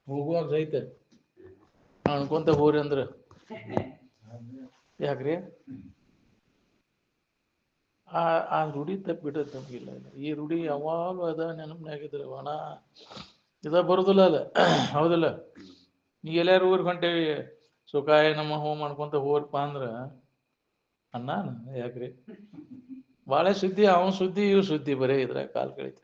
ಹೋಗುವಾಗ ಸಹಿತ ಅನ್ಕೊಂತ ಹೋರಿ ಅಂದ್ರ ಯಾಕ್ರಿ ಆ ರೂಢಿ ತಪ್ಪಿಬಿಟ್ಟದ ನಮಗಿಲ್ಲ. ಈ ರೂಢಿ ಯಾವಾಗ ಅದ ನೆನಪಿನಾಗಿದ್ರೆ ಒಣ ಇದ ಬರುದಿಲ್ಲ ಅಲ್ಲ. ಹೌದಿಲ್ಲ? ನೀ ಎಲ್ಲಾರು ಊರಿಗೆ ಹೊಂಟೇವಿ ಸುಖಾಯ ನಮ್ಮ ಹೋಮ ಮಾಡ್ಕೊಂತ ಹೋಗ್ರಪ್ಪ ಅಂದ್ರ ಅನ್ನಾನ ಯಾಕ್ರಿ ಬಾಳೆ ಸುದ್ದಿ ಅವನ್ ಸುದ್ದಿ ಇವ್ ಸುದ್ದಿ ಬರೇ ಇದ್ರ ಕಾಲ್ ಕಳಿತ.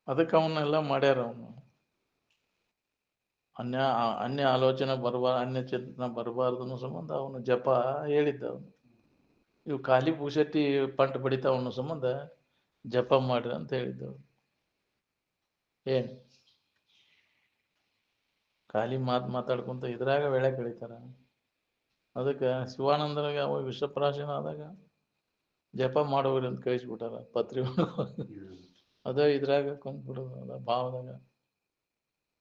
ಅದಕ್ಕೆ ಅವನ್ನೆಲ್ಲ ಮಾಡ್ಯಾರ. ಅವನು ಅನ್ಯ ಆಲೋಚನೆ ಅನ್ಯ ಚಿಂತನ ಬರಬಾರ್ದು ಅನ್ನೋ ಸಂಬಂಧ ಅವನು ಜಪ ಹೇಳಿದ್ದ. ಅವನು ಇವು ಖಾಲಿ ಪೂಸಟ್ಟಿ ಪಂಟ್ ಬಡಿತಾವ ಅನ್ನೋ ಸಂಬಂಧ ಜಪ ಮಾಡ್ರಿ ಅಂತ ಹೇಳಿದ್ದವು. ಏನ್ ಖಾಲಿ ಮಾತಾಡ್ಕೊಂತ ಇದ್ರಾಗ ವೇಳೆ ಕಳೀತಾರ. ಅದಕ್ಕೆ ಶಿವಾನಂದನಿಗೆ ಅವ ವಿಷಪ್ರಾಶನ ಆದಾಗ ಜಪ ಮಾಡೋರಿ ಅಂತ ಕಳಿಸ್ಬಿಟ್ಟಾರ ಪತ್ರಿ. ಅದ ಇದ್ರಾಗ ಕುಂತ್ಬಿಡೋದು ಅದ ಭಾವದಾಗ.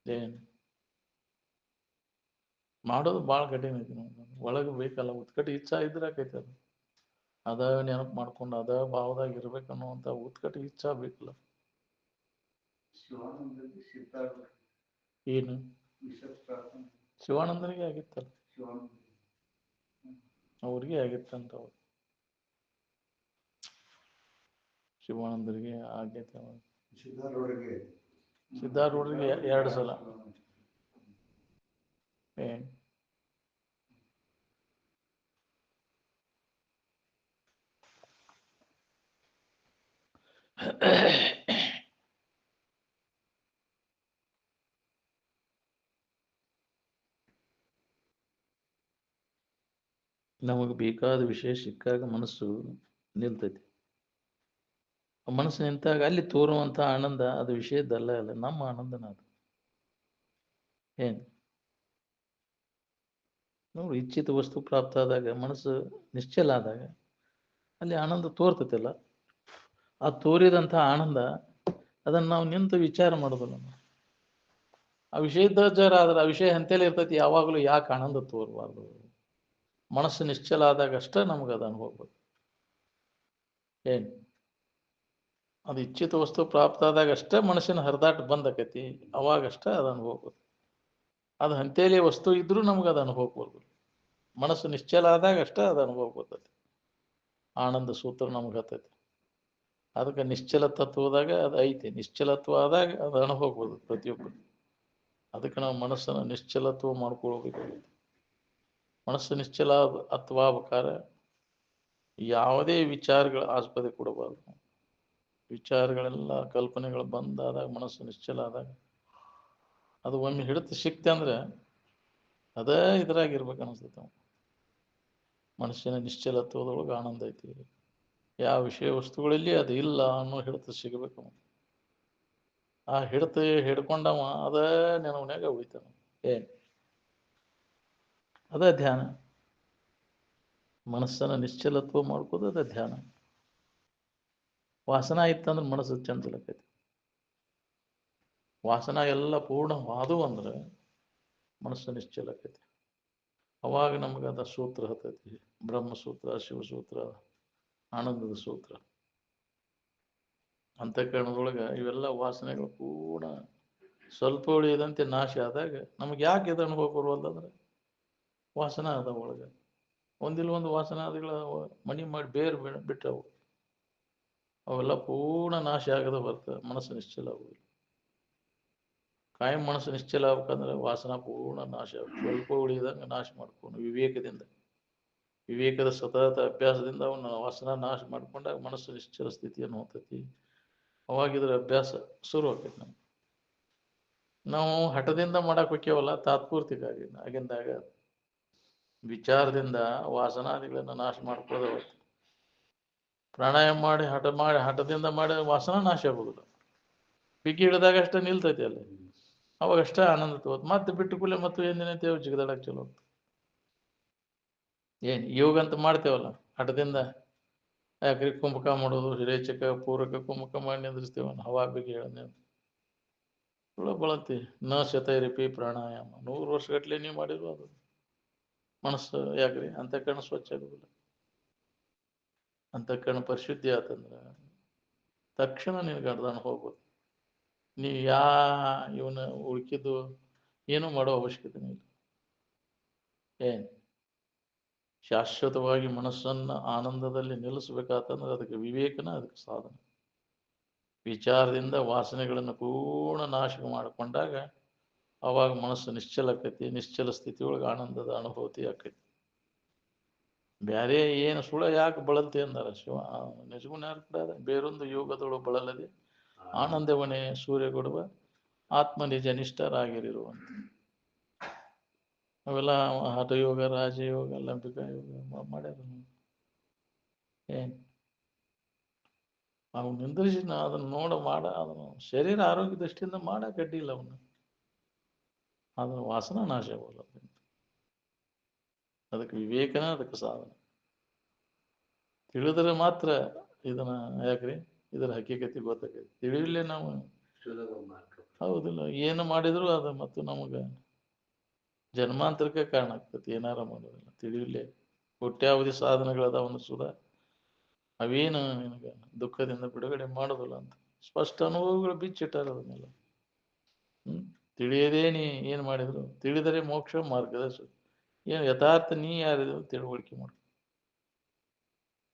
ಏನ್ ಮಾಡೋದು ಭಾಳ ಕಠಿಣ ಐತಿ. ಒಳಗೆ ಬೇಕಲ್ಲ ಉತ್ಕಟ ಇಚ್ಛಾ ಇದ್ರಾಕೈತಿ. ಅದು ಅದ ನೆನಪು ಮಾಡ್ಕೊಂಡು ಅದ ಭಾವದಾಗ ಇರ್ಬೇಕನ್ನುವಂತ ಉತ್ಕಟ ಇಚ್ಛಾ ಬೇಕಲ್ಲ. ಏನು ಶಿವಾನಂದನಿಗೆ ಆಗಿತ್ತಲ್ಲ, ಅವ್ರಿಗೆ ಆಗಿತ್ತಂತ. ಅವ್ರು ಶಿವಾನಂದರಿಗೆ ಆಗೈತೆ. ಸಿದ್ಧಾರೂಢರಿಗೆ 2 ಸಲ. ಏನ್ ನಮಗೆ ಬೇಕಾದ ವಿಷಯ ಸಿಕ್ಕಾಗ ಮನಸ್ಸು ನಿಲ್ತೈತಿ. ಮನಸ್ಸು ನಿಂತಾಗ ಅಲ್ಲಿ ತೋರುವಂತ ಆನಂದ ಅದು ವಿಷಯದ್ದಲ್ಲ, ಅಲ್ಲ ನಮ್ಮ ಆನಂದನ ಅದು. ಏನ್ ನೋಡಿ, ಇಚ್ಛಿತ ವಸ್ತು ಪ್ರಾಪ್ತ ಆದಾಗ ಮನಸ್ಸು ನಿಶ್ಚಲ ಆದಾಗ ಅಲ್ಲಿ ಆನಂದ ತೋರ್ತೈತಲ್ಲ. ಆ ತೋರಿದಂಥ ಆನಂದ ಅದನ್ನು ನಾವು ನಿಂತು ವಿಚಾರ ಮಾಡೋದಿಲ್ಲ. ಆ ವಿಷಯದ ಜರ ಆದ್ರೆ ಆ ವಿಷಯ ಎಂತೇಲಿ ಇರ್ತೈತಿ. ಯಾವಾಗಲೂ ಯಾಕೆ ಆನಂದ ತೋರಬಾರ್ದು? ಮನಸ್ಸು ನಿಶ್ಚಲ ಆದಾಗ ಅಷ್ಟೇ ನಮ್ಗೆ ಅದು ಅನುಭವ. ಏನ್ ಅದು ಇಚ್ಛಿತ ವಸ್ತು ಪ್ರಾಪ್ತ ಆದಾಗ ಅಷ್ಟೇ ಮನಸ್ಸಿನ ಹರಿದಾಟ ಬಂದಕೈತಿ. ಅವಾಗಷ್ಟೇ ಅದು ಅನುಭವ. ಅದು ಅಂತೇಲಿ ವಸ್ತು ಇದ್ರೂ ನಮ್ಗೆ ಅದು ಅನುಭವ ಬರ್ಬೋದು. ಮನಸ್ಸು ನಿಶ್ಚಲ ಆದಾಗ ಅಷ್ಟೇ ಅದು ಅನುಭವ ಬರ್ತೈತಿ. ಆನಂದ ಸೂತ್ರ ನಮ್ಗೆ ಹತ್ತೈತಿ. ಅದಕ್ಕೆ ನಿಶ್ಚಲ ತತ್ವದಾಗ ಅದು ಐತಿ. ನಿಶ್ಚಲತ್ವ ಆದಾಗ ಅದು ಅನುಭವ ಬರ್ತದೆ ಪ್ರತಿಯೊಬ್ಬರು. ಅದಕ್ಕೆ ನಾವು ಮನಸ್ಸನ್ನು ನಿಶ್ಚಲತ್ವ ಮಾಡ್ಕೊಳ್ಬೇಕಾಗಿದೆ. ಮನಸ್ಸು ನಿಶ್ಚಲ ಆಗ್ಬೇಕಾದ್ರೆ ಯಾವುದೇ ವಿಚಾರಗಳ ಆಸ್ಪದೆ ಕೊಡಬಾರ್ದು. ವಿಚಾರಗಳೆಲ್ಲ ಕಲ್ಪನೆಗಳು ಬಂದಾದಾಗ ಮನಸ್ಸು ನಿಶ್ಚಲ ಆದಾಗ ಅದು ಒಮ್ಮೆ ಹಿಡಿತ ಸಿಕ್ತೆ ಅಂದ್ರೆ ಅದೇ ಇದ್ರಾಗಿರ್ಬೇಕು ಅನಿಸ್ತೈತೆ. ಮನಸ್ಸಿನ ನಿಶ್ಚಲತ್ವದೊಳಗೆ ಆನಂದ ಐತಿ. ಯಾವ ವಿಷಯ ವಸ್ತುಗಳಲ್ಲಿ ಅದು ಇಲ್ಲ ಅನ್ನೋ ಹಿಡಿತ ಸಿಗಬೇಕು. ಆ ಹಿಡಿತ ಹಿಡ್ಕೊಂಡವ ಅದೇ ನೆನವನ್ಯಾಗ ಉಳಿತಾನ. ಏನ್ ಅದೇ ಧ್ಯಾನ. ಮನಸ್ಸನ್ನ ನಿಶ್ಚಲತ್ವ ಮಾಡ್ಕೋದು ಅದೇ ಧ್ಯಾನ. ವಾಸನ ಇತ್ತಂದ್ರೆ ಮನಸ್ಸು ಚಂಚಲಕ್ಕೈತಿ. ವಾಸನ ಎಲ್ಲ ಪೂರ್ಣವಾದು ಅಂದ್ರೆ ಮನಸ್ಸು ನಿಶ್ಚಲಕ್ಕೈತಿ. ಅವಾಗ ನಮ್ಗೆ ಅದ ಸೂತ್ರ ಹತ್ತೈತಿ. ಬ್ರಹ್ಮಸೂತ್ರ, ಶಿವಸೂತ್ರ, ಆನಂದದ ಸೂತ್ರ. ಅಂತಃಕರಣದೊಳಗೆ ಇವೆಲ್ಲ ವಾಸನೆಗಳು ಪೂರ್ಣ ಸ್ವಲ್ಪ ಉಳಿಯದಂತೆ ನಾಶ ಆದಾಗ ನಮ್ಗೆ ಯಾಕೆ ಇದು ಅನುಭವ ಬರುವಲ್ಲಂದ್ರೆ ವಾಸನ ಅದ ಒಳಗೆ. ಒಂದಿಲ್ಲ ಒಂದು ವಾಸನಾದಿಗಳ ಮಣಿ ಮಾಡಿ ಬೇರು ಬಿಟ್ಟವು. ಅವೆಲ್ಲ ಪೂರ್ಣ ನಾಶ ಆಗದ ಬರ್ತದೆ. ಮನಸ್ಸು ನಿಶ್ಚಲ ಆಗುದಿಲ್ಲ. ಕಾಯಂ ಮನಸ್ಸು ನಿಶ್ಚಲ ಆಗ್ಬೇಕಂದ್ರೆ ವಾಸನ ಪೂರ್ಣ ನಾಶ ಆಗುತ್ತೆ. ಸ್ವಲ್ಪ ಉಳಿದಂಗೆ ನಾಶ ಮಾಡ್ಕೊಂಡು ವಿವೇಕದಿಂದ, ವಿವೇಕದ ಸತತ ಅಭ್ಯಾಸದಿಂದ ಅವನ ವಾಸನ ನಾಶ ಮಾಡ್ಕೊಂಡಾಗ ಮನಸ್ಸು ನಿಶ್ಚಲ ಸ್ಥಿತಿಯನ್ನು ಹೋಗ್ತೈತಿ. ಅವಾಗಿದ್ರ ಅಭ್ಯಾಸ ಶುರು ಆಕೈತಿ. ನಾವು ಹಠದಿಂದ ಮಾಡಕ್ ಹೋಗ್ಯವಲ್ಲ, ತಾತ್ಪೂರ್ತಿಗಾಗಿ ಆಗಿಂದಾಗ ವಿಚಾರದಿಂದ ವಾಸನಾದಿಗಳನ್ನು ನಾಶ ಮಾಡ್ಕೊಳ್ಳೋದು. ಪ್ರಾಣಾಯಾಮ ಮಾಡಿ ಹಠದಿಂದ ಮಾಡಿ ವಾಸನ ನಾಶ ಆಗೋದಿಲ್ಲ. ಬಿಗಿ ಹಿಡಿದಾಗ ಅಷ್ಟೇ ನಿಲ್ತೈತಿ ಅಲ್ಲಿ. ಅವಾಗಷ್ಟೇ ಆನಂದ ತಗೋದು. ಮತ್ತೆ ಬಿಟ್ಟು ಕೂಲೆ ಮತ್ತು ಏನೇನೈತೆ ಜಿಗದಾಡಕ್ ಚಲೋ. ಏನ್ ಯೋಗ ಅಂತ ಮಾಡ್ತೇವಲ್ಲ ಹಠದಿಂದ, ಯಾಕ್ರಿ ಕುಂಭಕ ಮಾಡೋದು, ಹಿರೇಚಕ ಪೂರಕ ಕುಂಭಕ ಮಾಡಿ ನಿಂದ್ರಿಸ್ತೇವ. ಹವಾ ಬಿಗಿ ಹೇಳ ಬಳತಿ ನ ಶತೈರಿಪಿ ಪ್ರಾಣಾಯಾಮ 100 ವರ್ಷಗಟ್ಲೆ ನೀವು ಮಾಡಿರೋ ಅದು ಮನಸ್ಸು ಯಾಕ್ರಿ ಅಂತಃಕರಣ ಸ್ವಚ್ಛ ಆಗುದಿಲ್ಲ. ಅಂತಃಕರಣ ಪರಿಶುದ್ಧಿ ಆತಂದ್ರ ತಕ್ಷಣ ನಿನಗೆ ಅರ್ಧಾನ ಹೋಗ್ಬೋದು. ನೀ ಇವನ ಉಳ್ಕಿದ್ದು ಏನೂ ಮಾಡೋ ಅವಶ್ಯಕತೆ ಇಲ್ಲ. ಏನ್ ಶಾಶ್ವತವಾಗಿ ಮನಸ್ಸನ್ನು ಆನಂದದಲ್ಲಿ ನಿಲ್ಲಿಸ್ಬೇಕಾತಂದ್ರೆ ಅದಕ್ಕೆ ವಿವೇಕನ ಅದಕ್ಕೆ ಸಾಧನ. ವಿಚಾರದಿಂದ ವಾಸನೆಗಳನ್ನು ಪೂರ್ಣ ನಾಶ ಮಾಡಿಕೊಂಡಾಗ ಅವಾಗ ಮನಸ್ಸು ನಿಶ್ಚಲ ಆಕೈತಿ. ನಿಶ್ಚಲ ಸ್ಥಿತಿಯೊಳಗೆ ಆನಂದದ ಅನುಭೂತಿ ಆಕೈತಿ. ಬ್ಯಾರೆ ಏನು ಸುಳ ಯಾಕೆ ಬಳಲ್ತಿ ಅಂದಾರ ಶಿವ. ನಿಜಗುಣ ಯಾರು ಕೂಡ ಬೇರೊಂದು ಯೋಗದೊಳು ಬಳಲದೆ ಆನಂದವನೇ ಸೂರ್ಯ ಕೊಡುವ ಆತ್ಮ ನಿಜ ನಿಷ್ಠರಾಗಿರುವಂತ. ಅವೆಲ್ಲ ಹಠಯೋಗ, ರಾಜಯೋಗ, ಲಂಬಿಕಾ ಯೋಗ ಮಾಡ್ಯಾರ. ಏನ್ ಅವು ನಿಂದ್ರಿಸಿ ಅದನ್ನ ಮಾಡ ಅದನ್ನು ಶರೀರ ಆರೋಗ್ಯ ದೃಷ್ಟಿಯಿಂದ ಮಾಡಕ್ ಅಡ್ಡಿಲ್ಲ. ಅವನು ಅದನ್ನ ವಾಸನ ನಾಶ ಆಗೋಲ್ಲ. ಅದಕ್ಕೆ ವಿವೇಕನ ಅದಕ್ಕೆ ಸಾಧನ. ತಿಳಿದ್ರೆ ಮಾತ್ರ ಇದನ್ನ ಯಾಕ್ರಿ ಇದರ ಹಕ್ಕಿಕತೆ ಗೊತ್ತಾಗೈತಿ. ತಿಳಿಯಲೇ ನಾವು ಹೌದಿಲ್ಲ ಏನು ಮಾಡಿದ್ರು ಅದು ಮತ್ತು ನಮಗ ಜನ್ಮಾಂತರಕ್ಕೆ ಕಾರಣ ಆಗ್ತತಿ. ಏನಾರ ಮಾಡೋದಿಲ್ಲ ತಿಳಿಯಲೇ. ಕೋಟ್ಯಾವಧಿ ಸಾಧನಗಳದಾವನ್ನು ಸುಧಾ ಅವೇನು ನಿನಗೆ ದುಃಖದಿಂದ ಬಿಡುಗಡೆ ಮಾಡೋದಿಲ್ಲ ಅಂತ ಸ್ಪಷ್ಟ ಅನುಭವಗಳು ಬಿಚ್ಚಿಟ್ಟಾರ ಅದನ್ನೆಲ್ಲ. ತಿಳಿಯದೇ ನೀ ಏನ್ ಮಾಡಿದ್ರು ತಿಳಿದರೆ ಮೋಕ್ಷ ಮಾರ್ಗದರ್ಶ. ಏನು ಯಥಾರ್ಥ ನೀ ಯಾರಿದ್ರು ತಿಳುವಳಿಕೆ ಮಾಡು.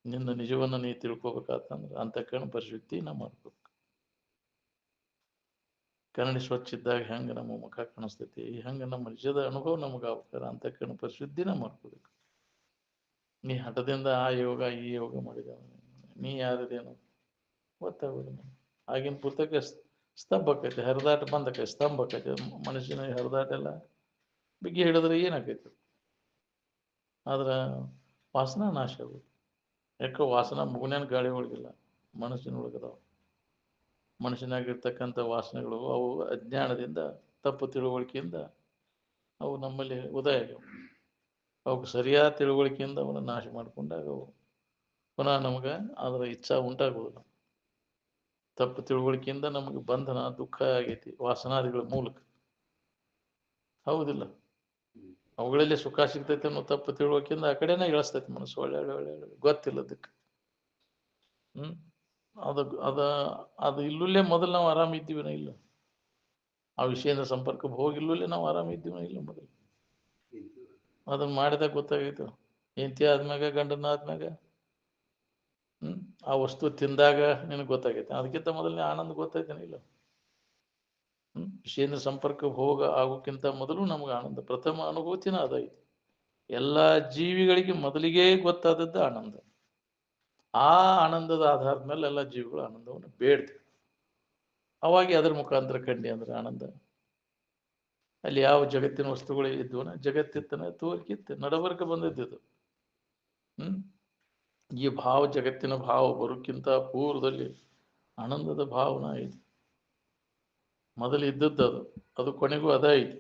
ನಿನ್ನ ನಿಜವನ್ನು ನೀ ತಿಳ್ಕೊಬೇಕಾತಂದ್ರೆ ಅಂತಃಕರಣ ಪರಿಶುದ್ಧಿ ನಾ ಮಾಡ್ಬೇಕು. ಕನ್ನಡಿ ಸ್ವಚ್ಛ ಇದ್ದಾಗ ಹೆಂಗೆ ನಮ್ಮ ಮುಖ ಕಾಣಿಸ್ತೈತಿ, ಹೆಂಗೆ ನಮ್ಮ ನಿಜದ ಅನುಭವ ನಮಗೆ ಆಗ್ಬೇಕಾರ ಅಂತಃಕರಣ ಪರಿಶುದ್ಧಿನ ಮಾಡ್ಕೋಬೇಕು. ನೀ ಹಠದಿಂದ ಆ ಯೋಗ ಈ ಯೋಗ ಮಾಡಿದ ನೀ ಯಾರದೇನು ಗೊತ್ತಾಗೋದು. ಆಗಿನ ಪುಸ್ತಕ ಸ್ತಂಭ ಆಕೈತಿ, ಹರಿದಾಟ ಬಂದಕೈತಿ, ಸ್ತಂಭ ಆಕೈತಿ. ಮನುಷ್ಯನ ಹರಿದಾಟ ಎಲ್ಲ ಬಿಗಿ ಹಿಡಿದ್ರೆ ಏನಾಕೈತಿ. ಆದ್ರ ವಾಸನ ನಾಶ ಆಗೋದು. ಯಾಕೆ ವಾಸನ ಮುಗುನ್ಯಾನ ಗಾಳಿ ಒಳಗಿಲ್ಲ, ಮನಸ್ಸಿನೊಳಗದಾವ. ಮನುಷ್ಯನಾಗಿರ್ತಕ್ಕಂಥ ವಾಸನೆಗಳು ಅವು ಅಜ್ಞಾನದಿಂದ ತಪ್ಪು ತಿಳುವಳಿಕೆಯಿಂದ ಅವು ನಮ್ಮಲ್ಲಿ ಉದಯ ಆಗ್ಯಾವ. ಅವಕ್ಕೆ ಸರಿಯಾದ ತಿಳುವಳಿಕೆಯಿಂದ ಅವನ್ನ ನಾಶ ಮಾಡಿಕೊಂಡಾಗ ಅವು ಪುನಃ ನಮಗೆ ಅದರ ಇಚ್ಛಾ ಉಂಟಾಗುವುದಿಲ್ಲ. ತಪ್ಪು ತಿಳುವಳಿಕೆಯಿಂದ ನಮಗೆ ಬಂಧನ ದುಃಖ ಆಗೈತಿ ವಾಸನಾದಿಗಳ ಮೂಲಕ. ಹೌದಿಲ್ಲ, ಅವುಗಳಲ್ಲಿ ಸುಖ ಸಿಗ್ತೈತೆ ಅನ್ನೋ ತಪ್ಪು ತಿಳುವಳಿಕೆಯಿಂದ ಆ ಕಡೆನೇ ಇಳಿಸ್ತೈತಿ ಮನಸ್ಸು. ಒಳ್ಳೆ ಒಳ್ಳೆ ಗೊತ್ತಿಲ್ಲದಕ್ಕೆ. ಅದು ಅದ ಅದು ಇಲ್ಲೇ ಮೊದಲು ನಾವು ಆರಾಮಿದ್ದೀವಿನ ಇಲ್ಲ, ಆ ವಿಷಯದ ಸಂಪರ್ಕ ಹೋಗಿಲ್ಲೇ ನಾವು ಆರಾಮಿದ್ದೀವಿನ ಇಲ್ಲ. ಮೊದಲು ಅದನ್ನ ಮಾಡಿದಾಗ ಗೊತ್ತಾಗೈತು. ಹೆಂಡತಿ ಆದ್ಮ್ಯಾಗ ಗಂಡನ ಆದ್ಮ್ಯಾಗ ಆ ವಸ್ತು ತಿಂದಾಗ ನಿನಗೆ ಗೊತ್ತಾಗೈತೆ. ಅದಕ್ಕಿಂತ ಮೊದಲನೇ ಆನಂದ ಗೊತ್ತೈತೇನ ಇಲ್ಲ. ವಿಷಯದ ಸಂಪರ್ಕ ಹೋಗ ಆಗೋಕ್ಕಿಂತ ಮೊದಲು ನಮ್ಗೆ ಆನಂದ ಪ್ರಥಮ ಅನುಭೂತಿನ ಅದೈತಿ. ಎಲ್ಲ ಜೀವಿಗಳಿಗೆ ಮೊದಲಿಗೆ ಗೊತ್ತಾದದ್ದು ಆನಂದ. ಆ ಆನಂದದ ಆಧಾರದ ಮೇಲೆ ಎಲ್ಲ ಜೀವಿಗಳು ಆನಂದವನ್ನು ಬೇಡ್ತವೆ. ಅವಾಗಿ ಅದರ ಮುಖಾಂತರ ಕಂಡಿ ಅಂದ್ರೆ ಆನಂದ. ಅಲ್ಲಿ ಯಾವ ಜಗತ್ತಿನ ವಸ್ತುಗಳು ಇದ್ವನ ಜಗತ್ತಿತ್ತನ ತೋರ್ಕಿತ್ತು ನಡವರ್ಕ ಬಂದಿದ್ದು. ಈ ಭಾವ ಜಗತ್ತಿನ ಭಾವ ಬರೋಕ್ಕಿಂತ ಪೂರ್ವದಲ್ಲಿ ಆನಂದದ ಭಾವನ ಐತಿ. ಮೊದಲು ಇದ್ದದ್ದು ಅದು ಕೊನೆಗೂ ಅದ ಐತಿ.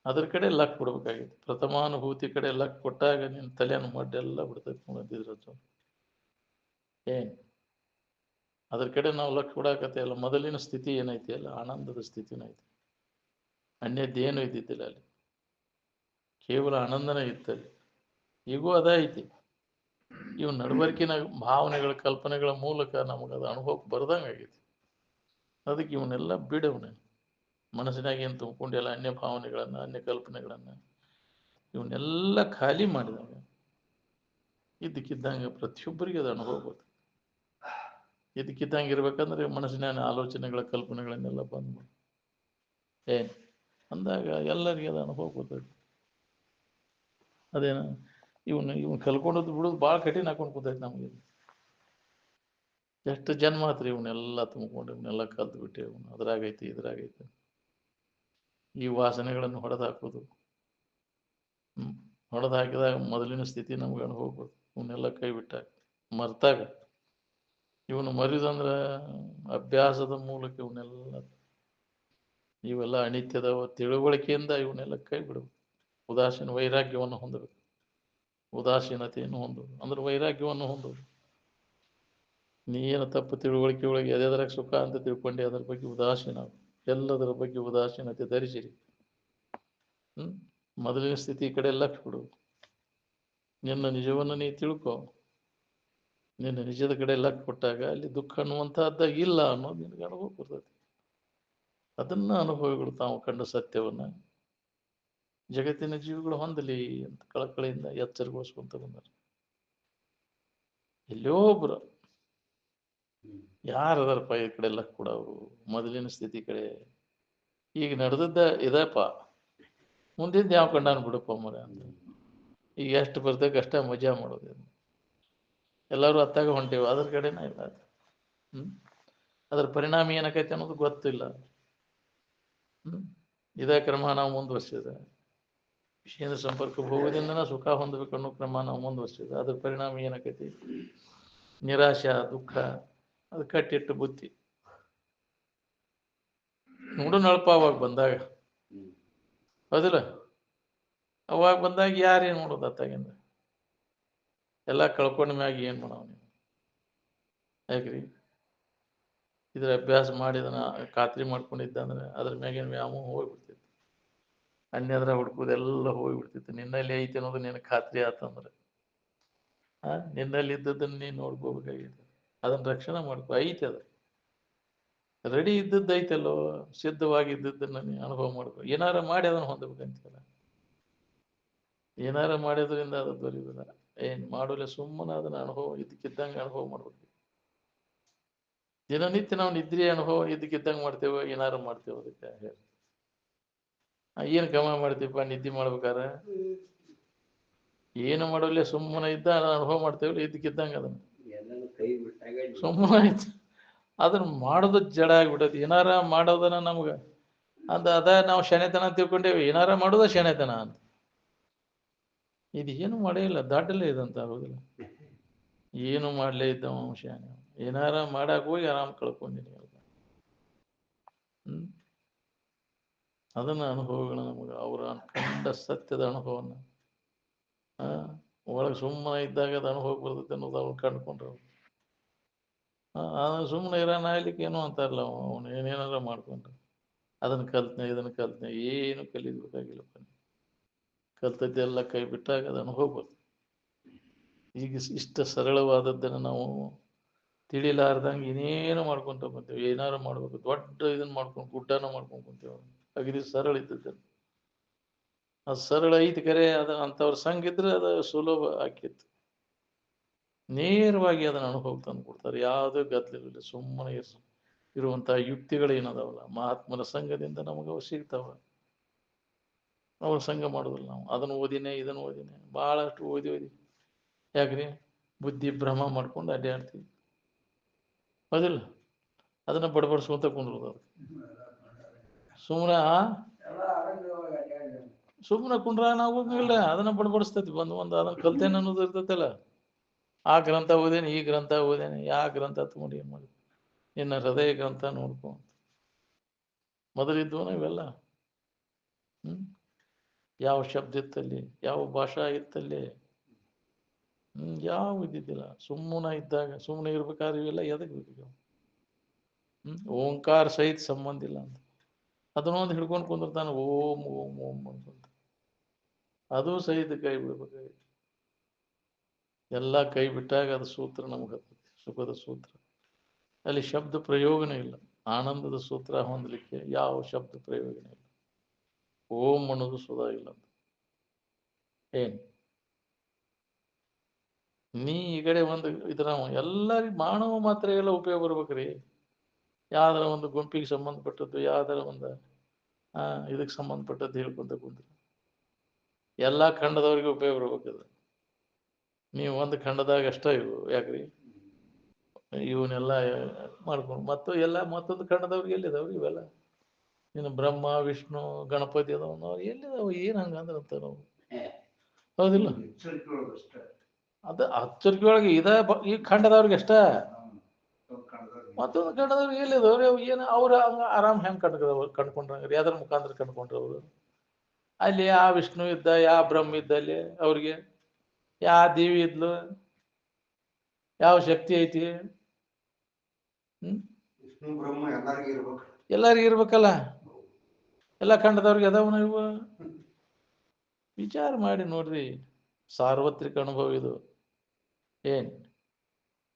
ಅದ್ರ ಕಡೆ ಲಕ್ ಬಿಡ್ಬೇಕಾಗಿತ್ತು. ಪ್ರಥಮಾನುಭೂತಿ ಕಡೆ ಲಕ್ ಕೊಟ್ಟಾಗ ನಿನ್ನ ತಲೆಯನ್ನು ಮಡ್ಡೆಲ್ಲ ಬಿಡ್ತೈತಿ. ಏನ್ ಅದ್ರ ಕಡೆ ನಾವು ಲಕ್ ಬಿಡಾಕತ್ತೆ ಅಲ್ಲ. ಮೊದಲಿನ ಸ್ಥಿತಿ ಏನೈತಿ ಅಲ್ಲ ಆನಂದದ ಸ್ಥಿತಿನ ಐತಿ. ಅನ್ಯದ್ದೇನು ಇದ್ದಿದ್ದಿಲ್ಲ ಅಲ್ಲಿ, ಕೇವಲ ಆನಂದನೇ ಇತ್ತಲ್ಲಿ. ಈಗೂ ಅದ ಐತಿ. ಇವು ನಡವರ್ಕಿನ ಭಾವನೆಗಳ ಕಲ್ಪನೆಗಳ ಮೂಲಕ ನಮಗದು ಅನುಭವಕ್ಕೆ ಬರ್ದಂಗೆ ಆಗೈತಿ. ಅದಕ್ಕೆ ಇವನ್ನೆಲ್ಲ ಬಿಡವನ ಮನಸ್ಸಿನಾಗ ಏನು ತುಂಬಿಕೊಂಡಿಲ್ಲ ಅನ್ಯ ಭಾವನೆಗಳನ್ನ ಅನ್ಯ ಕಲ್ಪನೆಗಳನ್ನ ಇವನ್ನೆಲ್ಲ ಖಾಲಿ ಮಾಡಿದಾಗ ಇದ್ದಕ್ಕಿದ್ದಂಗೆ ಪ್ರತಿಯೊಬ್ಬರಿಗೆ ಅದು ಅನುಭವ ಬರ್ತದೆ. ಇದಕ್ಕಿದ್ದಂಗೆ ಇರ್ಬೇಕಂದ್ರೆ ಮನಸ್ಸಿನ ಆಲೋಚನೆಗಳ ಕಲ್ಪನೆಗಳನ್ನೆಲ್ಲ ಬಂದ್ ಏನ್ ಅಂದಾಗ ಎಲ್ಲರಿಗೆ ಅದು ಅನುಭವ ಗೊತ್ತೈತಿ. ಅದೇನ ಇವನ್ ಕಲ್ಕೊಂಡದ್ದು ಬಿಡೋದು ಭಾಳ ಕಠಿಣ ಹಾಕೊಂಡು ಕೂತೈತಿ ನಮಗೆ. ಎಷ್ಟು ಜನ್ಮ ಆತ್ರಿ ಇವನ್ನೆಲ್ಲ ತುಂಬಿಕೊಂಡು ಇವನ್ನೆಲ್ಲ ಕಲ್ತು ಬಿಟ್ಟೆ. ಇವನು ಅದ್ರಾಗೈತಿ ಇದ್ರಾಗೈತಿ. ಈ ವಾಸನೆಗಳನ್ನು ಹೊಡೆದು ಹಾಕೋದು, ಹೊಡೆದು ಹಾಕಿದಾಗ ಮೊದಲಿನ ಸ್ಥಿತಿ ನಮ್ಗೆ ಅನುಭವ ಬರ್ತದೆ. ಇವನ್ನೆಲ್ಲ ಕೈ ಬಿಟ್ಟಾಗ ಮರ್ತಾಗ ಇವನು ಮರಿದಂದ್ರ ಅಭ್ಯಾಸದ ಮೂಲಕ ಇವನ್ನೆಲ್ಲ ಇವೆಲ್ಲ ಅನಿತ್ಯದ ತಿಳುವಳಿಕೆಯಿಂದ ಇವನ್ನೆಲ್ಲ ಕೈ ಬಿಡಬೇಕು. ಉದಾಸೀನ ವೈರಾಗ್ಯವನ್ನು ಹೊಂದಬೇಕು. ಉದಾಸೀನತೆಯನ್ನು ಹೊಂದೋದು ಅಂದ್ರೆ ವೈರಾಗ್ಯವನ್ನು ಹೊಂದೋದು. ನೀ ಏನು ತಪ್ಪು ತಿಳುವಳಿಕೆ ಒಳಗೆ ಎದೆದರಾಗ ಸುಖ ಅಂತ ತಿಳ್ಕೊಂಡೆ ಅದರ ಬಗ್ಗೆ ಉದಾಸೀನ, ಎಲ್ಲದರ ಬಗ್ಗೆ ಉದಾಸೀನತೆ ಧರಿಸಿರಿ. ಮೊದಲಿನ ಸ್ಥಿತಿ ಕಡೆ ಲಕ್ಷ ಬಿಡು. ನಿನ್ನ ನಿಜವನ್ನು ನೀ ತಿಳ್ಕೊ. ನೀನು ನಿಜದ ಕಡೆ ಲಕ್ ಕೊಟ್ಟಾಗ ಅಲ್ಲಿ ದುಃಖ ಅನ್ನುವಂಥದ್ದು ಇಲ್ಲ ಅನ್ನೋದು ನಿನಗೆ ಅನುಭವ ಬರ್ತದೆ. ಅದನ್ನ ಅನುಭವಿಗಳು ತಾವು ಕಂಡ ಸತ್ಯವನ್ನ ಜಗತ್ತಿನ ಜೀವಿಗಳು ಹೊಂದಲಿ ಅಂತ ಕಳಕಳಿಯಿಂದ ಎಚ್ಚರಗೊಳಿಸ್ಕೊಂತ ಬಂದಾರೆ. ಎಲ್ಲೋ ಒಬ್ರು ಯಾರದಾರಪ್ಪ ಈ ಕಡೆ ಲಕ್ ಕೊಡವರು ಮೊದಲಿನ ಸ್ಥಿತಿ ಕಡೆ ಈಗ ನಡೆದದ್ದ ಇದಪ್ಪ, ಮುಂದಿನ ಯಾವ ಕಂಡಾನ ಬಿಡಪ್ಪ ಮರ ಅಂತ. ಈಗ ಎಷ್ಟು ಬರ್ತಕ್ಕೆ ಅಷ್ಟ ಮಜಾ ಮಾಡೋದು. ಎಲ್ಲರೂ ಅತ್ತಾಗ ಹೊಂಟೇವು, ಅದ್ರ ಕಡೆನ ಇಲ್ಲ ಅದು. ಅದ್ರ ಪರಿಣಾಮ ಏನಕೈತೆ ಅನ್ನೋದು ಗೊತ್ತಿಲ್ಲ. ಇದೇ ಕ್ರಮ ನಾವು ಮುಂದುವರ್ಸಿದ ವಿಷಯದ ಸಂಪರ್ಕ ಹೋಗೋದ್ರಿಂದ ಸುಖ ಹೊಂದಬೇಕು ಅನ್ನೋ ಕ್ರಮ ನಾವು ಮುಂದುವರ್ಸಿದ ಅದ್ರ ಪರಿಣಾಮ ಏನಕೈತಿ? ನಿರಾಶೆ, ದುಃಖ, ಅದು ಕಟ್ಟಿಟ್ಟು ಬುತ್ತಿ ನೋಡು ನಳಪ. ಅವಾಗ ಬಂದಾಗ ಹೌದಿಲ್ಲ? ಅವಾಗ ಬಂದಾಗ ಯಾರೇನು ಮಾಡೋದು? ಅತ್ತಾಗಿಂದ ಎಲ್ಲ ಕಳ್ಕೊಂಡ ಮ್ಯಾಗ ಏನ್ ಮಾಡವ ನೀವು? ಯಾಕ್ರಿ ಇದ್ರ ಅಭ್ಯಾಸ ಮಾಡಿದನ ಖಾತ್ರಿ ಮಾಡ್ಕೊಂಡಿದ್ದ ಅಂದ್ರೆ ಅದ್ರ ಮ್ಯಾಗೇನು ವ್ಯಾಮೋಹ ಹೋಗ್ಬಿಡ್ತಿತ್ತು. ಅನ್ಯದ್ರ ಹುಡುಕುದೆಲ್ಲ ಹೋಗ್ಬಿಡ್ತಿತ್ತು. ನಿನ್ನಲ್ಲಿ ಐತಿ ಅನ್ನೋದು ನಿನ್ನ ಖಾತ್ರಿ ಆತಂದ್ರೆ ನಿನ್ನಲ್ಲಿ ಇದ್ದದನ್ನ ನೀನು ನೋಡ್ಕೋಬೇಕಾಗಿದೆ. ಅದನ್ನ ರಕ್ಷಣೆ ಮಾಡ್ಕೊ. ಐತಿ ಅದು ರೆಡಿ ಇದ್ದದ್ದು ಐತಲ್ಲೋ, ಸಿದ್ಧವಾಗಿದ್ದದನ್ನ ನೀನು ಅನುಭವ ಮಾಡ್ಕೊ. ಏನಾರ ಮಾಡಿ ಅದನ್ನು ಹೊಂದಬೇಕಂತೀವಲ್ಲ, ಏನಾರ ಮಾಡೋದ್ರಿಂದ ಅದು ದೊರೆಯುವುದಿಲ್ಲ. ಏನ್ ಮಾಡೋಲ್ಲ, ಸುಮ್ಮನೆ ಅದನ್ನ ಅನುಭವ ಇದ್ದಕ್ಕಿದ್ದಂಗೆ ಅನುಭವ ಮಾಡ್ಬೇಕು. ದಿನನಿತ್ಯ ನಾವು ನಿದ್ರೆ ಅನುಭವ ಇದ್ದಕ್ಕಿದ್ದಂಗೆ ಮಾಡ್ತೇವೆ, ಏನಾರು ಮಾಡ್ತೇವೆ. ಅದಕ್ಕೆ ಏನು ಗಮನ ಮಾಡ್ತೀವಪ್ಪ ನಿದ್ದೆ ಮಾಡ್ಬೇಕಾದ್ರೆ? ಏನು ಮಾಡೋಲ್ಲ, ಸುಮ್ಮನೆ ಇದ್ದ ಅನುಭವ ಮಾಡ್ತೇವಲ್ಲ ಇದ್ದಕ್ಕಿದ್ದಂಗೆ. ಅದನ್ನ ಸುಮ್ಮನೆ ಆಯ್ತು, ಅದನ್ನ ಮಾಡೋದು ಜಡ ಆಗ್ಬಿಟ್ಟೈತಿ. ಏನಾರ ಮಾಡೋದನ್ನ ನಮ್ಗೆ ಅದ ನಾವು ಶನೆತನ ತಿಳ್ಕೊಂಡೇವಿ. ಏನಾರ ಮಾಡೋದ ಶನೆತನ ಅಂತ. ಇದು ಏನು ಮಾಡೇ ಇಲ್ಲ, ದಾಟಲೇ ಇದಂತ ಆಗೋದಿಲ್ಲ. ಏನು ಮಾಡ್ಲೇ ಇದ್ದವ ಶಾನೆ. ಏನಾರ ಮಾಡಾಕ ಹೋಗಿ ಆರಾಮ್ ಕಳ್ಕೊಂಡಿನಿ. ಅದನ್ನ ಅನುಭವಗಳು ನಮಗೆ ಅವರ ಕಂಡ ಸತ್ಯದ ಅನುಭವನ ಒಳಗೆ ಸುಮ್ಮನೆ ಇದ್ದಾಗ ಅದು ಅನುಭವ ಬರ್ತೈತೆ ಅನ್ನೋದು ಅವ್ರು ಕಂಡುಕೊಂಡ್ರು. ಸುಮ್ಮನೆ ಇರೋಣ ಆಗ್ಲಿಕ್ಕೆ ಏನೋ ಅಂತಾರಲ್ಲ, ಅವನು ಏನೇನಾರ ಮಾಡ್ಕೊಂಡ್ರು. ಅದನ್ನ ಕಲ್ತನೆ, ಇದನ್ನ ಕಲ್ತನೆ, ಏನು ಕಲಿಬೇಕಾಗಿಲ್ಲಪ್ಪ. ಕಲ್ತದ್ದೆಲ್ಲ ಕೈ ಬಿಟ್ಟಾಗ ಅದು ಅನುಭವ ಬರ್ತದೆ. ಈಗ ಇಷ್ಟ ಸರಳವಾದದ್ದನ್ನು ನಾವು ತಿಳಿಲಾರ್ದಂಗೆ ಇನ್ನೇನು ಮಾಡ್ಕೊಂತ ಬಂತೇವೆ. ಏನಾರು ಮಾಡ್ಬೇಕು, ದೊಡ್ಡ ಇದನ್ನ ಮಾಡ್ಕೊಂಡು ಗುಡ್ಡನ ಮಾಡ್ಕೊಂಡು ಕುಂತೇವೆ. ಅಗದಿ ಸರಳ ಇದ್ದದ್ದು ಅದು ಸರಳ ಐತಿ ಕರೆ. ಅದ ಅಂಥವ್ರ ಸಂಘ ಇದ್ರೆ ಅದು ಸುಲಭ ಆಕಿತ್ತು. ನೇರವಾಗಿ ಅದನ್ನ ಅನುಭವ ತಂದು ಕೊಡ್ತಾರೆ. ಯಾವುದೇ ಗದ್ದಲಿಲ್ಲ, ಸುಮ್ಮನೆ ಇರುವಂತಹ ಯುಕ್ತಿಗಳೇನದಾವಲ್ಲ, ಮಹಾತ್ಮರ ಸಂಘದಿಂದ ನಮಗೆ ಅವು ಸಿಗ್ತಾವ. ಅವ್ರ ಸಂಘ ಮಾಡೋದಿಲ್ಲ ನಾವು. ಅದನ್ನು ಓದಿನೇ, ಇದನ್ನು ಓದಿನೇ, ಭಾಳಷ್ಟು ಓದಿ ಯಾಕ್ರಿ ಬುದ್ಧಿ ಭ್ರಮ ಮಾಡ್ಕೊಂಡು ಅಡ್ಡಾಡ್ತೀವಿ. ಹೌದಿಲ್ಲ? ಅದನ್ನ ಬಡಬಡಿಸ್ಕೊಂತ ಕುಂದ್ರೋದು. ಅದು ಸುಮ್ಮನೆ ಕುಂಡ್ರ ನಾವು ಇಲ್ಲ, ಅದನ್ನ ಬಡಬಡಿಸ್ತೈತಿ. ಒಂದು ಅದನ್ನ ಕಲ್ತೇನೆ ಅನ್ನೋದು ಇರ್ತೈತಲ್ಲ. ಆ ಗ್ರಂಥ ಓದೇನೆ, ಈ ಗ್ರಂಥ ಓದೇನೆ, ಯಾವ ಗ್ರಂಥ ತಗೊಂಡು ಏನ್ ಮಾಡಿ? ನಿನ್ನ ಹೃದಯ ಗ್ರಂಥ ನೋಡ್ಕೊ. ಮೊದಲಿದ್ವು ಇವೆಲ್ಲ. ಯಾವ ಶಬ್ದ ಇತ್ತಲ್ಲಿ, ಯಾವ ಭಾಷಾ ಇತ್ತಲ್ಲಿ, ಯಾವ ಇದ್ದಿದ್ದಿಲ್ಲ. ಸುಮ್ಮನೆ ಇದ್ದಾಗ, ಸುಮ್ಮನೆ ಇರ್ಬೇಕಾದ್ರೆ ಇವೆಲ್ಲ ಎದಕ್ಕೆ ಬೇಕು? ಓಂಕಾರ ಸಹಿತ ಸಂಬಂಧ ಇಲ್ಲ ಅಂತ ಅದನ್ನೊಂದು ಹಿಡ್ಕೊಂಡು ಕುಂದಿರ್ತಾನೆ. ಓಂ ಓಂ ಓಂ ಅಂತ ಅದು ಸಹಿತ ಕೈ ಬಿಡ್ಬೇಕಾಗಿತ್ತು. ಎಲ್ಲ ಕೈ ಬಿಟ್ಟಾಗ ಅದು ಸೂತ್ರ ನಮ್ಗೆ ಹತ್ತೈತಿ, ಸುಖದ ಸೂತ್ರ. ಅಲ್ಲಿ ಶಬ್ದ ಪ್ರಯೋಗನೇ ಇಲ್ಲ. ಆನಂದದ ಸೂತ್ರ ಹೊಂದಲಿಕ್ಕೆ ಯಾವ ಶಬ್ದ ಪ್ರಯೋಗನೇ ಇಲ್ಲ. ಓಂ ಅನ್ನೋದು ಸುಧಾ ಇಲ್ಲ ಅಂತ. ಏನ್ ನೀ ಈ ಕಡೆ ಒಂದು ಇದ್ರ ಎಲ್ಲರಿಗೂ ಮಾನವ ಮಾತ್ರ ಎಲ್ಲ ಉಪಯೋಗ ಬರ್ಬೇಕ್ರಿ. ಯಾವ್ದಾರ ಒಂದು ಗುಂಪಿಗೆ ಸಂಬಂಧಪಟ್ಟದ್ದು, ಯಾವ್ದಾರ ಒಂದು ಇದಕ್ಕೆ ಸಂಬಂಧಪಟ್ಟದ್ದು ಹೇಳ್ಕೊಂತ ಕುಂತ್ರಿ ಎಲ್ಲಾ ಖಂಡದವ್ರಿಗೆ ಉಪಯೋಗ ಬರ್ಬೇಕದ. ನೀವು ಒಂದು ಖಂಡದಾಗ ಅಷ್ಟ ಇವು ಯಾಕ್ರಿ ಇವನ್ನೆಲ್ಲ ಮಾಡ್ಕೊಂಡು ಮತ್ತೊಂದು ಖಂಡದವ್ರಿಗೆ ಎಲ್ಲಿದಾವ್ರಿ ಇವೆಲ್ಲ? ಇನ್ನು ಬ್ರಹ್ಮ, ವಿಷ್ಣು, ಗಣಪತಿ ಅದಾವ ಎಲ್ಲಿದಾವ? ಏನ್ ಹಂಗಂದ್ರ ಅಂತ ನಾವು ಹೌದಿಲ್ಲ? ಅಚ್ಚರಿಕೆ ಒಳಗೆ ಈ ಖಂಡದವ್ರಿಗೆ ಅಷ್ಟ. ಮತ್ತೊಂದು ಖಂಡದವ್ರಿಗೆ ಎಲ್ಲಿದವ್ರಿ? ಅವು ಏನು ಅವ್ರು ಹಂಗ ಆರಾಮ್ ಹೆಂಗ್ ಕಂಡ್ಕೊಂಡ್ರಿ? ಅದ್ರ ಮುಖಾಂತರ ಕಂಡ್ಕೊಂಡ್ರಿ ಅವರು. ಅಲ್ಲಿ ಯಾವ ವಿಷ್ಣು ಇದ್ದ, ಯಾವ ಬ್ರಹ್ಮ ಇದ್ದ, ಅಲ್ಲಿ ಅವ್ರಿಗೆ ಯಾವ ದೇವಿ ಇದ್ಲು, ಯಾವ ಶಕ್ತಿ ಐತಿ? ಎಲ್ಲಾರಿಗೂ ಇರ್ಬೇಕಲ್ಲ. ಎಲ್ಲ ಖಂಡದವ್ರಿಗೆ ಅದಾವನ ಇವು? ವಿಚಾರ ಮಾಡಿ ನೋಡ್ರಿ. ಸಾರ್ವತ್ರಿಕ ಅನುಭವ ಇದು. ಏನ್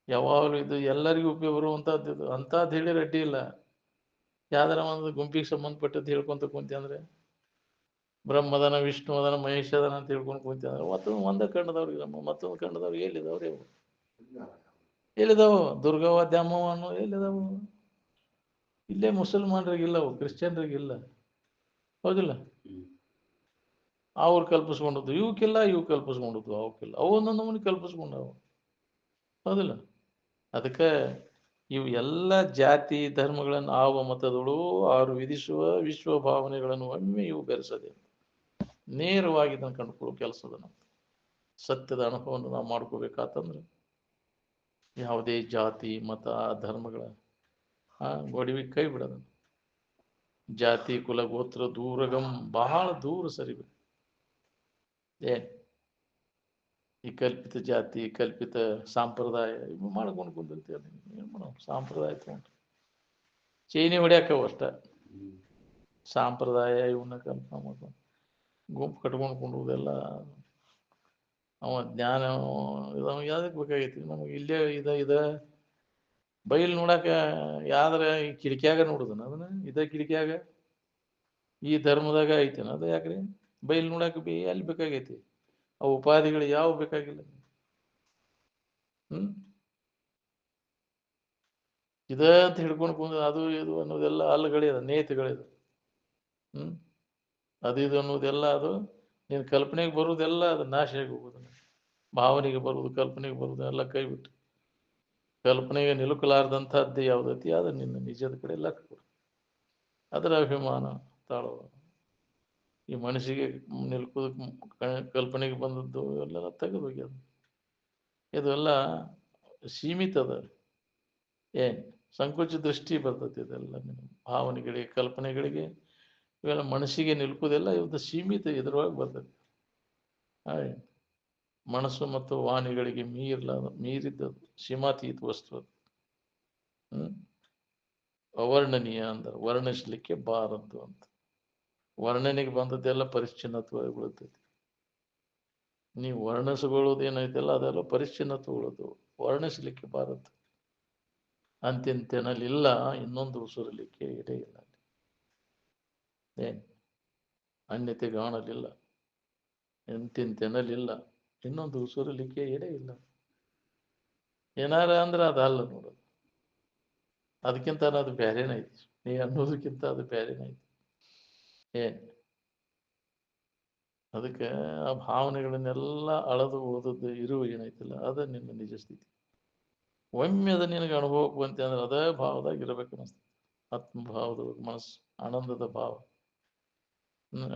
ಯಾವಾಗಲೂ ಇದು ಎಲ್ಲರಿಗೂ ಉಪಯೋಗ ಬರುವಂಥದ್ದು ಇದು. ಅಂಥದ್ದು ಹೇಳಿದ್ರೆ ಅಡ್ಡಿ ಇಲ್ಲ. ಯಾವ್ದಾರ ಒಂದು ಗುಂಪಿಗೆ ಸಂಬಂಧಪಟ್ಟದ್ದು ಹೇಳ್ಕೊಂತ ಕುಂತಿ ಅಂದ್ರೆ ಬ್ರಹ್ಮದನ ವಿಷ್ಣುವದನ ಮಹೇಶದನ ಅಂತ ಹೇಳ್ಕೊಂಡು ಕುಂತಿ ಅಂದ್ರೆ ಒಂದೇ ಕಂಡದವ್ರಿಗೆ ಮತ್ತೊಂದು ಕಂಡದವ್ರಿಗೆ ಎಲ್ಲಿದವ್ರು ಇವು ಎಲ್ಲಿದಾವು ದುರ್ಗವ್ವ ದ್ಯಾಮವ್ವ ಅನ್ನೋ ಎಲ್ಲಿದಾವು? ಇಲ್ಲೇ ಮುಸಲ್ಮಾನರಿಗಿಲ್ಲ, ಅವು ಕ್ರಿಶ್ಚಿಯನ್ರಿಗಿಲ್ಲ, ಹೌದಿಲ್ಲ? ಅವ್ರು ಕಲ್ಪಿಸ್ಕೊಂಡದ್ದು ಇವಕ್ಕಿಲ್ಲ, ಇವು ಕಲ್ಪಿಸ್ಕೊಂಡದ್ದು ಅವಕ್ಕಿಲ್ಲ, ಅವು ಒಂದೊಂದು ನಮೂನಿ ಕಲ್ಪಿಸ್ಕೊಂಡವು, ಹೌದಿಲ್ಲ? ಅದಕ್ಕೆ ಇವು ಎಲ್ಲ ಜಾತಿ ಧರ್ಮಗಳನ್ನು ಆವ ಮತದಳು ಅವರು ವಿಧಿಸುವ ವಿಶ್ವ ಭಾವನೆಗಳನ್ನು ಒಮ್ಮೆ ಇವು ಬೆರೆಸದೆ ನೇರವಾಗಿ ಇದನ್ನು ಕಂಡುಕೊಳ್ಳೋ ಕೆಲಸದ ನಮ್ದು. ಸತ್ಯದ ಅನುಭವವನ್ನು ನಾವು ಮಾಡ್ಕೋಬೇಕಾತಂದ್ರೆ ಯಾವುದೇ ಜಾತಿ ಮತ ಧರ್ಮಗಳ ಗೊಡವಿ ಕೈ ಬಿಡೋದು. ಜಾತಿ ಕುಲ ಗೋತ್ರ ದೂರಗಂ ಬಹಳ ದೂರ ಸರಿಬೇಕು. ಈ ಕಲ್ಪಿತ ಜಾತಿ ಕಲ್ಪಿತ ಸಂಪ್ರದಾಯ ಇವು ಮಾಡ್ಕೊಂಡು ಕುಂದಿರ್ತೀವಿ. ಏನು ಮಾಡೋ ಸಂಪ್ರದಾಯ ತಗೊಂಡು ಚೈನಿ ಹೊಡ್ಯಾಕವು ಅಷ್ಟ. ಸಂಪ್ರದಾಯ ಇವನ್ನ ಕಲ್ಪನೆ ಮಾಡ್ಕೊಂಡು ಗುಂಪು ಕಟ್ಕೊಂಡು ಕುಂಡುವುದೆಲ್ಲ ಅವ ಜ್ಞಾನ ನಮಗೆ ಯಾವ್ದಕ್ಕೆ ಬೇಕಾಗೈತಿ? ನಮಗೆ ಇಲ್ಲೇ ಇದ ಬೈಲ್ ನೋಡಾಕ ಯಾವ್ದಾರ ಈ ಕಿಟಕಿಯಾಗ ನೋಡುದನ ಅದನ್ನ ಕಿಟಕಿಯಾಗ ಈ ಧರ್ಮದಾಗ ಐತೇನ ಅದ ಯಾಕ್ರಿ? ಬೈಲ್ ನೋಡಾಕ ಎಲ್ಲಿ ಬೇಕಾಗೈತಿ? ಆ ಉಪಾಧಿಗಳು ಯಾವ ಬೇಕಾಗಿಲ್ಲ. ಇದ ಅಂತ ಹಿಡ್ಕೊಂಡು ಕುಂದ ಅದು ಇದು ಅನ್ನೋದೆಲ್ಲ ಅಲ್ಲಗಳಿದ ನೇತಿಗಳಿದ. ಅದು ಇದು ಅನ್ನೋದೆಲ್ಲ ಅದು ನೀನು ಕಲ್ಪನೆಗೆ ಬರುವುದೆಲ್ಲ ಅದು ನಾಶ ಆಗಿ ಹೋಗುದು. ಭಾವನೆಗೆ ಬರುವುದು ಕಲ್ಪನೆಗೆ ಬರುವುದು ಎಲ್ಲ ಕೈ ಬಿಟ್ಟು ಕಲ್ಪನೆಗೆ ನಿಲುಕಲಾರ್ದಂಥದ್ದು ಯಾವುದೈತಿ ಅದು ನಿನ್ನ ನಿಜದ ಕಡೆ ಲಕ್ಷ ಕೊಡು. ಅದರ ಅಭಿಮಾನ ತಾಳುವ ಈ ಮನಸ್ಸಿಗೆ ನಿಲ್ಕೋದಕ್ಕೆ ಕಲ್ಪನೆಗೆ ಬಂದದ್ದು ಎಲ್ಲ ತೆಗೆದು ಹೋಗ್ಯದ. ಇದೆಲ್ಲ ಸೀಮಿತ ಅದ. ಸಂಕೋಚ ದೃಷ್ಟಿ ಬರ್ತೈತಿ. ಇದೆಲ್ಲ ನಿಮ್ಮ ಭಾವನೆಗಳಿಗೆ ಕಲ್ಪನೆಗಳಿಗೆ ಇವೆಲ್ಲ ಮನಸ್ಸಿಗೆ ನಿಲ್ಕೋದೆಲ್ಲ ಇವತ್ತು ಸೀಮಿತ ಇದರೊಳಗೆ ಬರ್ತೈತಿ. ಮನಸ್ಸು ಮತ್ತು ವಾಣಿಗಳಿಗೆ ಮೀರಿದ್ದದು ಸೀಮಾತೀತ ವಸ್ತು ಅದು. ಅವರ್ಣನೀಯ ಅಂದ್ರೆ ವರ್ಣಿಸ್ಲಿಕ್ಕೆ ಬಾರದ್ದು ಅಂತ. ವರ್ಣನೆಗೆ ಬಂದದ್ದೆಲ್ಲ ಪರಿಚ್ಛಿನ್ನತ್ವವಾಗಿ ಬೀಳ್ತೈತಿ. ನೀವು ವರ್ಣಿಸ್ಕೊಳ್ಳೋದು ಏನೈತಲ್ಲ ಅದೆಲ್ಲ ಪರಿಚ್ಛಿನ್ನತ್ವಗಳದು, ವರ್ಣಿಸ್ಲಿಕ್ಕೆ ಬಾರದ್ದು. ಅಂತಿಂತೆನಲಿಲ್ಲ ಇನ್ನೊಂದು ಉಸುರಲಿಕ್ಕೆ ಇಡೇ ಇಲ್ಲ. ಅನ್ಯತೆ ಕಾಣಲಿಲ್ಲ, ಎಂತಿಂತೆನಲಿಲ್ಲ ಇನ್ನೊಂದು ಉಸುರಲಿಕ್ಕೆ ಎಡೆ ಇಲ್ಲ. ಏನಾರ ಅಂದ್ರೆ ಅದಲ್ಲ ನೋಡೋದು, ಅದಕ್ಕಿಂತ ಅದು ಬೇರೆನೈತಿ. ನೀ ಅನ್ನೋದಕ್ಕಿಂತ ಅದು ಬೇರೆನೈತಿ. ಅದಕ್ಕೆ ಆ ಭಾವನೆಗಳನ್ನೆಲ್ಲ ಅಳದು ಉಳಿದದ್ದು ಇರುವ ಏನೈತಿಲ್ಲ ಅದ ನಿನ್ನ ನಿಜ ಸ್ಥಿತಿ. ಒಮ್ಮೆ ಅದ ನಿನಗೆ ಅನುಭವಕ್ಕೆ ಬಂತೆ ಅಂದ್ರೆ ಅದೇ ಭಾವದಾಗ ಇರಬೇಕು ಅನಿಸ್ತದೆ. ಆತ್ಮಭಾವದ ಮನಸ್ಸು ಆನಂದದ ಭಾವ.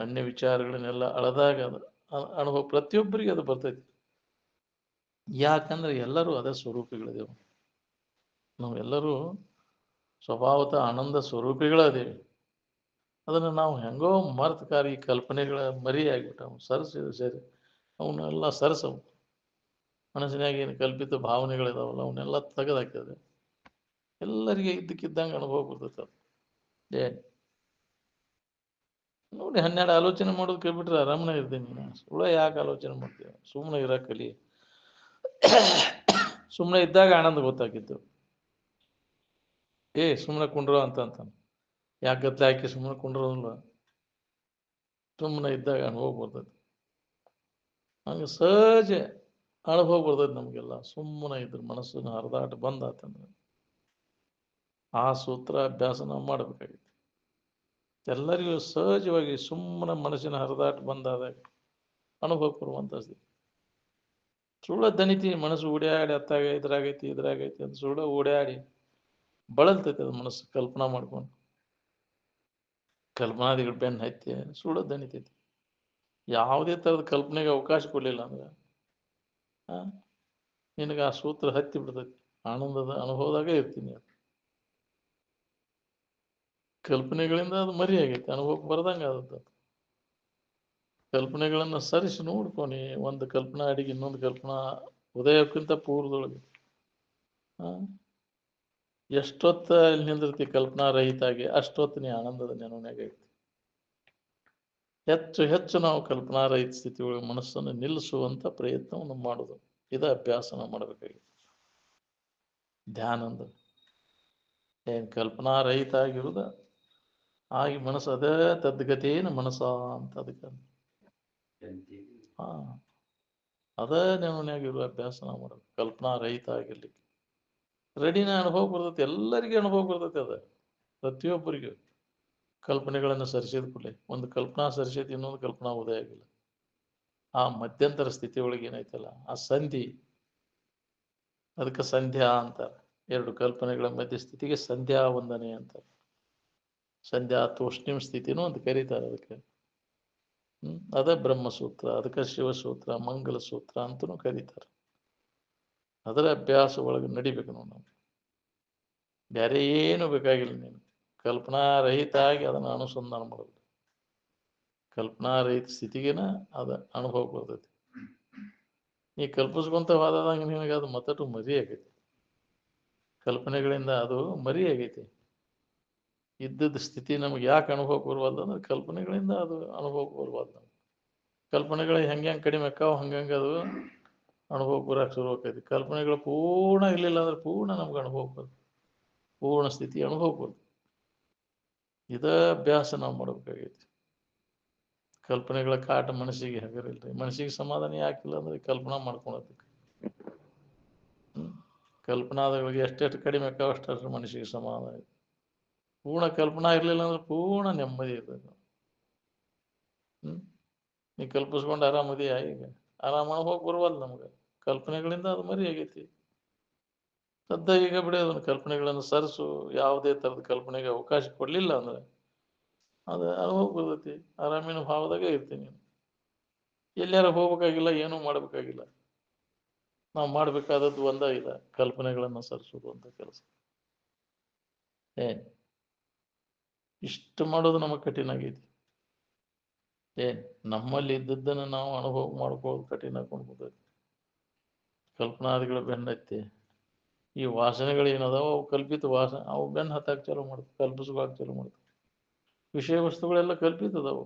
ಅನ್ಯ ವಿಚಾರಗಳನ್ನೆಲ್ಲ ಅಳದಾಗ ಅದು ಅನುಭವ ಪ್ರತಿಯೊಬ್ಬರಿಗೆ ಅದು ಬರ್ತೈತಿ. ಯಾಕಂದ್ರೆ ಎಲ್ಲರೂ ಅದೇ ಸ್ವರೂಪಿಗಳಿದೇವು. ನಾವೆಲ್ಲರೂ ಸ್ವಭಾವತಃ ಆನಂದ ಸ್ವರೂಪಿಗಳದೇವೆ. ಅದನ್ನು ನಾವು ಹೆಂಗೋ ಮರ್ತಕಾರಿ ಕಲ್ಪನೆಗಳ ಮರಿ ಆಗಿಬಿಟ್ಟವು. ಸರಿ ಅವನ್ನೆಲ್ಲ ಸರಸವು. ಮನಸ್ಸಿನಾಗ ಏನು ಕಲ್ಪಿತ ಭಾವನೆಗಳಿದಾವಲ್ಲ ಅವನ್ನೆಲ್ಲ ತೆಗೆದಾಕಿದೆ. ಎಲ್ಲರಿಗೆ ಇದ್ದಕ್ಕಿದ್ದಂಗೆ ಅನುಭವ ಬರ್ತೈತೆ. ನೋಡಿ 12 ಆಲೋಚನೆ ಮಾಡೋದು ಕೇಳ್ಬಿಟ್ರೆ ಆರಾಮನೇ ಇರ್ತೀನಿ. ಸುಳ್ಳ ಯಾಕೆ ಆಲೋಚನೆ ಮಾಡ್ತೀವಿ? ಸುಮ್ಮನೆ ಇರಕ್ಕೆ ಕಲಿ. ಸುಮ್ಮನೆ ಇದ್ದಾಗ ಆನಂದ ಗೊತ್ತಾಗಿತ್ತು. ಸುಮ್ಮನೆ ಕುಂಡ್ರ ಅಂತ ಯಾಕೆ ಗತ್ಲೆ ಹಾಕಿ ಸುಮ್ಮನೆ ಕುಂಡ್ರಲ್ಲ. ಸುಮ್ಮನೆ ಇದ್ದಾಗ ಅನುಭವ ಬರ್ತೈತಿ. ಹಂಗೆ ಸಹಜ ಅನುಭವ ಬರ್ತೈತಿ ನಮಗೆಲ್ಲ. ಸುಮ್ಮನೆ ಇದ್ರೆ ಮನಸ್ಸಿನ ಹರಿದಾಟ ಬಂದಾತಂದ್ರೆ ಆ ಸೂತ್ರ ಅಭ್ಯಾಸ ನಾವು ಮಾಡಬೇಕಾಗಿತ್ತು. ಎಲ್ಲರಿಗೂ ಸಹಜವಾಗಿ ಸುಮ್ಮನೆ ಮನಸ್ಸಿನ ಹರಿದಾಟ ಬಂದಾದಾಗ ಅನುಭವ ಬರುವಂಥದ್ದು. ಸುಳ್ಳ ದಣಿತಿ ಮನಸ್ಸು ಓಡ್ಯಾಡಿ ಅತ್ತಾಗ ಇದ್ರಾಗೈತಿ ಅಂತ ಸುಳ್ಳ ಓಡ್ಯಾಡಿ ಬಳಲ್ತೈತಿ ಅದು ಮನಸ್ಸು. ಕಲ್ಪನಾ ಮಾಡ್ಕೊಂಡು ಕಲ್ಪನಾದಿಗಳು ಬೆನ್ನು ಹತ್ತಿ ಸುಳ್ಳ ದಣಿತೈತಿ. ಯಾವುದೇ ಥರದ ಕಲ್ಪನೆಗೆ ಅವಕಾಶ ಕೊಡಲಿಲ್ಲ ಅಂದ್ರೆ ನಿನಗೆ ಆ ಸೂತ್ರ ಹತ್ತಿ ಬಿಡ್ತೈತಿ. ಆನಂದದ ಅನುಭವದಾಗ ಇರ್ತೀನಿ. ಕಲ್ಪನೆಗಳಿಂದ ಅದು ಮರಿ ಆಗೈತಿ, ಅನುಭವಕ್ಕೆ ಬರ್ದಂಗೆ ಆದದ್ದು. ಕಲ್ಪನೆಗಳನ್ನು ಸರಿಸಿ ನೋಡ್ಕೊನಿ. ಒಂದು ಕಲ್ಪನಾ ಅಡಿಗೆ ಇನ್ನೊಂದು ಕಲ್ಪನಾ ಉದಯಕ್ಕಿಂತ ಪೂರ್ವದೊಳಗೆ ಎಷ್ಟೊತ್ತ ಇಲ್ಲಿ ನಿಂದಿರ್ತಿ ಕಲ್ಪನಾ ರಹಿತಾಗಿ ಅಷ್ಟೊತ್ತು ನೀ ಆನಂದದ ನೆನವನಾಗೈತಿ. ಹೆಚ್ಚು ನಾವು ಕಲ್ಪನಾ ರಹಿತ ಸ್ಥಿತಿ ಒಳಗೆ ಮನಸ್ಸನ್ನು ನಿಲ್ಲಿಸುವಂತ ಪ್ರಯತ್ನವನ್ನು ಮಾಡೋದು. ಇದ ಅಭ್ಯಾಸ ನಾವು ಮಾಡಬೇಕಾಗಿತ್ತು. ಧ್ಯಾನ ಅಂದ್ರೆ ಏನು ಕಲ್ಪನಾ ರಹಿತ ಆಗಿರುದ ಆಗಿ ಮನಸ್ಸು ಅದೇ ತದ್ಗತೇನ ಮನಸ್ಸ ಅಂತ ಅದಕ್ಕೆ ಹಾ ಅದೇ ನೆವನ್ಯಾಗಿರುವ ಅಭ್ಯಾಸ ನಾವು ಮಾಡೋದು ಕಲ್ಪನಾ ರಹಿತ ಆಗಿರ್ಲಿಕ್ಕೆ ರೆಡಿನ ಅನುಭವ ಬರ್ತೈತಿ ಎಲ್ಲರಿಗೂ ಅನುಭವ ಬರ್ತೈತಿ ಅದ ಪ್ರತಿಯೊಬ್ಬರಿಗೂ ಕಲ್ಪನೆಗಳನ್ನು ಸರಿಸಿದ ಕೂಡಲೇ ಒಂದು ಕಲ್ಪನಾ ಸರಿಸೈತಿ ಇನ್ನೊಂದು ಕಲ್ಪನಾ ಉದಯ ಆಗಿಲ್ಲ ಆ ಮಧ್ಯಂತರ ಸ್ಥಿತಿ ಒಳಗೆ ಏನೈತಲ್ಲ ಆ ಸಂಧಿ ಅದಕ್ಕೆ ಸಂಧ್ಯಾ ಅಂತಾರೆ ಎರಡು ಕಲ್ಪನೆಗಳ ಮಧ್ಯ ಸ್ಥಿತಿಗೆ ಸಂಧ್ಯಾ ವಂದನೆ ಅಂತಾರೆ ಸಂಧ್ಯಾ ತೂಷ್ಣಿಂ ಸ್ಥಿತಿನೂ ಅಂತ ಕರೀತಾರೆ ಅದಕ್ಕೆ ಅದೇ ಬ್ರಹ್ಮಸೂತ್ರ ಅದಕ್ಕೆ ಶಿವಸೂತ್ರ ಮಂಗಲ ಸೂತ್ರ ಅಂತನೂ ಕರೀತಾರೆ ಅದರ ಅಭ್ಯಾಸ ಒಳಗೆ ನಡಿಬೇಕು ನಾವು ಬೇರೆ ಏನು ಬೇಕಾಗಿಲ್ಲ ನೀನು ಕಲ್ಪನಾ ರಹಿತ ಆಗಿ ಅದನ್ನು ಅನುಸಂಧಾನ ಮಾಡೋದು ಕಲ್ಪನಾ ರಹಿತ ಸ್ಥಿತಿಗೆನ ಅದು ಅನುಭವ ಬರ್ತೈತಿ ನೀ ಕಲ್ಪಿಸ್ಕೊಂತ ಹೋದಂಗೆ ನಿನಗೆ ಅದು ಮತ್ತಟು ಮರಿ ಆಗೈತಿ ಕಲ್ಪನೆಗಳಿಂದ ಅದು ಮರಿ ಆಗೈತಿ ಇದ್ದದ ಸ್ಥಿತಿ ನಮ್ಗೆ ಯಾಕೆ ಅನುಭವ ಬರುವಲ್ಲ ಅಂದ್ರೆ ಕಲ್ಪನೆಗಳಿಂದ ಅದು ಅನುಭವ ಬರುವಲ್ಲ ಕಲ್ಪನೆಗಳು ಹೆಂಗೆ ಕಡಿಮೆ ಅಕ್ಕಾವ ಹಂಗಂಗೆ ಅದು ಅನುಭವ ಬರೋಕೆ ಶುರು ಆಕೈತಿ ಕಲ್ಪನೆಗಳು ಪೂರ್ಣ ಇರಲಿಲ್ಲ ಅಂದ್ರೆ ಪೂರ್ಣ ನಮ್ಗೆ ಅನುಭವ ಬರ್ತದೆ ಪೂರ್ಣ ಸ್ಥಿತಿ ಅನುಭವ ಬರ್ತದೆ ಇದೇ ಅಭ್ಯಾಸ ನಾವು ಮಾಡಬೇಕಾಗೈತಿ ಕಲ್ಪನೆಗಳ ಕಾಟ ಮನಸ್ಸಿಗೆ ಹಗರಿಲ್ರಿ ಮನಸ್ಸಿಗೆ ಸಮಾಧಾನ ಯಾಕಿಲ್ಲ ಅಂದ್ರೆ ಕಲ್ಪನಾ ಮಾಡ್ಕೊಳೋದಕ್ಕೆ ಕಲ್ಪನಾದಗಳಿಗೆ ಎಷ್ಟೆಷ್ಟು ಕಡಿಮೆ ಅಕ್ಕಾವ ಅಷ್ಟು ಮನಸ್ಸಿಗೆ ಸಮಾಧಾನ ಇದೆ ಪೂರ್ಣ ಕಲ್ಪನಾ ಇರಲಿಲ್ಲ ಅಂದ್ರೆ ಪೂರ್ಣ ನೆಮ್ಮದಿ ಇರ್ತದೆ ನೀ ಕಲ್ಪಿಸ್ಕೊಂಡು ಆರಾಮದಿಯಾ ಈಗ ಆರಾಮ ಅನುಭವ ಬರುವಲ್ಲ ನಮ್ಗೆ ಕಲ್ಪನೆಗಳಿಂದ ಅದು ಮರಿ ಆಗೈತಿ ಸದ್ದ ಈಗ ಬಿಡಿ ಅದನ್ನು ಕಲ್ಪನೆಗಳನ್ನು ಸರಿಸು ಯಾವುದೇ ಥರದ ಕಲ್ಪನೆಗೆ ಅವಕಾಶ ಕೊಡಲಿಲ್ಲ ಅಂದ್ರೆ ಅದು ಅನುಭವ ಬರ್ತೈತಿ ಆರಾಮಿನ ಭಾವದಾಗ ಇರ್ತೀನಿ ಎಲ್ಲಾರ ಹೋಗ್ಬೇಕಾಗಿಲ್ಲ ಏನೂ ಮಾಡಬೇಕಾಗಿಲ್ಲ ನಾವು ಮಾಡಬೇಕಾದದ್ದು ಒಂದ ಇಲ್ಲ ಕಲ್ಪನೆಗಳನ್ನು ಸರಿಸೋದು ಅಂತ ಕೆಲಸ ಏನ್ ಇಷ್ಟು ಮಾಡೋದು ನಮಗೆ ಕಠಿಣ ಆಗೈತಿ ಏನ್ ನಮ್ಮಲ್ಲಿ ಇದ್ದದ್ದನ್ನು ನಾವು ಅನುಭವ ಮಾಡ್ಕೊಳ್ಳೋದು ಕಠಿಣ ಹಾಕೊಂಡ್ಬಿಡ್ತೈತಿ ಕಲ್ಪನಾದಿಗಳು ಬೆನ್ನತ್ತಿ ಈ ವಾಸನೆಗಳು ಏನದಾವ ಅವು ಕಲ್ಪಿತ ವಾಸನೆ ಅವು ಬೆನ್ನು ಹತ್ತಾಕ್ ಚಾಲೂ ಮಾಡ್ತವೆ ಕಲ್ಪಿಸ್ಕೊಳಕ್ ಚಾಲೂ ಮಾಡ್ತವೆ ವಿಷಯ ವಸ್ತುಗಳೆಲ್ಲ ಕಲ್ಪಿತದವು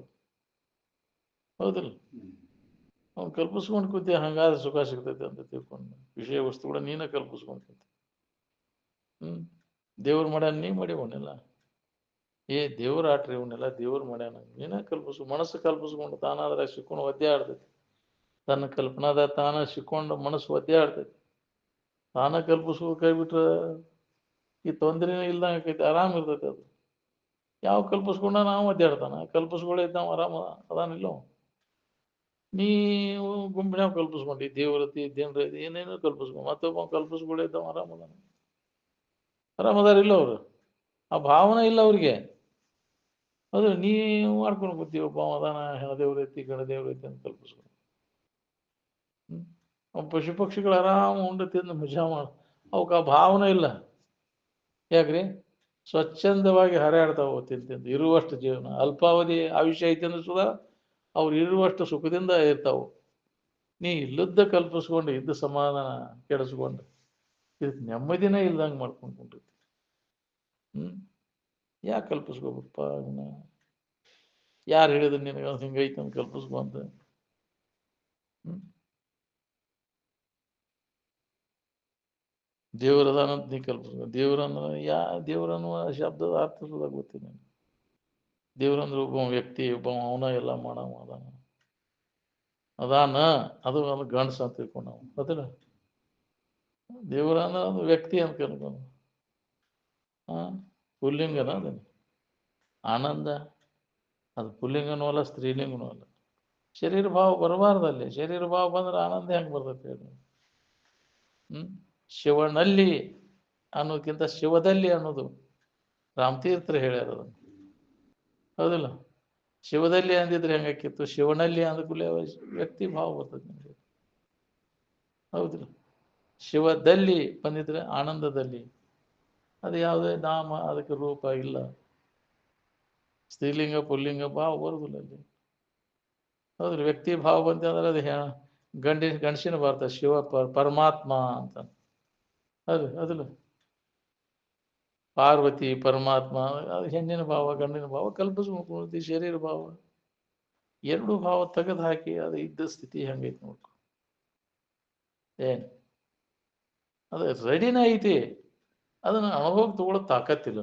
ಹೌದಿಲ್ಲ ಅವ್ನು ಕಲ್ಪಿಸ್ಕೊಂಡು ಕೂತಿ ಹಂಗಾದ್ರೆ ಸುಖ ಸಿಗ್ತೈತೆ ಅಂತ ತಿಳ್ಕೊಂಡು ವಿಷಯ ವಸ್ತುಗಳ ನೀನೇ ಕಲ್ಪಿಸ್ಕೊಂತ ದೇವ್ರ ಮಾಡ್ಯಾನ ನೀ ಮಾಡಿವನ್ನೆಲ್ಲ ದೇವ್ರ ಆಟ್ರಿ ಇವನ್ನೆಲ್ಲ ದೇವ್ರ ಮಾಡ್ಯಾನ ನೀನೇ ಮನಸ್ಸು ಕಲ್ಪಿಸ್ಕೊಂಡು ತಾನಾದ್ರೆ ಸಿಕ್ಕೊಂಡು ಒದ್ದೆ ಆಡ್ತೈತಿ ತನ್ನ ಕಲ್ಪನಾದ ತಾನ ಸಿಕ್ಕೊಂಡು ಮನಸ್ಸು ಒದ್ದೆ ಆಡ್ತೈತಿ ತಾನ ಕಲ್ಪಿಸ್ಕೊ ಕೈ ಬಿಟ್ರೆ ಈ ತೊಂದರೆನೇ ಇಲ್ದಂಗೆ ಆಕೈತಿ ಆರಾಮ್ ಇರ್ತೈತಿ ಅದು ಯಾವ ಕಲ್ಪಿಸ್ಕೊಂಡ ನಾವು ಒದ್ದಾಡ್ತಾನ ಕಲ್ಪಿಸ್ಕೊಳ್ಳೈತಿ ನಾವು ಆರಾಮ ಅದಾನಿಲ್ಲ ನೀವು ಗುಂಪಿನಾಗ ಕಲ್ಪಿಸ್ಕೊಂಡಿ ದೇವ್ರತಿ ದೇವ್ರ ಏನೇನೋ ಕಲ್ಪಿಸ್ಕೊಂಡು ಮತ್ತೊಬ್ಬ ಕಲ್ಪಿಸ್ಕೊಳ್ಳೈತಾವ ಆರಾಮದಾರ ಇಲ್ಲ ಅವರು ಆ ಭಾವನೆ ಇಲ್ಲ ಅವ್ರಿಗೆ ಅದು ನೀವು ಮಾಡ್ಕೊಂಡು ಗೊತ್ತೀವಿ ಒಬ್ಬ ಅದಾನ ಹೆಣ ದೇವ್ರೈತಿ ಗಣ ದೇವ್ರೈತಿ ಅಂತ ಕಲ್ಪಿಸ್ಕೊಂಡು ಪಶು ಪಕ್ಷಿಗಳು ಆರಾಮ ಉಂಡು ತಿಂದು ಮಜಾ ಮಾಡ ಅವಕ್ಕೆ ಆ ಭಾವನೆ ಇಲ್ಲ ಯಾಕ್ರಿ ಸ್ವಚ್ಛಂದವಾಗಿ ಹರಿಯಾಡ್ತಾವ ತಿಂದು ಇರುವಷ್ಟು ಜೀವನ ಅಲ್ಪಾವಧಿ ಆಯುಷ್ಯ ಐತಿ ಅಂದ್ರೆ ಸುಧಾ ಅವ್ರು ಇರುವಷ್ಟು ಸುಖದಿಂದ ಇರ್ತಾವು ನೀ ಇಲ್ಲದ್ದ ಕಲ್ಪಿಸ್ಕೊಂಡು ಇದ್ದ ಸಮಾಧಾನ ಕೆಡಿಸ್ಕೊಂಡು ಇದಕ್ಕೆ ನೆಮ್ಮದಿನೇ ಇಲ್ದಂಗೆ ಮಾಡ್ಕೊಂಡ್ಬಿಟ್ಟಿರ್ತಿ ಯಾಕೆ ಕಲ್ಪಿಸ್ಕೋಬೇಕಪ್ಪ ಯಾರು ಹೇಳಿದ್ರು ನಿನಗೆ ಹಿಂಗೈತೆ ಅಂತ ಕಲ್ಪಿಸ್ಕೊ ಅಂತ ದೇವರದಾನಂತ ನೀ ಕಲ್ಪಿಸ್ಕೊ ದೇವ್ರನ್ನ ದೇವ್ರನ್ನುವ ಶಬ್ದದ ಅರ್ಥ ಸುದ ಗೊತ್ತಿಲ್ಲ ದೇವ್ರಂದ್ರೆ ಒಬ್ಬ ವ್ಯಕ್ತಿ ಒಬ್ಬ ಅವನ ಎಲ್ಲ ಮಾಡವ ಅದಾನ ಅದು ಗಂಡಸ ಅಂತ ತಿಳ್ಕೊಂಡು ನಾವು ಗೊತ್ತಿಲ್ಲ ದೇವರ ಅಂದ್ರೆ ಒಂದು ವ್ಯಕ್ತಿ ಅಂತ ಕನ್ಕೊಂಡು ಪುಲ್ಲಿಂಗನ ಅದನ್ನು ಆನಂದ ಅದು ಪುಲ್ಲಿಂಗನೂ ಅಲ್ಲ ಸ್ತ್ರೀಲಿಂಗನೂ ಅಲ್ಲ ಶರೀರ ಭಾವ ಬರಬಾರ್ದಲ್ಲಿ ಶರೀರ ಭಾವ ಬಂದ್ರೆ ಆನಂದ ಹೆಂಗೆ ಬರ್ತೈತೆ ಹೇಳಿ ಶಿವನಲ್ಲಿ ಅನ್ನೋದಕ್ಕಿಂತ ಶಿವದಲ್ಲಿ ಅನ್ನೋದು ರಾಮತೀರ್ಥರು ಹೇಳ್ಯಾರ ಅದನ್ನು ಹೌದಿಲ್ಲ ಶಿವದಲ್ಲಿ ಅಂದಿದ್ರೆ ಹೆಂಗಾಕಿತ್ತು ಶಿವನಲ್ಲಿ ಅಂದಕೂಲೆ ವ್ಯಕ್ತಿ ಭಾವ ಬರ್ತದೆ ನಿಮಗೆ ಹೌದಿಲ್ಲ ಶಿವದಲ್ಲಿ ಬಂದಿದ್ರೆ ಆನಂದದಲ್ಲಿ ಅದು ಯಾವುದೇ ನಾಮ ಅದಕ್ಕೆ ರೂಪ ಇಲ್ಲ ಸ್ತ್ರೀಲಿಂಗ ಪುಲ್ಲಿಂಗ ಭಾವ ಬರುದಿಲ್ಲ ಅಲ್ಲಿ ಹೌದ್ರಿ ವ್ಯಕ್ತಿ ಭಾವ ಬಂತಂದ್ರೆ ಅದು ಗಂಡಸಿನ ಬರ್ತದೆ ಶಿವ ಪರಮಾತ್ಮ ಅಂತ ಅದು ಅದಲ್ಲ ಪಾರ್ವತಿ ಪರಮಾತ್ಮ ಅದು ಹೆಣ್ಣಿನ ಭಾವ ಗಂಡಿನ ಭಾವ ಕಲ್ಪಿಸ್ಕೊಂಡು ಶರೀರ ಭಾವ ಎರಡು ಭಾವ ತೆಗೆದು ಹಾಕಿ ಅದು ಇದ್ದ ಸ್ಥಿತಿ ಹೆಂಗೈತಿ ನೋಡ್ಕೊ ಏನ್ ಅದು ರೆಡಿನ ಐತಿ ಅದನ್ನು ಅನುಭವ ತಗೊಳ್ಳೋ ತಾಕತ್ತಿಲ್ಲ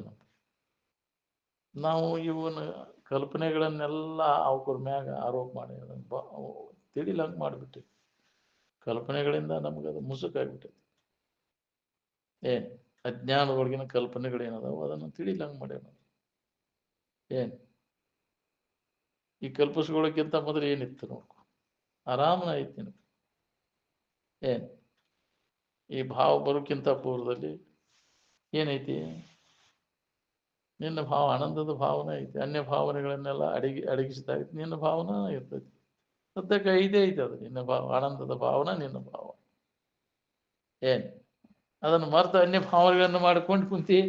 ನಾವು ಇವನ ಕಲ್ಪನೆಗಳನ್ನೆಲ್ಲ ಅವ್ರ ಮ್ಯಾಗ ಆರೋಪ ಮಾಡಿ ಅದನ್ನು ತಿಳಿಲಂಗೆ ಮಾಡಿಬಿಟ್ಟಿವಿ. ಕಲ್ಪನೆಗಳಿಂದ ನಮ್ಗೆ ಅದು ಮುಸುಕಾಗ್ಬಿಟ್ಟೈತಿ. ಏನ್ ಅಜ್ಞಾನದೊಳಗಿನ ಕಲ್ಪನೆಗಳೇನದಾವು ಅದನ್ನು ತಿಳಿಲಂಗೆ ಮಾಡ್ಯಾವ. ಏನ್ ಈ ಕಲ್ಪಿಸ್ಕೊಳ್ಳೋಕ್ಕಿಂತ ಮೊದಲು ಏನಿತ್ತು ನೋಡ್ಕೊ, ಆರಾಮನ ಐತಿ ನಿನಗೆ. ಏನ್ ಈ ಭಾವ ಬರೋಕ್ಕಿಂತ ಪೂರ್ವದಲ್ಲಿ ಏನೈತಿ? ನಿನ್ನ ಭಾವ ಆನಂದದ ಭಾವನೆ ಐತಿ. ಅನ್ಯ ಭಾವನೆಗಳನ್ನೆಲ್ಲ ಅಡಗಿಸಿದಾಗೈತಿ, ನಿನ್ನ ಭಾವನ ಇರ್ತೈತಿ. ಸದ್ಯಕ್ಕೆ ಐದೇ ಐತಿ ಅದು, ನಿನ್ನ ಭಾವ, ಆನಂದದ ಭಾವನ ನಿನ್ನ ಭಾವ. ಏನ್ ಅದನ್ನು ಮರೆತು ಅನ್ಯ ಭಾವನೆಗಳನ್ನು ಮಾಡಿಕೊಂಡು ಕುಂತಿ,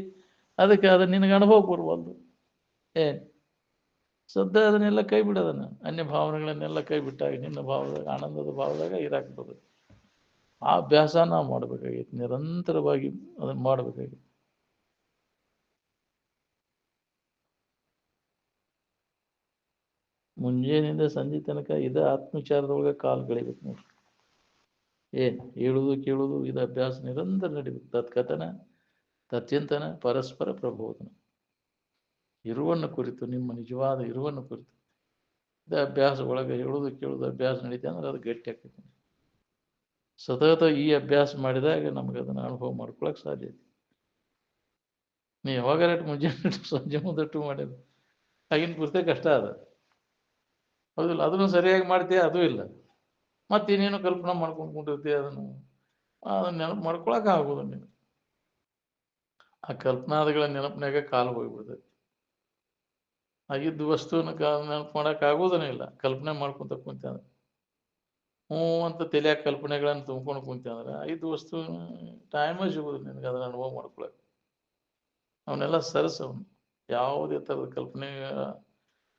ಅದಕ್ಕೆ ಅದು ನಿನಗೆ ಅನುಭವ ಬರುವಲ್ದು. ಏನ್ ಸದ್ಯ ಅದನ್ನೆಲ್ಲ ಕೈ ಬಿಡೋದನ್ನ, ಅನ್ಯ ಭಾವನೆಗಳನ್ನೆಲ್ಲ ಕೈ ಬಿಟ್ಟಾಗ ನಿನ್ನ ಭಾವದಾಗ, ಆನಂದದ ಭಾವದಾಗ ಇರಾಕ್ತದೆ. ಆ ಅಭ್ಯಾಸ ನಾವು ಮಾಡಬೇಕಾಗಿತ್ತು, ನಿರಂತರವಾಗಿ ಅದನ್ನು ಮಾಡಬೇಕಾಗಿತ್ತು. ಮುಂಜಾನೆಯಿಂದ ಸಂಜೆ ತನಕ ಇದ ಆತ್ಮವಿಚಾರದೊಳಗೆ ಕಾಲು ಗಳಿಬೇಕು ನೋಡ್ರಿ. ಏನ್ ಹೇಳುವುದು ಕೇಳುವುದು ಇದು ಅಭ್ಯಾಸ ನಿರಂತರ ನಡಿಬೇಕು. ತತ್ಕಥನ, ತತ್ಚಿಂತನ, ಪರಸ್ಪರ ಪ್ರಬೋಧನ. ಇರುವನ್ನು ಕುರಿತು, ನಿಮ್ಮ ನಿಜವಾದ ಇರುವನ್ನು ಕುರಿತು ಇದು ಅಭ್ಯಾಸ ಒಳಗೆ ಹೇಳುವುದು ಕೇಳುವುದು ಅಭ್ಯಾಸ ನಡೀತೆ ಅಂದ್ರೆ ಅದು ಗಟ್ಟಿ ಆಗ್ತೈತಿ. ಸತತ ಈ ಅಭ್ಯಾಸ ಮಾಡಿದಾಗ ನಮ್ಗೆ ಅದನ್ನು ಅನುಭವ ಮಾಡ್ಕೊಳಕ್ ಸಾಧ್ಯ ಐತಿ. ನೀ ಯಾವಾಗಾರ ಮುಂಜಾನೆ ಸಂಜೆ ಮುಂದಟ್ಟು ಮಾಡಿದ್ರು ಆಗಿನ ಪೂರ್ತಿ ಕಷ್ಟ ಅದ, ಹೌದಿಲ್ಲ? ಅದನ್ನು ಸರಿಯಾಗಿ ಮಾಡ್ತೀಯ, ಅದೂ ಇಲ್ಲ. ಮತ್ತೇನೇನು ಕಲ್ಪನಾ ಮಾಡ್ಕೊಂಡ್ಕೊಂಡಿರ್ತೀಯ, ಅದನ್ನು ನೆನಪು ಮಾಡ್ಕೊಳಕ ಆಗೋದು ನೀನು. ಆ ಕಲ್ಪನಾದಿಗಳ ನೆನಪಿನಾಗ ಕಾಲು ಹೋಗ್ಬಿಡ್ತೈತಿ. ಆಗಿದ್ದ ವಸ್ತುವಿನ ನೆನಪು ಮಾಡಕ್ ಆಗೋದನೇ ಇಲ್ಲ. ಕಲ್ಪನೆ ಮಾಡ್ಕೊಂತ ಕುಂತ ಹ್ಞೂ ಅಂತ ತಲೆಯಾಗ ಕಲ್ಪನೆಗಳನ್ನು ತುಂಬ್ಕೊಂಡು ಕುಂತ ಅಂದ್ರೆ ಐದು ವಸ್ತು ಟೈಮೇ ಸಿಗೋದು ನಿನಗೆ ಅದನ್ನ ಅನುಭವ ಮಾಡ್ಕೊಳಕ್. ಅವನ್ನೆಲ್ಲ ಸರಸವನು ಯಾವುದೇ ಥರದ ಕಲ್ಪನೆ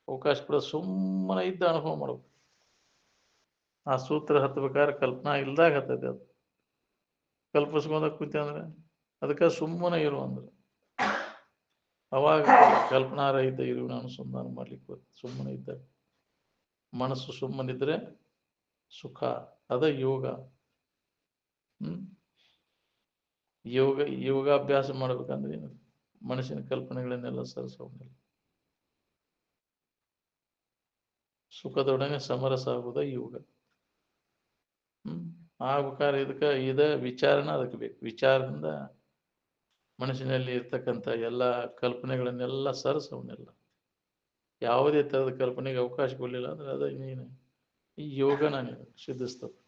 ಅವಕಾಶ ಕೂಡ ಸುಮ್ಮನೆ ಇದ್ದ ಅನುಭವ ಮಾಡ್ಬೇಕು. ಆ ಸೂತ್ರ ಹತ್ಬೇಕಾದ್ರೆ ಕಲ್ಪನಾ ಇಲ್ದಾಗ ಹತ್ತೈತೆ. ಅದು ಕಲ್ಪಿಸ್ಕೊಂಡ ಕುಂತ ಅಂದ್ರೆ ಅದಕ್ಕೆ ಸುಮ್ಮನೆ ಇರು ಅಂದ್ರೆ ಅವಾಗ ಕಲ್ಪನಾರಹಿತ ಇರುವಿನ ಅನುಸಂಧಾನ ಮಾಡ್ಲಿಕ್ಕೆ ಬರ್ತದೆ. ಸುಮ್ಮನೆ ಇದ್ದಾಗ ಮನಸ್ಸು ಸುಮ್ಮನಿದ್ರೆ ಸುಖ, ಅದ ಯೋಗ. ಯೋಗಾಭ್ಯಾಸ ಮಾಡ್ಬೇಕಂದ್ರೆ ಏನು? ಮನಸ್ಸಿನ ಕಲ್ಪನೆಗಳನ್ನೆಲ್ಲ ಸರಿಸೋದಿಲ್ಲ, ಸುಖದೊಡನೆ ಸಮರಸ ಆಗುವುದ ಯೋಗ. ಆಗ್ಬೇಕಾದ್ರೆ ಇದಕ್ಕೆ ವಿಚಾರನ ಅದಕ್ಕೆ ಬೇಕು. ವಿಚಾರದಿಂದ ಮನಸ್ಸಿನಲ್ಲಿ ಇರ್ತಕ್ಕಂಥ ಎಲ್ಲ ಕಲ್ಪನೆಗಳನ್ನೆಲ್ಲ ಸರಿಸವನ್ನೆಲ್ಲ, ಯಾವುದೇ ಥರದ ಕಲ್ಪನೆಗೆ ಅವಕಾಶ ಕೊಡಲಿಲ್ಲ ಅಂದ್ರೆ ಅದ ನೀನು ಈ ಯೋಗನ ನೀನು ಸಿದ್ಧಿಸ್ತದೆ.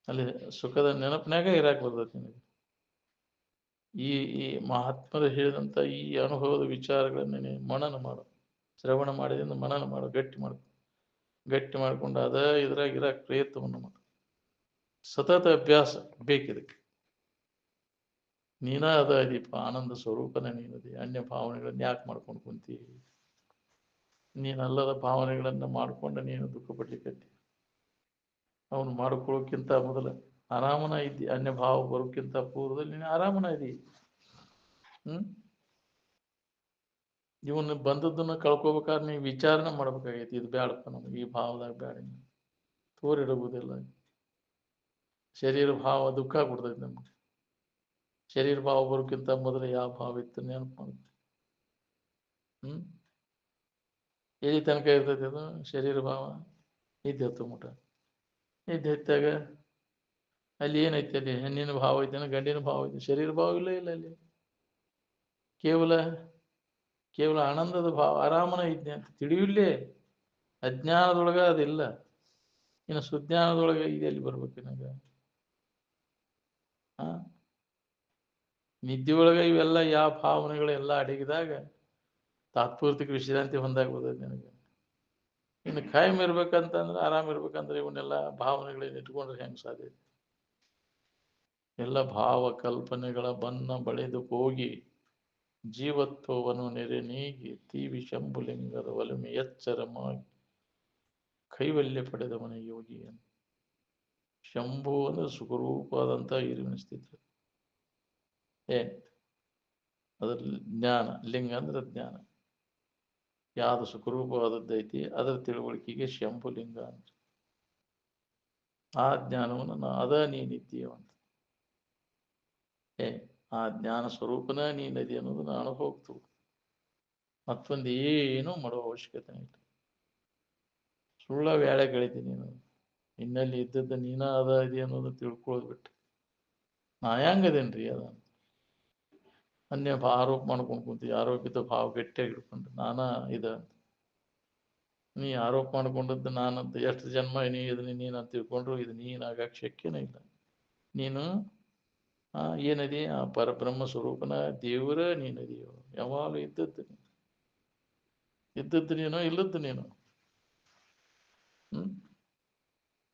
ಅಲ್ಲಿ ಸುಖದ ನೆನಪಿನಾಗ ಇರಾಕ್ ಬರ್ತೈತಿ ನಿನಗೆ. ಈ ಮಹಾತ್ಮರು ಹೇಳಿದಂಥ ಈ ಅನುಭವದ ವಿಚಾರಗಳನ್ನ ನೀನು ಮನನ ಮಾಡು. ಶ್ರವಣ ಮಾಡಿದಿಂದ ಮನನ ಮಾಡು, ಗಟ್ಟಿ ಮಾಡ್ಕೊಂಡು ಇದ್ರಾಗ ಇರಾಕ್ ಪ್ರಯತ್ನವನ್ನು ಮಾಡು. ಸತತ ಅಭ್ಯಾಸ ಬೇಕಿದಕ್ಕೆ. ನೀನ ಅದ ಇದೀಪ, ಆನಂದ ಸ್ವರೂಪನ ನೀನದಿ. ಅನ್ಯ ಭಾವನೆಗಳನ್ನ ಯಾಕೆ ಮಾಡ್ಕೊಂಡು ಕುಂತಿ? ನೀನಲ್ಲದ ಭಾವನೆಗಳನ್ನ ಮಾಡ್ಕೊಂಡು ನೀನು ದುಃಖ ಪಡ್ಲಿಕ್ಕತ್ತಿ. ಅವನು ಮಾಡ್ಕೊಳ್ಳೋಕ್ಕಿಂತ ಮೊದಲ ಆರಾಮನ ಇದ್ದಿ. ಅನ್ಯ ಭಾವ ಬರೋಕ್ಕಿಂತ ಪೂರ್ವದಲ್ಲಿ ನೀನು ಆರಾಮನ ಇದ್ದಿ. ಇವನು ಬಂದದ್ದನ್ನು ಕಳ್ಕೊಬೇಕಾದ್ರೆ ನೀವು ವಿಚಾರಣೆ ಮಾಡ್ಬೇಕಾಗೈತಿ. ಇದು ಬ್ಯಾಡಪ್ಪ, ನಮ್ಗೆ ಈ ಭಾವದಾಗ ಬ್ಯಾಡ, ತೋರಿಡುವುದಿಲ್ಲ. ಶರೀರ ಭಾವ ದುಃಖ ಕೊಡ್ತೈತಿ ನಮ್ಗೆ. ಶರೀರ ಭಾವ ಬರೋಕ್ಕಿಂತ ಮೊದಲು ಯಾವ ಭಾವ ಇತ್ತು ನೆನಪು ಮಾಡುತ್ತೆ. ಎಲ್ಲಿ ತನಕ ಇರ್ತೈತಿ ಅದು ಶರೀರ ಭಾವ? ಇದ್ದೆತ್ತು ಮುಟ. ಇದ್ದೆತ್ತಾಗ ಅಲ್ಲಿ ಏನೈತಿ? ಅಲ್ಲಿ ಹೆಣ್ಣಿನ ಭಾವ ಐತೆ, ಗಂಡಿನ ಭಾವ ಐತೆ, ಶರೀರ ಭಾವ ಇಲ್ಲ. ಅಲ್ಲಿ ಕೇವಲ ಆನಂದದ ಭಾವ, ಆರಾಮನ ಇದ್ದೆ ಅಂತ ತಿಳಿಯಿಲ್ಲೇ. ಅಜ್ಞಾನದೊಳಗ ಅದಿಲ್ಲ. ಇನ್ನು ಸುಜ್ಞಾನದೊಳಗೆ ಇದೆಲ್ಲಿ ಬರ್ಬೇಕು ನನಗೆ? ನಿದ್ದೆಯೊಳಗೆ ಇವೆಲ್ಲ ಯಾವ ಭಾವನೆಗಳೆಲ್ಲ ಅಡಗಿದಾಗ ತಾತ್ಪೂರ್ತಿಕ ವಿಶ್ರಾಂತಿ ಹೊಂದಾಗ ಬರ್ತೈತಿ ನನಗೆ. ಇನ್ನು ಕಾಯಂ ಇರ್ಬೇಕಂತಂದ್ರೆ, ಆರಾಮ ಇರ್ಬೇಕಂದ್ರೆ ಇವನ್ನೆಲ್ಲ ಭಾವನೆಗಳನ್ನ ಇಟ್ಕೊಂಡ್ರೆ ಹೆಂಗೆ ಸಾಧ್ಯ? ಎಲ್ಲ ಭಾವ ಕಲ್ಪನೆಗಳ ಬನ್ನ ಬಳಿದು ಹೋಗಿ ಜೀವತ್ವವನ್ನು ನೆರೆ ನೀಗಿ ತೀವಿ ಶಂಭುಲಿಂಗದ ಒಲುಮೆ ಎಚ್ಚರಮಾಗಿ ಕೈವಲ್ಯ ಪಡೆದವನ ಯೋಗಿ ಅಂತ. ಶಂಭು ಅಂದ್ರೆ ಸುಖರೂಪವಾದಂಥ ಇರುವಿನ ಸ್ಥಿತಿ. ಅದ್ರ ಜ್ಞಾನ, ಲಿಂಗ ಅಂದ್ರೆ ಜ್ಞಾನ. ಯಾವುದು ಸುಖರೂಪವಾದದ್ದೈತಿ ಅದರ ತಿಳುವಳಿಕೆಗೆ ಶಂಭುಲಿಂಗ ಅಂತ. ಆ ಜ್ಞಾನವನ್ನು ಅದ ನೀನಿದ್ದೀಯ ಅಂತ. ಏ ಆ ಜ್ಞಾನ ಸ್ವರೂಪನ ನೀನದಿ ಅನ್ನೋದು ನಾನು ಹೋಗ್ತು. ಮತ್ತೊಂದು ಏನು ಮಾಡುವ ಅವಶ್ಯಕತೆ ಇಲ್ಲ. ಸುಳ್ಳ ವ್ಯಾಳೆ ಗಳಿದ್ದೀನಿ ನೀನು, ನಿನ್ನಲ್ಲಿ ಇದ್ದದ್ದು ನೀನ ಅದ ಇದೆ ಅನ್ನೋದು ತಿಳ್ಕೊಳ್ಳೋದು ಬಿಟ್ಟು ನಾ ಹೆಂಗದೇನ್ರಿ ಅದ ಅನ್ಯ ಆರೋಪ ಮಾಡ್ಕೊಂಡು ಕುಂತಿ. ಆರೋಪಿತ ಭಾವ ಗಟ್ಟಿಯಾಗಿ ಹಿಡ್ಕೊಂಡು ನಾನಾ ಇದ ನೀ ಆರೋಪ ಮಾಡ್ಕೊಂಡದ್ದು ನಾನಂತ ಎಷ್ಟು ಜನ್ಮ ನೀ ಇದನ್ನ ನೀನಂತ ತಿಳ್ಕೊಂಡ್ರು ಇದು ನೀನಾಗಕ್ಕೆ ಶಕ್ಯನೇ ಇಲ್ಲ. ನೀನು ಏನದಿ ಆ ಪರಬ್ರಹ್ಮ ಸ್ವರೂಪನ ದೇವರ ನೀನದಿಯೋ, ಯಾವಾಗಲೂ ಇದ್ದದ್ದು ನೀನು ಇಲ್ಲದ್ದು ನೀನು.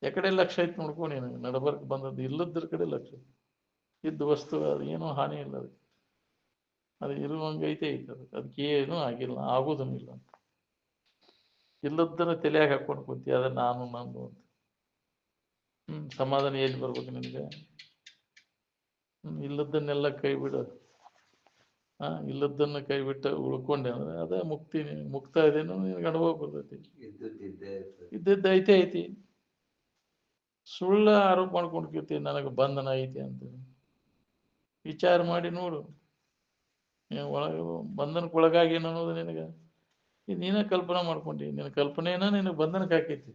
ಎಕಡೆ ಲಕ್ಷ್ಯ ಐತಿ ನೋಡ್ಕೊ ನೀನು. ನಡಬರ್ಕ್ ಬಂದದ್ದು ಇಲ್ಲದ್ರ ಕಡೆ ಲಕ್ಷ್ಯ. ಇದ್ದ ವಸ್ತು ಅದು ಏನೋ ಹಾನಿ ಇಲ್ಲ ಅದಕ್ಕೆ, ಅದು ಇರುವಂಗೆ ಐತೆ ಅದಕ್ಕೆ ಏನೂ ಆಗಿಲ್ಲ, ಆಗೋದನ್ನಿಲ್ಲ ಅಂತ. ಇಲ್ಲದನ್ನ ತಲೆಯಾಗ ಹಾಕೊಂಡು ಕೂತಿ ಅದ ನಾನು ನಂದು ಅಂತ. ಸಮಾಧಾನ ಎಲ್ಲಿ ಬರ್ಬೇಕು ನಿನಗೆ? ಇಲ್ಲದನ್ನೆಲ್ಲ ಕೈ ಬಿಡು. ಇಲ್ಲದನ್ನ ಕೈ ಬಿಟ್ಟು ಉಳ್ಕೊಂಡೆ ಅಂದ್ರೆ ಅದೇ ಮುಕ್ತಿ. ಮುಕ್ತ ಇದೇನು ನಿನಗೆ ಅನುಭವ ಬರ್ತೈತಿ. ಇದ್ದದ್ದು ಐತಿ. ಸುಳ್ಳ ಆರೋಪ ಮಾಡ್ಕೊಂಡ್ಕಿರ್ತಿ ನನಗೆ ಬಂಧನ ಐತಿ ಅಂತ. ವಿಚಾರ ಮಾಡಿ ನೋಡು. ಒಳಗೆ ಬಂಧನಕ್ಕೊಳಗಾಗಿ ಏನು ಅನ್ನೋದು ನಿನಗೆ ಇದು ನೀನೇ ಕಲ್ಪನಾ ಮಾಡ್ಕೊಂಡಿ. ನಿನ್ನ ಕಲ್ಪನೆಯನ್ನ ನಿನಗೆ ಬಂಧನಕ್ಕೆ ಹಾಕೈತಿ.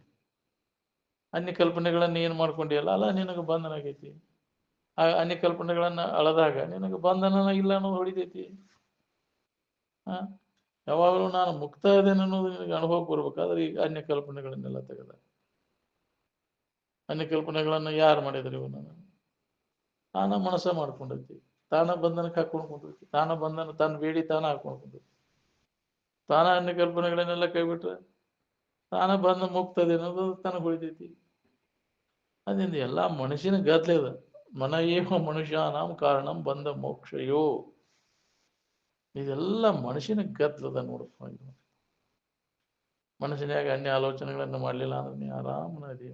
ಅನ್ಯ ಕಲ್ಪನೆಗಳನ್ನ ಏನು ಮಾಡ್ಕೊಂಡಿಯಲ್ಲ ಅಲ್ಲ ನಿನಗೆ ಬಂಧನ ಆಗೈತಿ. ಆ ಅನ್ಯ ಕಲ್ಪನೆಗಳನ್ನ ಅಳದಾಗ ನಿನಗೆ ಬಂಧನ ಇಲ್ಲ ಅನ್ನೋದು ಹೊಡಿತೈತಿ. ಯಾವಾಗಲೂ ನಾನು ಮುಕ್ತ ಇದ್ದೇನೆ ಅನ್ನೋದು ನಿನಗೆ ಅನುಭವ ಬರ್ಬೇಕಾದ್ರೆ ಈಗ ಅನ್ಯ ಕಲ್ಪನೆಗಳನ್ನೆಲ್ಲ ತೆಗೆದ. ಅನ್ಯ ಕಲ್ಪನೆಗಳನ್ನ ಯಾರು ಮಾಡಿದ್ರು ಇವನ್ನ? ತಾನ ಮನಸ್ಸ ಮಾಡ್ಕೊಂಡೈತಿ. ತಾನ ಬಂಧನಕ್ಕೆ ಹಾಕೊಂಡು ಕುಂತೈತಿ. ತಾನ ಬಂಧನ ತಾನು ಬೇಡಿ ತಾನ ಹಾಕೊಂಡು ಕುಂತೈತಿ. ತಾನ ಅನ್ಯ ಕಲ್ಪನೆಗಳನ್ನೆಲ್ಲ ಕೈ ಬಿಟ್ರೆ ತಾನ ಬಂದ ಮುಕ್ತದೆ ಅನ್ನೋದು ತನಗೆ ಹೊಳಿತೈತಿ. ಅದರಿಂದ ಎಲ್ಲ ಮನುಷ್ಯನ ಗದ್ಲೆ ಅದ. ಮನ ಏವ ಮನುಷ್ಯಾನಾಂ ಕಾರಣಂ ಬಂಧ ಮೋಕ್ಷಯೋ. ಇದೆಲ್ಲ ಮನುಷ್ಯನ ಗದ್ಲದ ನೋಡಪ್ಪ. ಮನುಷ್ಯನಾಗ ಅನ್ಯ ಆಲೋಚನೆಗಳನ್ನು ಮಾಡಲಿಲ್ಲ ಅಂದ್ರೆ ನೀ ಆರಾಮನ ಅದೀವ.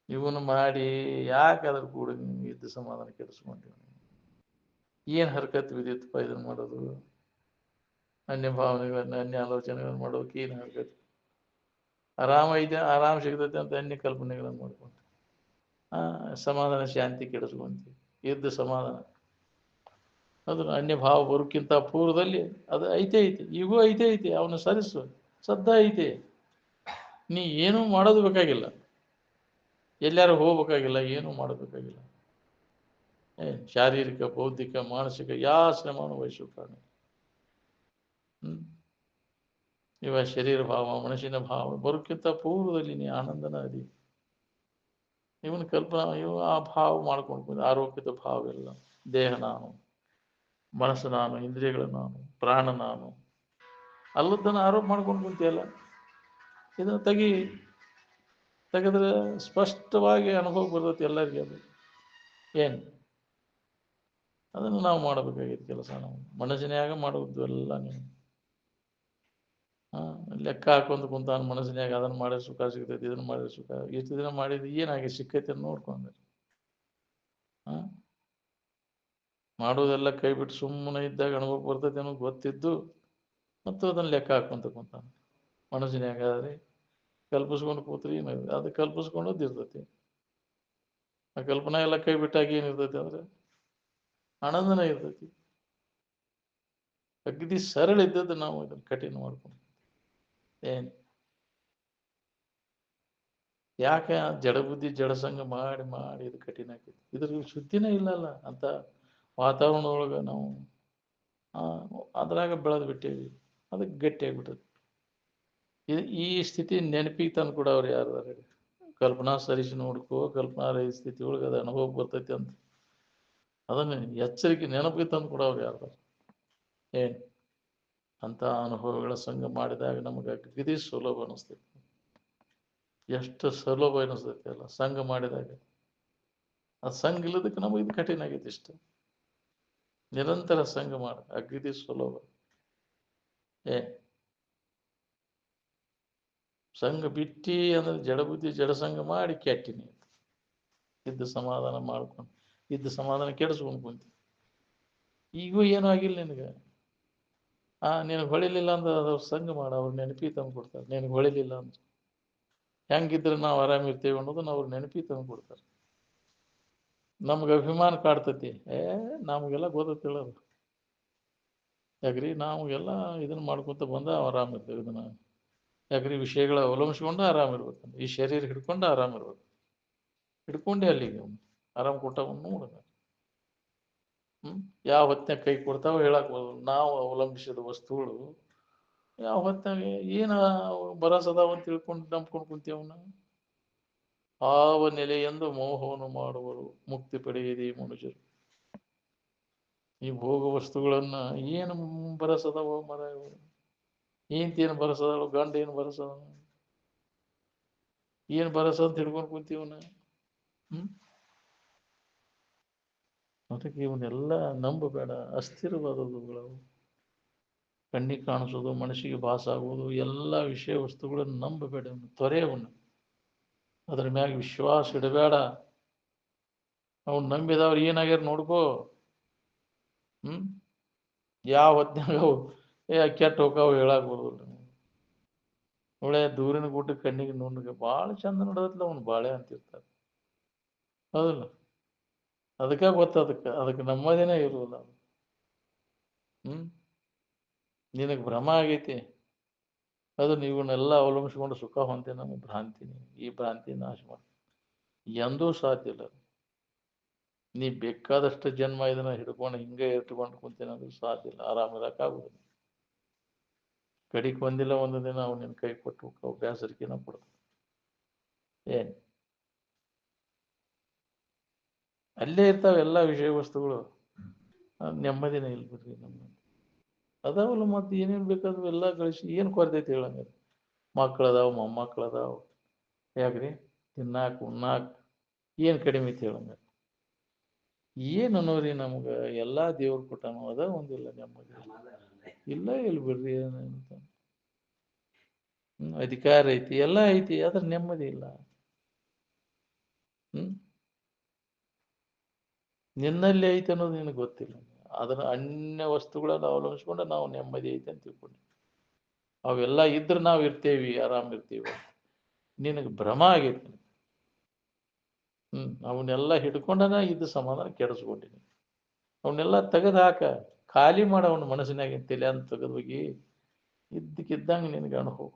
ಇವನು ಮಾಡಿ ಯಾಕೆ ಅದ್ರ ಕೂಡ ನೀವು ಇದ್ದ ಸಮಾಧಾನ ಕೆಡಿಸ್ಕೊಂಡಿವ? ಏನು ಹರ್ಕತ್ ಬಿದ್ದಿತ್ತಪ್ಪ ಇದನ್ನ ಮಾಡೋದು? ಅನ್ಯ ಭಾವನೆಗಳನ್ನ ಅನ್ಯ ಆಲೋಚನೆಗಳನ್ನು ಮಾಡೋಕೆ ಏನು ಹರ್ಕತ್? ಆರಾಮ ಐತೆ, ಆರಾಮ್ ಸಿಗ್ತೈತೆ ಅಂತ ಅನ್ಯ ಕಲ್ಪನೆಗಳನ್ನು ಮಾಡ್ಕೊಂಡು ಸಮಾಧಾನ ಶಾಂತಿ ಕೆಡಿಸ್ಕೊಂತೀವಿ. ಇದ್ದ ಸಮಾಧಾನ ಅದು ಅನ್ಯ ಭಾವ ಬರೋಕ್ಕಿಂತ ಪೂರ್ವದಲ್ಲಿ ಅದು ಐತೆ. ಈಗೂ ಐತೆ. ಅವನು ಸರಿಸು, ಸದ್ದ ಐತೆ. ನೀ ಏನೂ ಮಾಡೋದು ಬೇಕಾಗಿಲ್ಲ, ಎಲ್ಲಾರು ಹೋಗ್ಬೇಕಾಗಿಲ್ಲ, ಏನೂ ಮಾಡಬೇಕಾಗಿಲ್ಲ. ಶಾರೀರಿಕ, ಬೌದ್ಧಿಕ, ಮಾನಸಿಕ ಯಾವ ಶ್ರಮವನ್ನು ವಹಿಸಬೇಕಾಗಿಲ್ಲ. ಇವ ಶರೀರ ಭಾವ, ಮನಸ್ಸಿನ ಭಾವ ಬರೋಕ್ಕಿಂತ ಪೂರ್ವದಲ್ಲಿ ನೀ ಆನಂದನ ಅದಿ. ಇವನ ಕಲ್ಪನಾ ಆ ಭಾವ ಮಾಡ್ಕೊಂಡು ಆರೋಗ್ಯದ ಭಾವ ಇಲ್ಲ. ದೇಹ ನಾನು, ಮನಸ್ಸು ನಾನು, ಇಂದ್ರಿಯಗಳು ನಾನು, ಪ್ರಾಣ ನಾನು ಅಲ್ಲದನ್ನು ಆರೋಪ ಮಾಡ್ಕೊಂಡು ಕುಂತಿಯಲ್ಲ. ಇದನ್ನು ತೆಗೆದ್ರೆ ಸ್ಪಷ್ಟವಾಗಿ ಅನುಭವ ಬರ್ತೈತಿ ಎಲ್ಲರಿಗೆ. ಅದು ಏನು ಅದನ್ನು ನಾವು ಮಾಡಬೇಕಾಗಿತ್ತು ಕೆಲಸ. ನಾವು ಮನಸ್ಸಿನ್ಯಾಗ ಮಾಡುವುದು ಎಲ್ಲ. ನೀವು ಲೆಕ್ಕ ಹಾಕೊಂತ ಕುಂತಾನ ಮನಸ್ಸಿನ್ಯಾಗ. ಅದನ್ನು ಮಾಡಿದ್ರೆ ಸುಖ ಸಿಗ್ತೈತಿ, ಇದನ್ನು ಮಾಡಿದ್ರೆ ಸುಖ. ಎಷ್ಟು ದಿನ ಮಾಡಿದ್ರೆ ಏನಾಗಿ ಸಿಕ್ಕೈತಿ ಅಂತ ನೋಡ್ಕೊಂಡ್ರೆ ಮಾಡೋದೆಲ್ಲ ಕೈ ಬಿಟ್ಟು ಸುಮ್ಮನೆ ಇದ್ದಾಗ ಅನುಭವ ಬರ್ತೈತಿ ಅನ್ನೋದು ಗೊತ್ತಿದ್ದು ಮತ್ತು ಅದನ್ನು ಲೆಕ್ಕ ಹಾಕೊಂತ ಕುಂತಾನ ಮನಸ್ಸಿನ್ಯಾಗ. ಆದರೆ ಕಲ್ಪಿಸ್ಕೊಂಡು ಕೂತ್ರಿ ಏನಾಗುತ್ತೆ? ಅದು ಕಲ್ಪಿಸ್ಕೊಂಡದ್ದು ಇರ್ತೈತಿ. ಆ ಕಲ್ಪನಾ ಎಲ್ಲ ಕೈ ಬಿಟ್ಟಾಗ ಏನಿರ್ತೈತಿ ಅಂದ್ರೆ ಆನಂದನ ಇರ್ತೈತಿ. ಅಗದಿ ಸರಳ ಇದ್ದದ್ದು ನಾವು ಇದನ್ನು ಕಠಿಣ ಮಾಡ್ಕೊಂಡು ಏನು ಯಾಕೆ ಜಡಬುದ್ಧಿ ಜಡಸಂಗ ಮಾಡಿ ಇದು ಕಠಿಣ ಆಗ್ತೈತಿ. ಇದ್ರ ಶುದ್ಧಿನೇ ಇಲ್ಲಲ್ಲ ಅಂತ ವಾತಾವರಣದೊಳಗೆ ನಾವು ಅದ್ರಾಗ ಬೆಳೆದು ಬಿಟ್ಟೇವಿ. ಅದಕ್ಕೆ ಗಟ್ಟಿಯಾಗ್ಬಿಟ್ಟೈತಿ. ಈ ಸ್ಥಿತಿ ನೆನಪಿಗೆ ತಂದು ಕೂಡ ಅವ್ರು ಯಾರು ಕಲ್ಪನಾ ಸರಿಸಿ ನೋಡ್ಕೋ, ಕಲ್ಪನಾ ರಹಿತ ಸ್ಥಿತಿ ಒಳಗೆ ಅದು ಅನುಭವ ಬರ್ತೈತಿ ಅಂತ ಅದನ್ನು ಎಚ್ಚರಿಕೆ ನೆನಪಿಗೆ ತಂದು ಕೂಡ ಅವ್ರು ಯಾರು ಏನು ಅಂತ ಅನುಭವಗಳ ಸಂಘ ಮಾಡಿದಾಗ ನಮಗೆ ಅಗದಿ ಸುಲಭ ಅನಿಸ್ತೈತಿ. ಎಷ್ಟು ಸುಲಭ ಅನಿಸ್ತೈತಿ ಅಲ್ಲ ಸಂಘ ಮಾಡಿದಾಗ. ಆ ಸಂಘ ಇಲ್ಲದಕ್ಕೆ ನಮಗೆ ಇದು ಕಠಿಣ ಆಗೈತಿ. ಇಷ್ಟ ನಿರಂತರ ಸಂಘ ಮಾಡ ಅಗದಿ ಸುಲಭ. ಸಂಘ ಬಿಟ್ಟಿ ಅಂದ್ರೆ ಜಡಬುದ್ಧಿ ಜಡಸಂಗ ಮಾಡಿ ಕೆಟ್ಟಿನಿ ಇದ್ದ ಸಮಾಧಾನ ಮಾಡ್ಕೊಂಡು ಇದ್ದ ಸಮಾಧಾನ ಕೆಡಿಸ್ಕೊಂಡು ಕುಂತಿ. ಈಗೂ ಏನೂ ಆಗಿಲ್ಲ ನಿನಗೆ. ನಿನಗೆ ಹೊಳಿಲಿಲ್ಲ ಅಂದ್ರೆ ಅದ್ರ ಸಂಘ ಮಾಡ. ಅವ್ರು ನೆನಪಿ ತಂದು ಕೊಡ್ತಾರೆ. ನಿನಗೆ ಹೊಳಿಲಿಲ್ಲ ಅಂದ್ರೆ ಹೆಂಗಿದ್ರೆ ನಾವು ಆರಾಮಿರ್ತೇವೆ ಅನ್ನೋದನ್ನ ಅವ್ರು ನೆನಪಿ ತಂದು ಕೊಡ್ತಾರೆ. ನಮ್ಗೆ ಅಭಿಮಾನ ಕಾಡ್ತತಿ. ನಮಗೆಲ್ಲ ಗೊತ್ತಿಲ್ಲ ಅದು. ಯಾಕ್ರಿ ನಾವೆಲ್ಲ ಇದನ್ನ ಮಾಡ್ಕೊತ ಬಂದ ಆರಾಮಿರ್ತೇವೆ. ಇದನ್ನ ಯಾಕ್ರಿ ವಿಷಯಗಳ ಅವಲಂಬಿಸ್ಕೊಂಡು ಆರಾಮಿರ್ಬೇಕು. ಈ ಶರೀರ ಹಿಡ್ಕೊಂಡು ಆರಾಮಿರ್ಬೇಕು. ಹಿಡ್ಕೊಂಡೆ ಅಲ್ಲಿಗೆ ಆರಾಮ್ ಕೊಟ್ಟವನು ನೋಡ. ಯಾವ ಹೊತ್ತಿನಾಗ ಕೈ ಕೊಡ್ತಾವ ಹೇಳಕ್ ನಾವು ಅವಲಂಬಿಸಿದ ವಸ್ತುಗಳು ಯಾವ ಹೊತ್ತಿನಾಗ ಏನ ಬರಸದಾವ ಅಂತ ತಿಳ್ಕೊಂಡು ನಂಬ್ಕೊಂಡು ಕುಂತೇವನ್ನ. ಆವ ನೆಲೆಯೆಂದು ಮೋಹವನ್ನು ಮಾಡುವರು ಮುಕ್ತಿ ಪಡೆಯಿರಿ ಮನುಷ್ಯರು. ಈ ಭೋಗ ವಸ್ತುಗಳನ್ನ ಏನು ಬರಸದಾವ ಮರ, ಏನ್ ಬರಸದಾವ, ಗಂಡ ಏನು ಬರಸದ, ಏನ್ ಬರಸ ಅಂತ ಹಿಡ್ಕೊಂಡು ಕುಂತೀವನ. ಅದಕ್ಕೆ ಇವನ್ನೆಲ್ಲ ನಂಬಬೇಡ. ಅಸ್ಥಿರವಾದವುಗಳು ಕಣ್ಣಿಗೆ ಕಾಣಿಸೋದು, ಮನಸ್ಸಿಗೆ ಭಾಸ ಆಗುವುದು ಎಲ್ಲ ವಿಷಯ ವಸ್ತುಗಳನ್ನು ನಂಬಬೇಡ. ತೊರೆಯವನು ಅದ್ರ ಮ್ಯಾಗ ವಿಶ್ವಾಸ ಇಡಬೇಡ. ಅವ್ನು ನಂಬಿದವ್ರು ಏನಾಗ್ಯಾರ ನೋಡ್ಕೋ. ಯಾವ ಹೊತ್ನಾಗ ಕೆಟ್ಟ ಹೋಗಾವ್ ಹೇಳಾಕ್ ಬರೋದಿಲ್ಲ. ಒಳ್ಳೆ ದೂರಿನ ಗುಡ್ಡ ಕಣ್ಣಿಗೆ ನುಣ್ಣಗೆ ಭಾಳ ಚಂದ ನೋಡೋದಿಲ್ಲ ಅವ್ನು ಬಾಳೆ ಅಂತಿರ್ತಾರೆ. ಹೌದಲ್ಲ? ಅದಕ್ಕೆ ಅದಕ್ಕೆ ನಮ್ಮದೇನೇ ಇರುವುದಿಲ್ಲ. ನಿನಗೆ ಭ್ರಮ ಆಗೈತಿ. ಅದು ನೀವನ್ನೆಲ್ಲ ಅವಲಂಬಿಸ್ಕೊಂಡು ಸುಖ ಹೊಂತೇನೆ ನಮ್ಮ ಭ್ರಾಂತಿನಿ. ಈ ಭ್ರಾಂತಿ ನಾಶ ಮಾಡಿ ಎಂದೂ ಸಾಧ್ಯ ಇಲ್ಲ. ನೀ ಬೇಕಾದಷ್ಟು ಜನ್ಮ ಇದನ್ನ ಹಿಡ್ಕೊಂಡು ಹಿಂಗೆ ಇಟ್ಕೊಂಡು ಕುಂತೇನೆ ಅದು ಸಾಧ್ಯ ಇಲ್ಲ. ಆರಾಮಿರಕ್ಕಾಗುದಿಲ್ಲ. ಕಡಿಕ್ ಒಂದಿಲ್ಲ ಒಂದು ದಿನ ಅವ್ನು ನಿನ್ನ ಕೈ ಕೊಟ್ಟು ಬೇಸರಿಕೆನ ಕೊಡ್ತಾನೆ. ಏನ್ ಅಲ್ಲೇ ಇರ್ತಾವೆ ಎಲ್ಲ ವಿಷಯ ವಸ್ತುಗಳು. ನೆಮ್ಮದಿನೇ ಇಲ್ಲ ಬಿಡ್ರಿ ನಮ್ಮ. ಅದಾವಲ್ಲ ಮತ್ತೆ ಏನೇನು ಬೇಕಾದ್ರೂ ಎಲ್ಲ ಗಳಿಸಿ ಏನು ಕೊರತೈತಿ ಹೇಳಂಗ. ಮಕ್ಕಳದಾವ, ಮೊಮ್ಮಕ್ಕಳದಾವ, ಯಾಕ್ರಿ ತಿನ್ನಾಕ ಉಣ್ಣಾಕ ಏನು ಕಡಿಮೆ ಐತಿ ಹೇಳಂಗ. ಏನು ಅನ್ನೋರಿ ನಮ್ಗೆ ಎಲ್ಲ ದೇವ್ರು ಕೊಟ್ಟಾನು. ಅದ ಒಂದಿಲ್ಲ ನೆಮ್ಮದಿ ಇಲ್ಲ. ಇಲ್ಲ ಬಿಡ್ರಿ. ಏನಂತ ಅಧಿಕಾರ ಐತಿ, ಎಲ್ಲ ಐತಿ, ಅದ್ರ ನೆಮ್ಮದಿ ಇಲ್ಲ. ನಿನ್ನಲ್ಲಿ ಐತಿ ಅನ್ನೋದು ನಿನಗೆ ಗೊತ್ತಿಲ್ಲ. ಅದನ್ನ ಅನ್ಯ ವಸ್ತುಗಳನ್ನ ಅವಲಂಬಿಸ್ಕೊಂಡು ನಾವು ನೆಮ್ಮದಿ ಐತಿ ಅಂತ ತಿಳ್ಕೊಂಡು ಅವೆಲ್ಲ ಇದ್ರೆ ನಾವು ಇರ್ತೇವಿ, ಆರಾಮ್ ಇರ್ತೀವಿ. ನಿನಗೆ ಭ್ರಮ ಆಗೈತಿ. ಅವನ್ನೆಲ್ಲ ಹಿಡ್ಕೊಂಡನ ಇದ್ದ ಸಮಾಧಾನ ಕೆಡಿಸ್ಕೊಂಡಿನಿ. ಅವನ್ನೆಲ್ಲ ತೆಗೆದು ಹಾಕ, ಖಾಲಿ ಮಾಡ ಅವನ ಮನಸ್ಸಿನಾಗ ತಲೆ ಅಂತ ತೆಗೆದು ಹೋಗಿ ಇದ್ದಕ್ಕಿದ್ದಂಗೆ ನಿನಗೆ ಅನುಭವ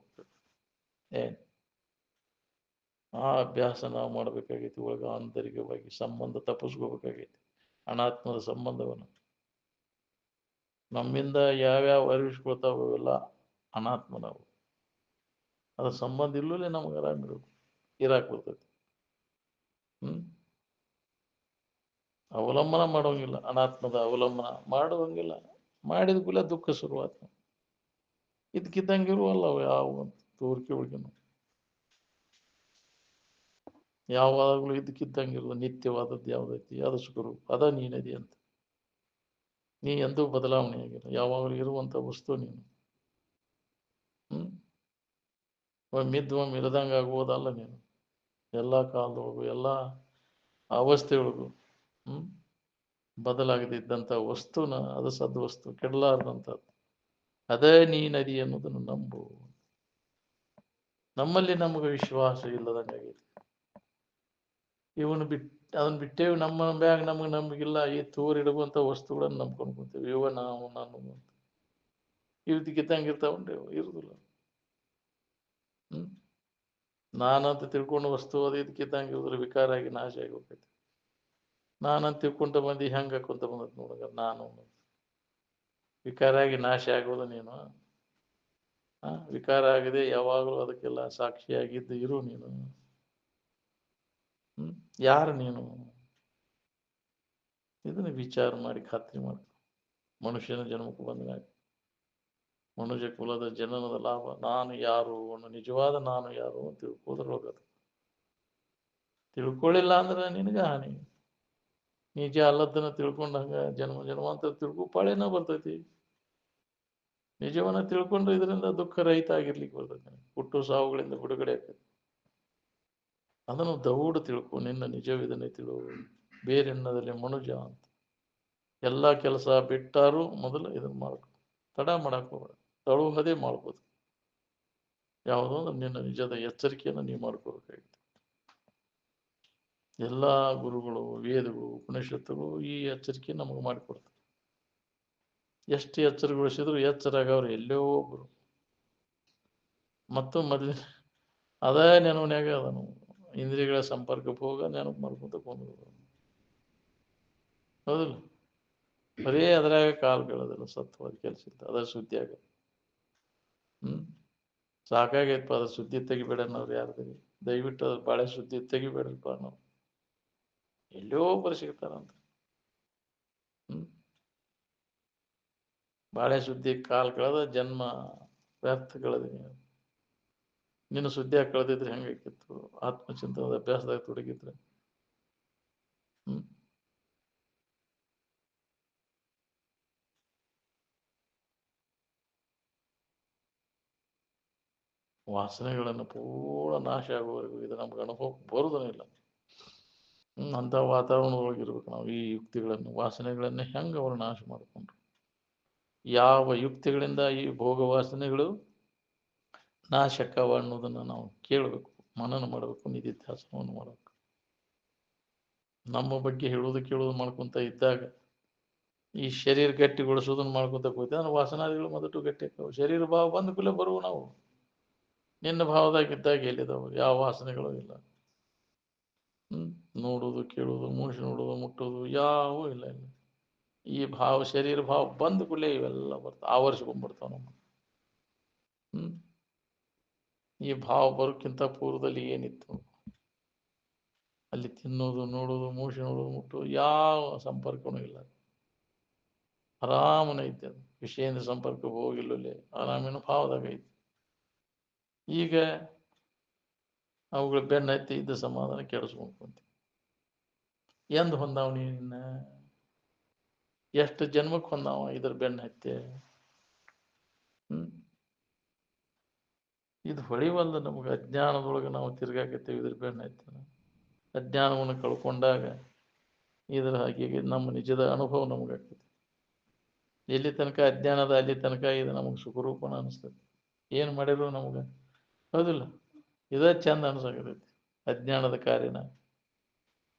ಏನ್ ಆ ಅಭ್ಯಾಸ ನಾವು ಮಾಡ್ಬೇಕಾಗೈತಿ. ಒಳಗ ಆಂತರಿಕವಾಗಿ ಸಂಬಂಧ ತಪ್ಪಿಸ್ಕೋಬೇಕಾಗೈತಿ. ಅನಾತ್ಮದ ಸಂಬಂಧವನ್ನು ನಮ್ಮಿಂದ ಯಾವ್ಯಾವ ಅರಿವಿಸ್ಕೊಳ್ತಾವ ಅವೆಲ್ಲ ಅನಾತ್ಮ. ನಾವು ಅದ್ರ ಸಂಬಂಧ ಇಲ್ಲೂಲೆ ನಮ್ಗೆ ಆರಾಮಿರೋದು ಇರಾಕ್ ಬರ್ತೈತಿ. ಅವಲಂಬನ ಮಾಡೋಂಗಿಲ್ಲ. ಅನಾತ್ಮದ ಅವಲಂಬನ ಮಾಡುವಂಗಿಲ್ಲ. ಮಾಡಿದ ಕೂಲ ದುಃಖ ಶುರುವಾತ. ಇದಕ್ಕಿದ್ದಂಗಿರುವಲ್ಲ ಅವು ಯಾವ ತೋರಿಕೆ ಒಳಗಿನ ಯಾವಾಗಲೂ ಇದಕ್ಕಿದ್ದಂಗಿರುವ ನಿತ್ಯವಾದದ್ದು ಯಾವ್ದೈತಿ ಅದು ಸುಖರು. ಅದ ನೀನದಿ ಅಂತ. ನೀ ಎಂದೂ ಬದಲಾವಣೆ ಆಗಿಲ್ಲ. ಯಾವಾಗಲೂ ಇರುವಂತ ವಸ್ತು ನೀನು. ಒಮ್ಮಿದ್ದು ಒಮ್ಮೆ ಇರದಂಗ ಆಗುವುದಲ್ಲ ನೀನು. ಎಲ್ಲ ಕಾಲದೊಳಗು ಎಲ್ಲ ಅವಸ್ಥೆಯೊಳಗು ಬದಲಾಗದಿದ್ದಂಥ ವಸ್ತುನ ಅದು ಸದ್ವಸ್ತು, ಕೆಡಲಾರದಂಥದ್ದು. ಅದೇ ನೀ ನದಿ ಅನ್ನೋದನ್ನು ನಂಬು. ನಮ್ಮಲ್ಲಿ ನಮಗೆ ವಿಶ್ವಾಸ ಇಲ್ಲದಂಗಾಗೈತಿ. ಇವನು ಅದನ್ನ ಬಿಟ್ಟೇವಿ. ನಮ್ಮ ಬ್ಯಾಗ ನಮಗಿಲ್ಲ. ಈ ತೋರಿಡುವಂಥ ವಸ್ತುಗಳನ್ನು ನಂಬ್ಕೊಂಡು ಕುಂತೇವೆ. ಇವ ನಾವು ನಾನು ಇವತ್ತಿಗಿದ್ದಂಗಿರ್ತಾವನ್ರಿ, ಇರುದಿಲ್ಲ. ನಾನಂತ ತಿಳ್ಕೊಂಡು ವಸ್ತು ಅದು ಇದಕ್ಕಿದ್ದಂಗೆ ಇರುದಿಲ್ಲ. ವಿಕಾರ ಆಗಿ ನಾಶ ಆಗಿ ಹೋಗ್ತೈತಿ. ನಾನಂತ ತಿಳ್ಕೊಂತ ಬಂದು ಹೆಂಗೆ ಹಾಕೊಂತ ಬಂದತ್ ನೋಡಗ. ನಾನು ವಿಕಾರ ಆಗಿ ನಾಶ ಆಗೋದು ನೀನು. ವಿಕಾರ ಆಗದೆ ಯಾವಾಗಲೂ ಅದಕ್ಕೆಲ್ಲ ಸಾಕ್ಷಿಯಾಗಿದ್ದು ಇರು ನೀನು. ಯಾರು ನೀನು? ಇದನ್ನ ವಿಚಾರ ಮಾಡಿ ಖಾತ್ರಿ ಮಾಡ್ಕೊ. ಮನುಷ್ಯನ ಜನ್ಮಕ್ಕೆ ಬಂದಾಗ ಮನುಷ್ಯ ಕುಲದ ಜನನದ ಲಾಭ. ನಾನು ಯಾರು ಅನ್ನೋ ನಿಜವಾದ ನಾನು ಯಾರು ಅಂತ ತಿಳ್ಕೋದ್ರೊಳಗದು. ತಿಳ್ಕೊಳ್ಳಿಲ್ಲ ಅಂದ್ರೆ ನಿನಗ ಹಾನಿ. ನಿಜ ಅಲ್ಲದನ್ನ ತಿಳ್ಕೊಂಡಂಗ ಜನ್ಮಾಂತರ ತಿಳ್ಕೊ ಪಾಳೇನ ಬರ್ತೈತಿ. ನಿಜವನ್ನ ತಿಳ್ಕೊಂಡ್ರೆ ಇದರಿಂದ ದುಃಖ ರಹಿತ ಆಗಿರ್ಲಿಕ್ಕೆ ಬರ್ತೈತಿ. ಹುಟ್ಟು ಸಾವುಗಳಿಂದ ಬಿಡುಗಡೆ ಆಗ್ತೈತಿ. ಅದನ್ನು ದೌಡ ತಿಳ್ಕೊ. ನಿನ್ನ ನಿಜವಿದನ್ನೇ ತಿಳು. ಬೇರೆನ್ನದಲ್ಲಿ ಮನುಜ ಅಂತ. ಎಲ್ಲ ಕೆಲಸ ಬಿಟ್ಟಾರು ಮೊದಲು ಇದನ್ನ ಮಾಡ್ಕೊ. ತಡ ಮಾಡಕ್ ಹೋಗ್ಬೇಡ. ತಳುವದೇ ಮಾಡ್ಬೋದು. ಯಾವುದೋ ನಿನ್ನ ನಿಜದ ಎಚ್ಚರಿಕೆಯನ್ನು ನೀವು ಮಾಡ್ಕೋಬೇಕಾಗಿತ್ತು. ಎಲ್ಲ ಗುರುಗಳು, ವೇದಗಳು, ಉಪನಿಷತ್ತುಗಳು ಈ ಎಚ್ಚರಿಕೆ ನಮಗೆ ಮಾಡಿಕೊಡ್ತಾರೆ. ಎಷ್ಟು ಎಚ್ಚರಗೊಳಿಸಿದ್ರು ಎಚ್ಚರಾಗವ್ರು ಎಲ್ಲೋ ಒಬ್ರು ಮತ್ತು ಮೊದಲು ಅದೇ ನೆನವನ್ಯಾಗ ಅದನು ಇಂದ್ರಿಯಗಳ ಸಂಪರ್ಕಕ್ಕೆ ಹೋಗ ನೆನಪು ಮಾಡ್ಕೊಂತ ಕೊಂಡ್ರು. ಹೌದಿಲ್ಲ? ಬರೀ ಅದ್ರಾಗ ಕಾಲು ಬೀಳೋದಿಲ್ಲ, ಸತ್ವದ ಕೆಲಸ ಇಲ್ಲ, ಅದ ಸುದ್ದಿ ಆಗ. ಸಾಕಾಗೈತಪ್ಪ, ಅದ್ರ ಸುದ್ದಿ ತೆಗಿಬೇಡನ್ನವ್ರು ಯಾರ್ದಿರಿ. ದಯವಿಟ್ಟು ಅದ್ರ ಬಾಳೆ ಸುದ್ದಿ ತೆಗಿಬೇಡ್ರಪ್ಪ ನಾವು. ಎಲ್ಲೋ ಒಬ್ಬರು ಸಿಗ್ತಾರಂತ. ಬಾಳೆ ಸುದ್ದಿ ಕಾಲ್ ಕಳೆದ ಜನ್ಮ ವ್ಯರ್ಥ ಕಳೆದೀನಿ. ನಿನ್ನ ಸುದ್ದಿಯಾಗಿ ಕಳೆದಿದ್ರೆ ಹೆಂಗಾಕಿತ್ತು? ಆತ್ಮಚಿಂತನದ ಅಭ್ಯಾಸದಾಗ ತೊಡಗಿದ್ರೆ. ವಾಸನೆಗಳನ್ನು ಪೂರ್ಣ ನಾಶ ಆಗುವವರೆಗೂ ಇದು ನಮ್ಗೆ ಅನುಭವಕ್ಕೆ ಬರುವುದಿಲ್ಲ. ಅಂಥ ವಾತಾವರಣದೊಳಗಿರ್ಬೇಕು ನಾವು. ಈ ಯುಕ್ತಿಗಳನ್ನು, ವಾಸನೆಗಳನ್ನೇ ಹೆಂಗೆ ಅವರು ನಾಶ ಮಾಡಿಕೊಂಡ್ರು? ಯಾವ ಯುಕ್ತಿಗಳಿಂದ ಈ ಭೋಗ ವಾಸನೆಗಳು ನಾಶಕವ ಅನ್ನೋದನ್ನು ನಾವು ಕೇಳಬೇಕು, ಮನನ ಮಾಡಬೇಕು, ನಿಧಿಧ್ಯಾಸನವನ್ನು ಮಾಡಬೇಕು. ನಮ್ಮ ಬಗ್ಗೆ ಹೇಳೋದು ಕೇಳೋದು ಮಾಡ್ಕೊತ ಇದ್ದಾಗ ಈ ಶರೀರ ಗಟ್ಟಿಗೊಳಿಸೋದನ್ನು ಮಾಡ್ಕೊತ ಕೂತ ಅಂದ್ರೆ ವಾಸನಾದಿಗಳು ಮೊದಲು ಗಟ್ಟಿ ಆಗ್ತಾವೆ. ಶರೀರ ಭಾವ ಬಂದ ಕೂಡಲೇ ಬರುವ ನಾವು. ನಿನ್ನ ಭಾವದಾಗಿದ್ದಾಗ ಎಲ್ಲಿದಾವೆ? ಯಾವ ವಾಸನೆಗಳು ಇಲ್ಲ. ನೋಡೋದು, ಕೇಳೋದು, ಮೂಸಿ ನೋಡೋದು, ಮುಟ್ಟೋದು ಯಾವೂ ಇಲ್ಲ. ಇಲ್ಲ ಈ ಭಾವ, ಶರೀರ ಭಾವ ಬಂದ ಕೂಡಲೇ ಇವೆಲ್ಲ ಬರ್ತಾವ, ಆವರಿಸ್ಕೊಂಡ್ಬಿಡ್ತಾವ ನಮ್ಮ. ಈ ಭಾವ ಬರೋಕ್ಕಿಂತ ಪೂರ್ವದಲ್ಲಿ ಏನಿತ್ತು? ಅಲ್ಲಿ ತಿನ್ನೋದು, ನೋಡೋದು, ಮೂಸಿ ನೋಡೋದು, ಮುಟ್ಟೋದು ಯಾವ ಸಂಪರ್ಕನೂ ಇಲ್ಲ. ಆರಾಮನ ಐತೆ, ಅದು ವಿಷಯದಿಂದ ಸಂಪರ್ಕ ಹೋಗಿಲ್ಲೇ ಆರಾಮಿನ ಭಾವದಾಗ ಐತಿ. ಈಗ ಅವುಗಳ ಬೆನ್ನ ಹತ್ತಿ ಇದ್ದ ಸಮಾಧಾನ ಕೆಡಿಸ್ಕೊಂಡ್ಕೊಂತ ಎಂದು ಹೊಂದಾವ ನಿನ್ನ? ಎಷ್ಟು ಜನ್ಮಕ್ಕೆ ಹೊಂದಾವ ಇದ್ರ ಬೆನ್ನ ಹತ್ತಿ? ಇದು ಹೊಳಿವಲ್ದ ನಮಗೆ. ಅಜ್ಞಾನದೊಳಗೆ ನಾವು ತಿರ್ಗಾಕತ್ತೇವೆ ಇದ್ರ ಬೆನ್ನ ಹತ್ತಿ. ಅಜ್ಞಾನವನ್ನು ಕಳ್ಕೊಂಡಾಗ ಇದರ ಹಾಗೆ ನಮ್ಮ ನಿಜದ ಅನುಭವ ನಮಗಾಗ್ತದೆ. ಎಲ್ಲಿ ತನಕ ಅಜ್ಞಾನದ ಅಲ್ಲಿ ತನಕ ಇದು ನಮಗೆ ಸುಖರೂಪಣ ಅನಿಸ್ತದೆ. ಏನು ಮಾಡಿದ್ರು ನಮಗೆ ಹೌದಿಲ್ಲ, ಇದೇ ಚಂದ ಅನ್ಸಾಕತೈತಿ. ಅಜ್ಞಾನದ ಕಾರ್ಯನ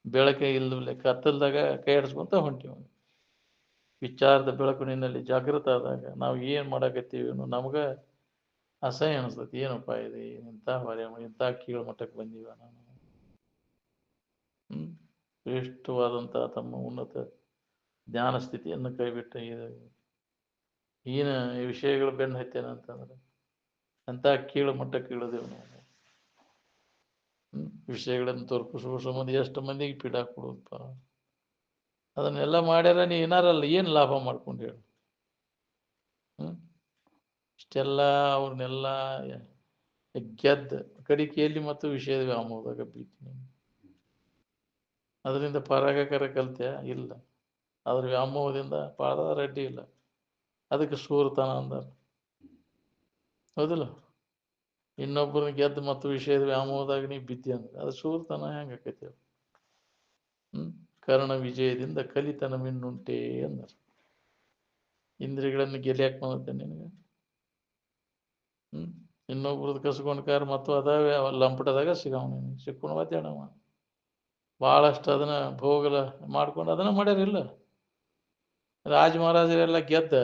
ಬೆಳಕ ಇಲ್ಲದಲೆ ಕತ್ತಲ್ದಾಗ ಕೈ ಆಡಿಸ್ಕೊಂತ ಹೊಂಟಿವ. ವಿಚಾರದ ಬೆಳಕು ನಿನ್ನಲ್ಲಿ ಜಾಗೃತ ಆದಾಗ ನಾವು ಏನು ಮಾಡಾಕತ್ತೀವಿ ಅನ್ನೋ ನಮ್ಗೆ ಅಸಹ್ಯ ಅನಿಸ್ತೈತಿ. ಏನಪ್ಪ ಇದೆ, ಇಂಥ ಹೊರೆ, ಇಂಥ ಕೀಳು ಮಟ್ಟಕ್ಕೆ ಬಂದೀವ ನಾನು. ಶ್ರೇಷ್ಠವಾದಂಥ ತಮ್ಮ ಉನ್ನತ ಜ್ಞಾನ ಸ್ಥಿತಿಯನ್ನು ಕೈಬಿಟ್ಟ ಈನ ಈ ವಿಷಯಗಳು ಬೆನ್ನು ಹತ್ತೇನ ಅಂತಂದ್ರೆ ಅಂತ ಕೀಳು ಮಟ್ಟಕ್ಕೆ ಇಳಿದೇವು ನಾವು. ವಿಷಯಗಳನ್ನು ತೋರ್ಪಿಸುವ ಸಂಬಂಧ ಎಷ್ಟು ಮಂದಿಗೆ ಪೀಡಾ ಕೊಡೋದಪ್ಪ. ಅದನ್ನೆಲ್ಲ ಮಾಡ್ಯಾರ, ನೀ ಏನಾರಲ್ಲ ಏನು ಲಾಭ ಮಾಡ್ಕೊಂಡು ಹೇಳು? ಇಷ್ಟೆಲ್ಲ ಅವ್ರನ್ನೆಲ್ಲ ಗೆದ್ದ ಕಡಿಕೆಯಲ್ಲಿ ಮತ್ತು ವಿಷಯದ ವ್ಯಾಮೋಹದಾಗ ಬೀಳ್ತೀನಿ. ಅದರಿಂದ ಪರಾಗಕರ ಕಲ್ತ್ಯ ಇಲ್ಲ. ಅದ್ರ ವ್ಯಾಮೋಹದಿಂದ ಪಾದ ರೆಡ್ಡಿ ಇಲ್ಲ. ಅದಕ್ಕೆ ಸೂರತನ ಅಂದಾರ, ಹೌದಿಲ್ಲ? ಇನ್ನೊಬ್ಬರನ್ನ ಗೆದ್ದು ಮತ್ತು ವಿಷಯದ ವ್ಯಾಮೋಹದಾಗ ನೀ ಬಿದ್ದಿ ಅಂದ್ರೆ ಅದು ಸೂರತನ ಹೆಂಗೆ ಆಕೈತಿ? ಕರ್ಣ ವಿಜಯದಿಂದ ಕಲಿತನ ಮಿನ್ನುಂಟೆ ಅಂದಾರ. ಇಂದ್ರಿಯಗಳನ್ನು ಗೆಲಿಯಾಕ ಬಂದತ್ತೆ ನಿನಗೆ? ಇನ್ನೊಬ್ರದ್ದು ಕಸ್ಕೊಂಡ್ ಕಾರ್ ಮತ್ತು ಅದಾವೆ ಲಂಪಟದಾಗ ಸಿಗವ. ನೀನು ಸಿಕ್ಕೊಂಡು ಒದ್ದಾಡವ. ಭಾಳಷ್ಟು ಅದನ್ನ ಭೋಗಲ ಮಾಡ್ಕೊಂಡು ಅದನ್ನ ಮಾಡ್ಯಾರಿಲ್ಲ. ರಾಜ ಮಹಾರಾಜರೆಲ್ಲ ಗೆದ್ದ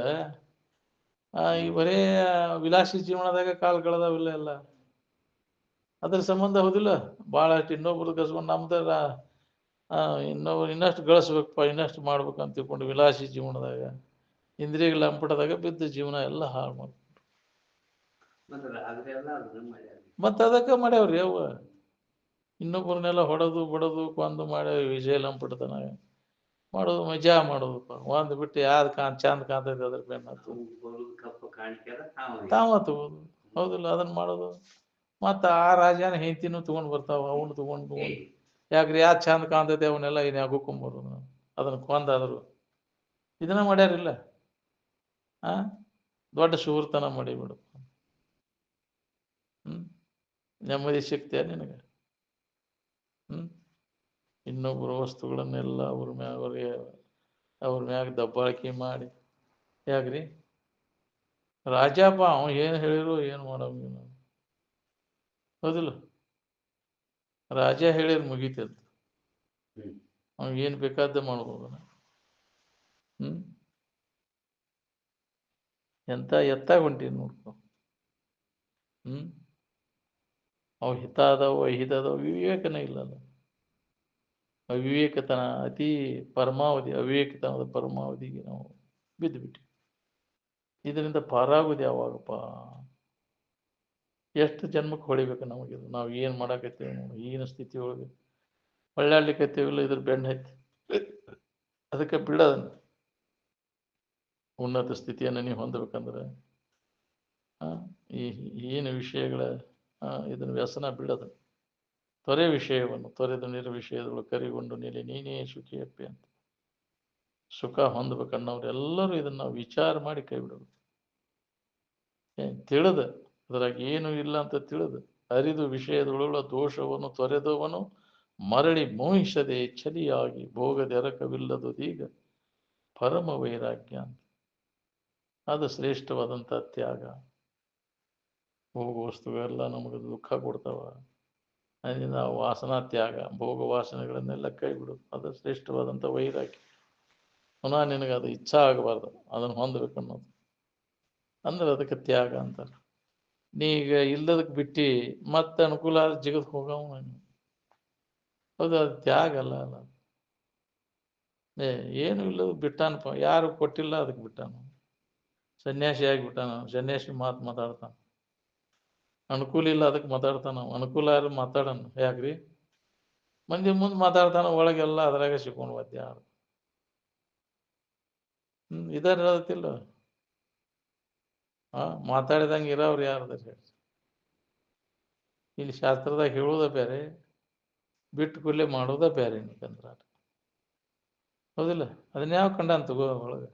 ಈ ಬರೇ ವಿಲಾಸಿ ಜೀವನದಾಗ ಕಾಲ ಕಳೆದವಿಲ್ಲ ಎಲ್ಲ. ಅದ್ರ ಸಂಬಂಧ ಹೌದಿಲ್ಲ? ಭಾಳಷ್ಟು ಇನ್ನೊಬ್ರದ್ದು ಕಸ್ಕೊಂಡು ನಮ್ದರ ಇನ್ನಷ್ಟು ಗಳಿಸ್ಬೇಕಪ್ಪ, ಇನ್ನಷ್ಟು ಮಾಡ್ಬೇಕಂತ ತಿಳ್ಕೊಂಡು ವಿಲಾಸಿ ಜೀವನದಾಗ ಇಂದ್ರಿಯ ಲಂಪಟದಾಗ ಬಿದ್ದ ಜೀವನ ಎಲ್ಲ ಹಾಳು ಮಾಡ್ಕೊಂಡು ಮತ್ತೆ ಅದಕ್ಕೆ ಮಾಡ್ಯಾವ್ರಿ ಅವ. ಇನ್ನೊಬ್ಬರನ್ನೆಲ್ಲ ಹೊಡೆದು ಬಡದು ಕೊಂದು ಮಾಡ್ಯಾವ. ವಿಜಯ ಲಂಪಟತನ ಮಾಡೋದು, ಮಜಾ ಮಾಡೋದಪ್ಪ. ಒಂದು ಬಿಟ್ಟು ಯಾವ್ದು ಚಂದ ಕಾಣ್ತೈತೆ ಅದ್ರ ಬೆನ್ನ ತಾವ ತಗೋದು, ಹೌದಿಲ್ಲ? ಅದನ್ನ ಮಾಡೋದು. ಮತ್ತು ಆ ರಾಜನ ಹೆಂಡತಿನೂ ತೊಗೊಂಡು ಬರ್ತಾವ, ಅವನು ತೊಗೊಂಡು ಯಾಕ್ರಿ ಯಾವ್ದು ಚಂದ ಕಾಣ್ತೈತೆ ಅವನ್ನೆಲ್ಲ ಇನ್ನು ಯಾಗುಕೊಂಬರೋದು, ಅದನ್ನ ಕೊಂದಾದ್ರು ಇದನ್ನ ಮಾಡ್ಯಾರಿಲ್ಲ. ದೊಡ್ಡ ಶೂರ್ತನ ಮಾಡಿಬಿಡು. ನೆಮ್ಮದಿ ಸಿಗ್ತೇ ನಿನಗೆ? ಇನ್ನೊಬ್ಬರ ವಸ್ತುಗಳನ್ನೆಲ್ಲ ಅವ್ರ ಮ್ಯಾಗ ದಬ್ಬಾಳಿಕೆ ಮಾಡಿ ಯಾಕ್ರಿ? ರಾಜಪ್ಪ ಅವ ಏನು ಹೇಳಿರು ಏನು ಮಾಡೋ, ಹೌದಿಲ್ಲ? ರಾಜ ಹೇಳಿರ್ ಮುಗೀತದ. ಅವ್ನಿಗೆ ಏನು ಬೇಕಾದ್ದೇ ಮಾಡ್ಬೋದು. ಎಂತ ಎತ್ತಾಗ ಹೊಂಟೀನಿ ನೋಡ್ಕೊ. ಅವು ಹಿತ ಅದಾವು ಅಹಿತ ಅದಾವು, ವಿವೇಕನೇ ಇಲ್ಲಲ್ಲ. ಅವಿವೇಕತನ ಅತಿ ಪರಮಾವಧಿ, ಅವಿವೇಕತನದ ಪರಮಾವಧಿಗೆ ನಾವು ಬಿದ್ದುಬಿಟ್ಟು ಇದರಿಂದ ಪಾರಾಗುವುದು ಯಾವಾಗಪ್ಪ? ಎಷ್ಟು ಜನ್ಮಕ್ಕೆ ಹೊಳಿಬೇಕು ನಮಗಿದು? ನಾವು ಏನು ಮಾಡಾಕತ್ತೇವೆ ನಾವು ಈಗಿನ ಸ್ಥಿತಿ ಒಳಗೆ ಹೊಳ್ಳಾಡ್ಲಿಕ್ಕತ್ತೇವಿಲ್ಲ, ಇದ್ರ ಬೆನ್ನ ಹತ್ತಿ ಅದಕ್ಕೆ ಬಿಡೋದನ್ನ. ಉನ್ನತ ಸ್ಥಿತಿಯನ್ನು ನೀವು ಹೊಂದಬೇಕಂದ್ರೆ ಈ ಏನು ವಿಷಯಗಳ ಇದನ್ನು ವ್ಯಸನ ಬಿಡೋದು. ತೊರೆ ವಿಷಯವನ್ನು ತೊರೆದು ನಿರ್ವಿಷಯದೊಳಗೆ ಕರಿಗೊಂಡು ನೀಲಿ ನೀನೇ ಸುಖಿಯಪ್ಪೆ ಅಂತ. ಸುಖ ಹೊಂದಬೇಕನ್ನೋರೆಲ್ಲರೂ ಇದನ್ನು ವಿಚಾರ ಮಾಡಿ ಕೈ ಬಿಡೋದು. ತಿಳಿದ ಅದ್ರಾಗ ಏನು ಇಲ್ಲ ಅಂತ ತಿಳಿದು ಅರಿದು ವಿಷಯದೊಳಗ ದೋಷವನ್ನು ತೊರೆದವನು ಮರಳಿ ಮೋಹಿಸದೆ ಚಲಿಯಾಗಿ ಭೋಗದೆರಕವಿಲ್ಲದುದೀಗ ಪರಮ ವೈರಾಗ್ಯ ಅಂತ. ಅದು ಶ್ರೇಷ್ಠವಾದಂಥ ತ್ಯಾಗ. ಭೋಗ ವಸ್ತುಗಳೆಲ್ಲ ನಮಗೆ ದುಃಖ ಕೊಡ್ತಾವ, ಅದರಿಂದ ವಾಸನಾ ತ್ಯಾಗ, ಭೋಗ ವಾಸನೆಗಳನ್ನೆಲ್ಲ ಕೈ ಬಿಡೋದು, ಅದು ಶ್ರೇಷ್ಠವಾದಂಥ ವೈರಾಗ್ಯ. ಪುನಃ ನಿನಗೆ ಅದು ಇಚ್ಛಾ ಆಗಬಾರ್ದು, ಅದನ್ನು ಹೊಂದಬೇಕನ್ನೋದು ಅಂದ್ರೆ ಅದಕ್ಕೆ ತ್ಯಾಗ ಅಂತಾರೆ. ನೀಗ ಇಲ್ಲದಕ್ಕೆ ಬಿಟ್ಟು ಮತ್ತೆ ಅನುಕೂಲ ಜಿಗದ್ ಹೋಗವ. ಹೌದು, ಅದು ತ್ಯಾಗ ಅಲ್ಲ. ಏನು ಇಲ್ಲದ ಬಿಟ್ಟಾನಪ್ಪ, ಯಾರು ಕೊಟ್ಟಿಲ್ಲ ಅದಕ್ಕೆ ಬಿಟ್ಟಾನ. ಸನ್ಯಾಸಿ ಆಗಿಬಿಟ್ಟಾನ, ಸನ್ಯಾಸಿ ಮಾತಾಡ್ತಾನ. ಅನುಕೂಲ ಇಲ್ಲ ಅದಕ್ಕೆ ಮಾತಾಡ್ತಾನ. ಅನುಕೂಲ ಯಾರು ಮಾತಾಡೋಣ ಯಾಕ್ರಿ? ಮಂದಿ ಮುಂದೆ ಮಾತಾಡ್ತಾನ, ಒಳಗೆಲ್ಲ ಅದ್ರಾಗ ಸಿಕ್ಕೊಂಡು ಮಧ್ಯ ಇದನ್ನ ಹೇಳತ್ತಿಲ್ಲ. ಮಾತಾಡಿದಂಗೆ ಇರೋರು ಯಾರದ ಹೇಳಿ? ಇಲ್ಲಿ ಶಾಸ್ತ್ರದಾಗ ಹೇಳೋದ ಬೇರೆ, ಬಿಟ್ಟು ಕೂಡಲೇ ಮಾಡೋದ ಬೇರೆ. ನಿಕಂದ್ರ ಹೌದಿಲ್ಲ? ಅದನ್ನ ಯಾವ ಕಂಡಾನ ತಗೋ ಒಳಗೆ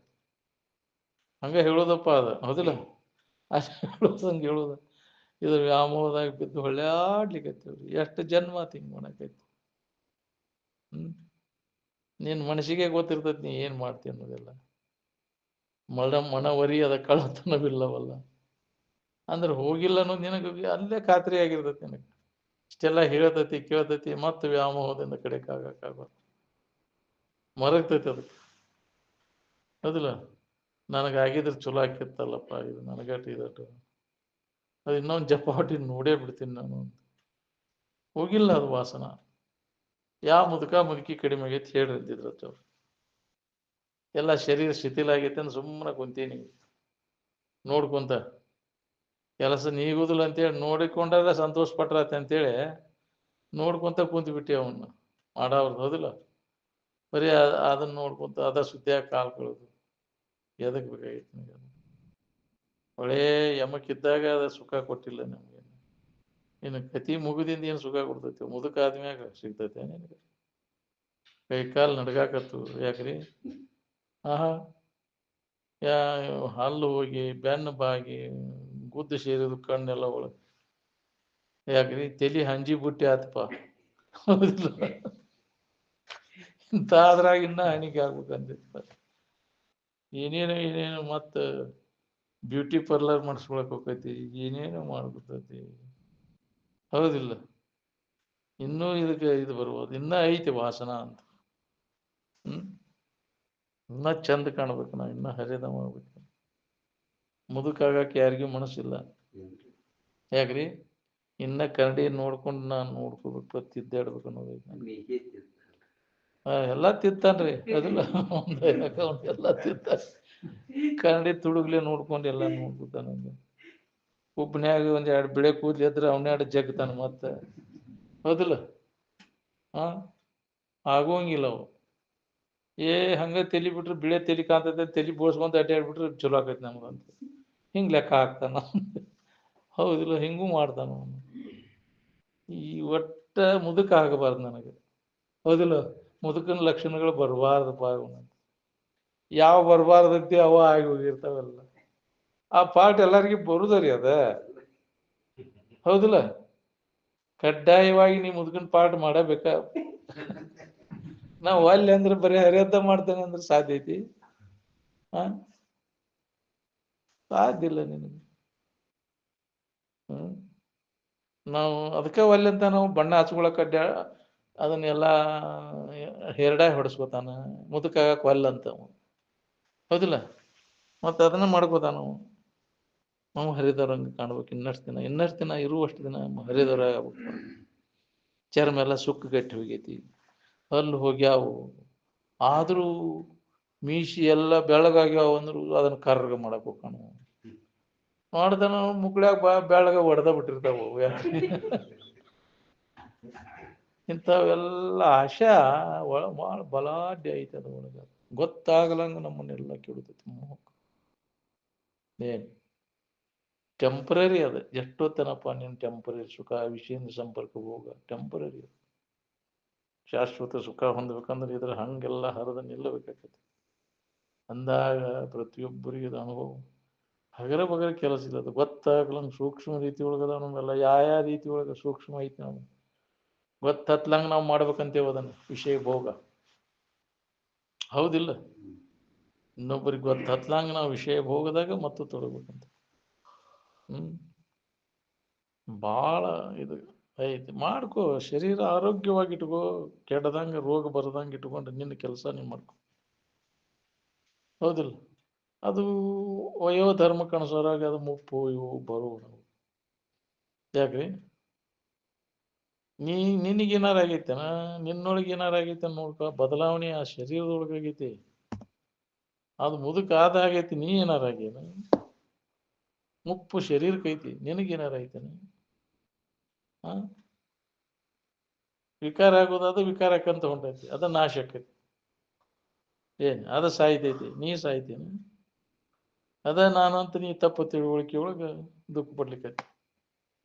ಹಂಗೆ ಹೇಳೋದಪ್ಪ ಅದು, ಹೌದಿಲ್ಲ? ಅಷ್ಟು ಹೇಳೋದಂಗೆ ಹೇಳೋದ. ಇದ್ರ ವ್ಯಾಮೋಹದಾಗ ಬಿದ್ದು ಹೊಳ್ಯಾಡ್ಲಿಕ್ಕತ್ತೀವ್ರಿ. ಎಷ್ಟು ಜನ್ಮ ಹಿಂಗೆ ಮಾಡಕೈತಿ. ನೀನ್ ಮನಸ್ಸಿಗೆ ಗೊತ್ತಿರ್ತೈತಿ ನೀ ಏನ್ ಮಾಡ್ತಿ ಅನ್ನೋದೆಲ್ಲ. ಮನವರಿ ಅದ ಕಳ್ಳತನವಿಲ್ಲವಲ್ಲ ಅಂದ್ರೆ ಹೋಗಿಲ್ಲ ಅನ್ನೋದು ನಿನಗೆ ಅಲ್ಲೇ ಖಾತ್ರಿ ಆಗಿರ್ತೈತಿ. ನಿನಗೆ ಇಷ್ಟೆಲ್ಲ ಹೇಳ್ತೈತಿ ಕೇಳ್ತೈತಿ, ಮತ್ತೆ ವ್ಯಾಮೋಹದಿಂದ ಕಡೆಕಾಗಕ್ಕಾಗ ಮರಗ್ತೈತಿ ಅದಕ್ಕೆ. ಹೌದಿಲ್ಲ? ನನಗಾಗಿದ್ರೆ ಚಲೋ ಆಕಿತ್ತಲ್ಲಪ್ಪ, ಇದು ನನಗಟ್ಟು ಇದಟ್ಟು, ಅದು ಇನ್ನೊಂದು ಜಪ ಹೊಟ್ಟಿ ನೋಡೇ ಬಿಡ್ತೀನಿ ನಾನು. ಹೋಗಿಲ್ಲ ಅದು ವಾಸನ. ಯಾವ ಮುದುಕಿ ಕಡಿಮೆ ಆಗೈತಿ ಹೇಳ್ರಿ ಅಂತಿದ್ರತ್ತ ಅವ್ರು. ಎಲ್ಲ ಶರೀರ ಶಿಥಿಲ ಆಗೈತೆ ಅಂತ ಸುಮ್ಮನೆ ಕುಂತೀನಿ ನೋಡ್ಕೊಂತ. ಕೆಲಸ ನೀಗುದಿಲ್ಲ ಅಂತೇಳಿ ನೋಡಿಕೊಂಡ್ರೆ ಸಂತೋಷ ಪಟ್ರತ್ತೆ ಅಂತೇಳಿ ನೋಡ್ಕೊಂತ ಕುಂತು ಬಿಟ್ಟಿ ಅವನ್ನ ಮಾಡವ್ರದ್ದು. ಹೌದಿಲ್ಲ? ಬರೀ ಅದನ್ನ ನೋಡ್ಕೊಂತ ಅದ ಸುದ್ದಿಯಾಗ ಕಾಲ್ ಕಳೋದು ಎದಕ್ ಬೇಕಾಗಿತ್ತು ನಿಮಗೆ? ಒಳ್ಳೆ ಯಮಕ್ಕಿದ್ದಾಗ ಅದ ಸುಖ ಕೊಟ್ಟಿಲ್ಲ ನಮ್ಗೆ. ಇನ್ನು ಕತಿ ಮುಗಿದಿಂದ ಏನು ಸುಖ ಕೊಡ್ತೈತಿ? ಮುದುಕ ಆದ್ಮ್ಯಾಗ ಸಿಗ್ತೈತೆ ನಿನಗೆ? ಕೈ ಕಾಲು ನಡ್ಗಾಕತ್ತು ಯಾಕ್ರಿ? ಹಲ್ಲು ಹೋಗಿ ಬೆನ್ನು ಬಾಗಿ ಗುದ್ದು ಸೇರಿದು ಕಣ್ಣೆಲ್ಲ ಒಳಗೆ ಯಾಕ್ರಿ? ತಲಿ ಹಂಜಿ ಬುಟ್ಟಿ ಆತಪ್ಪ. ಹೌದಿಲ್ಲ? ಇಂಥ ಅದ್ರಾಗ ಇನ್ನ ಹಣಿಕೆ ಆಗ್ಬೇಕಂತ ಏನೇನು ಮತ್ತ ಬ್ಯೂಟಿ ಪಾರ್ಲರ್ ಮಾಡಿಸ್ಕೊಳಕ್ ಹೋಗೈತಿ, ಏನೇನೋ ಮಾಡ್ಬಿಡ್ತೈತಿ. ಹೌದಿಲ್ಲ? ಇನ್ನೂ ಇದಕ್ಕೆ ಇದು ಬರ್ಬೋದು, ಇನ್ನ ಐತಿ ವಾಸನ ಅಂತ. ಇನ್ನ ಚಂದ ಕಾಣ್ಬೇಕು ನಾವು, ಇನ್ನ ಹರಿದ ಮಾಡ್ಬೇಕು. ಮುದುಕಾಗಕ್ಕೆ ಯಾರಿಗೂ ಮನಸ್ಸಿಲ್ಲ ಯಾಕ್ರಿ? ಇನ್ನ ಕನ್ನಡಿ ನೋಡ್ಕೊಂಡು ನಾನು ನೋಡ್ಕೋಬೇಕು, ತಿದ್ದಾಡ್ಬೇಕು ಅನ್ನೋದೈತಿ. ಎಲ್ಲ ತಿತ್ತಾನ್ರಿ, ಅದಿಲ್ಲ ಎಲ್ಲ ತಿತ್ತ. ಕನ್ನಡಿ ತುಡುಗ್ಲೆ ನೋಡ್ಕೊಂಡು ಎಲ್ಲ ನೋಡ್ಕೊತಾನ. ಉಬ್ಬನ್ಯಾಗ ಒಂದ್ ಎರಡು ಬಿಳೆ ಕೂದ್ಲಿ ಎದ್ರೆ ಅವನ್ನೆರಡು ಜಗ್ತಾನ ಮತ್ತೆ. ಹೌದಿಲ್ಲ? ಆಗೋಂಗಿಲ್ಲ ಅವು. ಹಂಗ ತಲಿ ಬಿಟ್ರೆ ಬಿಳೆ ತಲಿ ಕಾಣ್ತೈತೆ, ತಲಿ ಬೋಳ್ಸ್ಕೊಂತ ಅಡ್ಡಾಡ್ಬಿಟ್ರೆ ಚಲೋ ಆಕೈತಿ ನಮ್ಗಂತ ಹಿಂಗ್ ಲೆಕ್ಕ ಹಾಕ್ತಾನ. ಹೌದಿಲ್ಲ? ಹಿಂಗೂ ಮಾಡ್ತಾನ ಅವನು. ಈ ಒಟ್ಟ ಮುದುಕ ಆಗಬಾರ್ದು ನನಗೆ. ಹೌದಿಲ್ಲ? ಮುದುಕನ ಲಕ್ಷಣಗಳು ಬರಬಾರ್ದಪ್ಪ. ಯಾವ ಬರಬಾರ್ದೈತಿ ಅವ ಆಗಿ ಹೋಗಿರ್ತಾವಲ್ಲ. ಆ ಪಾಠ ಎಲ್ಲರಿಗೂ ಬರುದರಿ ಅದ. ಹೌದಿಲ್ಲ? ಕಡ್ಡಾಯವಾಗಿ ನೀ ಮುದುಕನ ಪಾಠ ಮಾಡಬೇಕ. ನಾವು ಅಲ್ಲಿ ಅಂದ್ರೆ ಬರೀ ಹರಿಯದ್ದ ಮಾಡ್ತೇನೆ ಅಂದ್ರೆ ಸಾಧ್ಯ ಐತಿ? ಸಾಧ್ಯ ಇಲ್ಲ ನಿನಗೆ. ನಾವು ಅದಕ್ಕೆ ಒಲ್ಲೆ ಅಂತ ನಾವು ಬಣ್ಣ ಹಚ್ಕೊಳಕ್ ಅದನ್ನೆಲ್ಲ ಹೆರಡಾಗಿ ಹೊಡೆಸ್ಕೊತಾನ, ಮುದುಕಾಗಕ್ಕೆ ಒಲ್ಲಂತ ಅವ. ಹೌದಿಲ್ಲ? ಮತ್ತು ಅದನ್ನ ಮಾಡ್ಕೋತಾನ ನಾವು ಹರಿದವ್ರಂಗೆ ಕಾಣ್ಬೇಕು. ಇನ್ನಷ್ಟು ದಿನ ಇರುವಷ್ಟು ದಿನ ಹರಿದವ್ರ ಆಗ್ಬೇಕು. ಚರ್ಮ ಎಲ್ಲ ಸುಕ್ಕುಗಟ್ಟಿ ಹೋಗೈತಿ, ಹಲ್ಲು ಹೋಗ್ಯಾವು, ಆದರೂ ಮೀಸಿ ಎಲ್ಲ ಬೆಳಗಾಗ್ಯಾವ ಅಂದ್ರು ಅದನ್ನ ಕರ್ರಗ ಮಾಡಕ್ ಹೋಗ್ತಾನ. ಮಾಡ್ದಾನ ಮುಕ್ಳ್ಯಾಗ ಬೆಳಗ ಹೊಡೆದ ಬಿಟ್ಟಿರ್ತಾವು. ಇಂಥವೆಲ್ಲ ಆಶಾ ಭಾಳ ಬಲಾಢ್ಯ ಐತೆ ಅದ ಒಳಗೆ. ಗೊತ್ತಾಗಲಂಗ ನಮ್ಮನ್ನೆಲ್ಲ ಕೆಡುತ್ತೈತಿ. ಏನು ಟೆಂಪ್ರರಿ ಅದು. ಎಷ್ಟೊತ್ತನಪ್ಪ ನೀನು ಟೆಂಪ್ರರಿ ಸುಖ, ವಿಷಯದ ಸಂಪರ್ಕ ಹೋಗ ಟೆಂಪ್ರರಿ. ಶಾಶ್ವತ ಸುಖ ಹೊಂದಬೇಕಂದ್ರೆ ಇದ್ರ ಹಂಗೆಲ್ಲ ಹರಿದು ನಿಲ್ಲಬೇಕಾಗತ್ತೆ. ಅಂದಾಗ ಪ್ರತಿಯೊಬ್ಬರಿಗೆ ಇದು ಅನುಭವ ಹಗರ ಬಗರ ಕೆಲಸ ಇಲ್ಲ. ಅದು ಗೊತ್ತಾಗ್ಲಂಗೆ ಸೂಕ್ಷ್ಮ ರೀತಿ ಒಳಗದ ನಮ್ಮೆಲ್ಲ ಯಾವ ರೀತಿ ಒಳಗೆ ಸೂಕ್ಷ್ಮ ಐತಿ. ನಾವು ಗೊತ್ತತ್ಲಂಗೆ ನಾವು ಮಾಡ್ಬೇಕಂತೇವ ಅದನ್ನು ವಿಷಯ ಭೋಗ. ಹೌದಿಲ್ಲ? ಇನ್ನೊಬ್ಬರಿಗೆ ಗೊತ್ತತ್ಲಂಗೆ ನಾವು ವಿಷಯ ಭೋಗದಾಗ ಮತ್ತು ತೊಡಬೇಕಂತ. ಭಾಳ ಇದು ಐತಿ. ಮಾಡ್ಕೋ, ಶರೀರ ಆರೋಗ್ಯವಾಗಿಟ್ಕೋ, ಕೆಡದಂಗೆ ರೋಗ ಬರದಂಗೆ ಇಟ್ಕೊಂಡು ನಿನ್ನ ಕೆಲಸ ನೀವು ಮಾಡ್ಕೊ. ಹೌದಿಲ್ಲ? ಅದು ವಯೋಧರ್ಮಕ್ಕೆ ಅನುಸಾರಾಗಿ ಅದು ಮುಪ್ಪು ಇವು ಬರುವ. ಯಾಕ್ರಿ? ನಿನಗೇನಾರು ಆಗೈತೆನ? ನಿನ್ನೊಳಗೆ ಏನಾರು ಆಗೈತೆ ನೋಡ್ಕ. ಬದಲಾವಣೆ ಆ ಶರೀರದೊಳಗಾಗೈತಿ. ಅದು ಮುದುಕ ಆದಾಗೈತಿ. ನೀ ಏನಾರ ಆಗೇನ? ಮುಪ್ಪು ಶರೀರಕ್ಕೈತಿ. ನಿನಗೇನಾರ ಐತೆನ? ವಿಕಾರ ಆಗೋದು ಅದು ವಿಕಾರ ಆಕಂತ ಹೊಂಟೈತಿ. ಅದ ನಾಶ ಆಕೈತಿ. ಏನು ಅದ ಸಾಯ್ತೈತಿ, ನೀ ಸಾಯ್ತೇನೆ. ಅದ ನಾನಂತ ನೀ ತಪ್ಪು ತಿಳುವಳಿಕೆ ಒಳಗೆ ದುಃಖ ಪಡ್ಲಿಕ್ಕೈತಿ.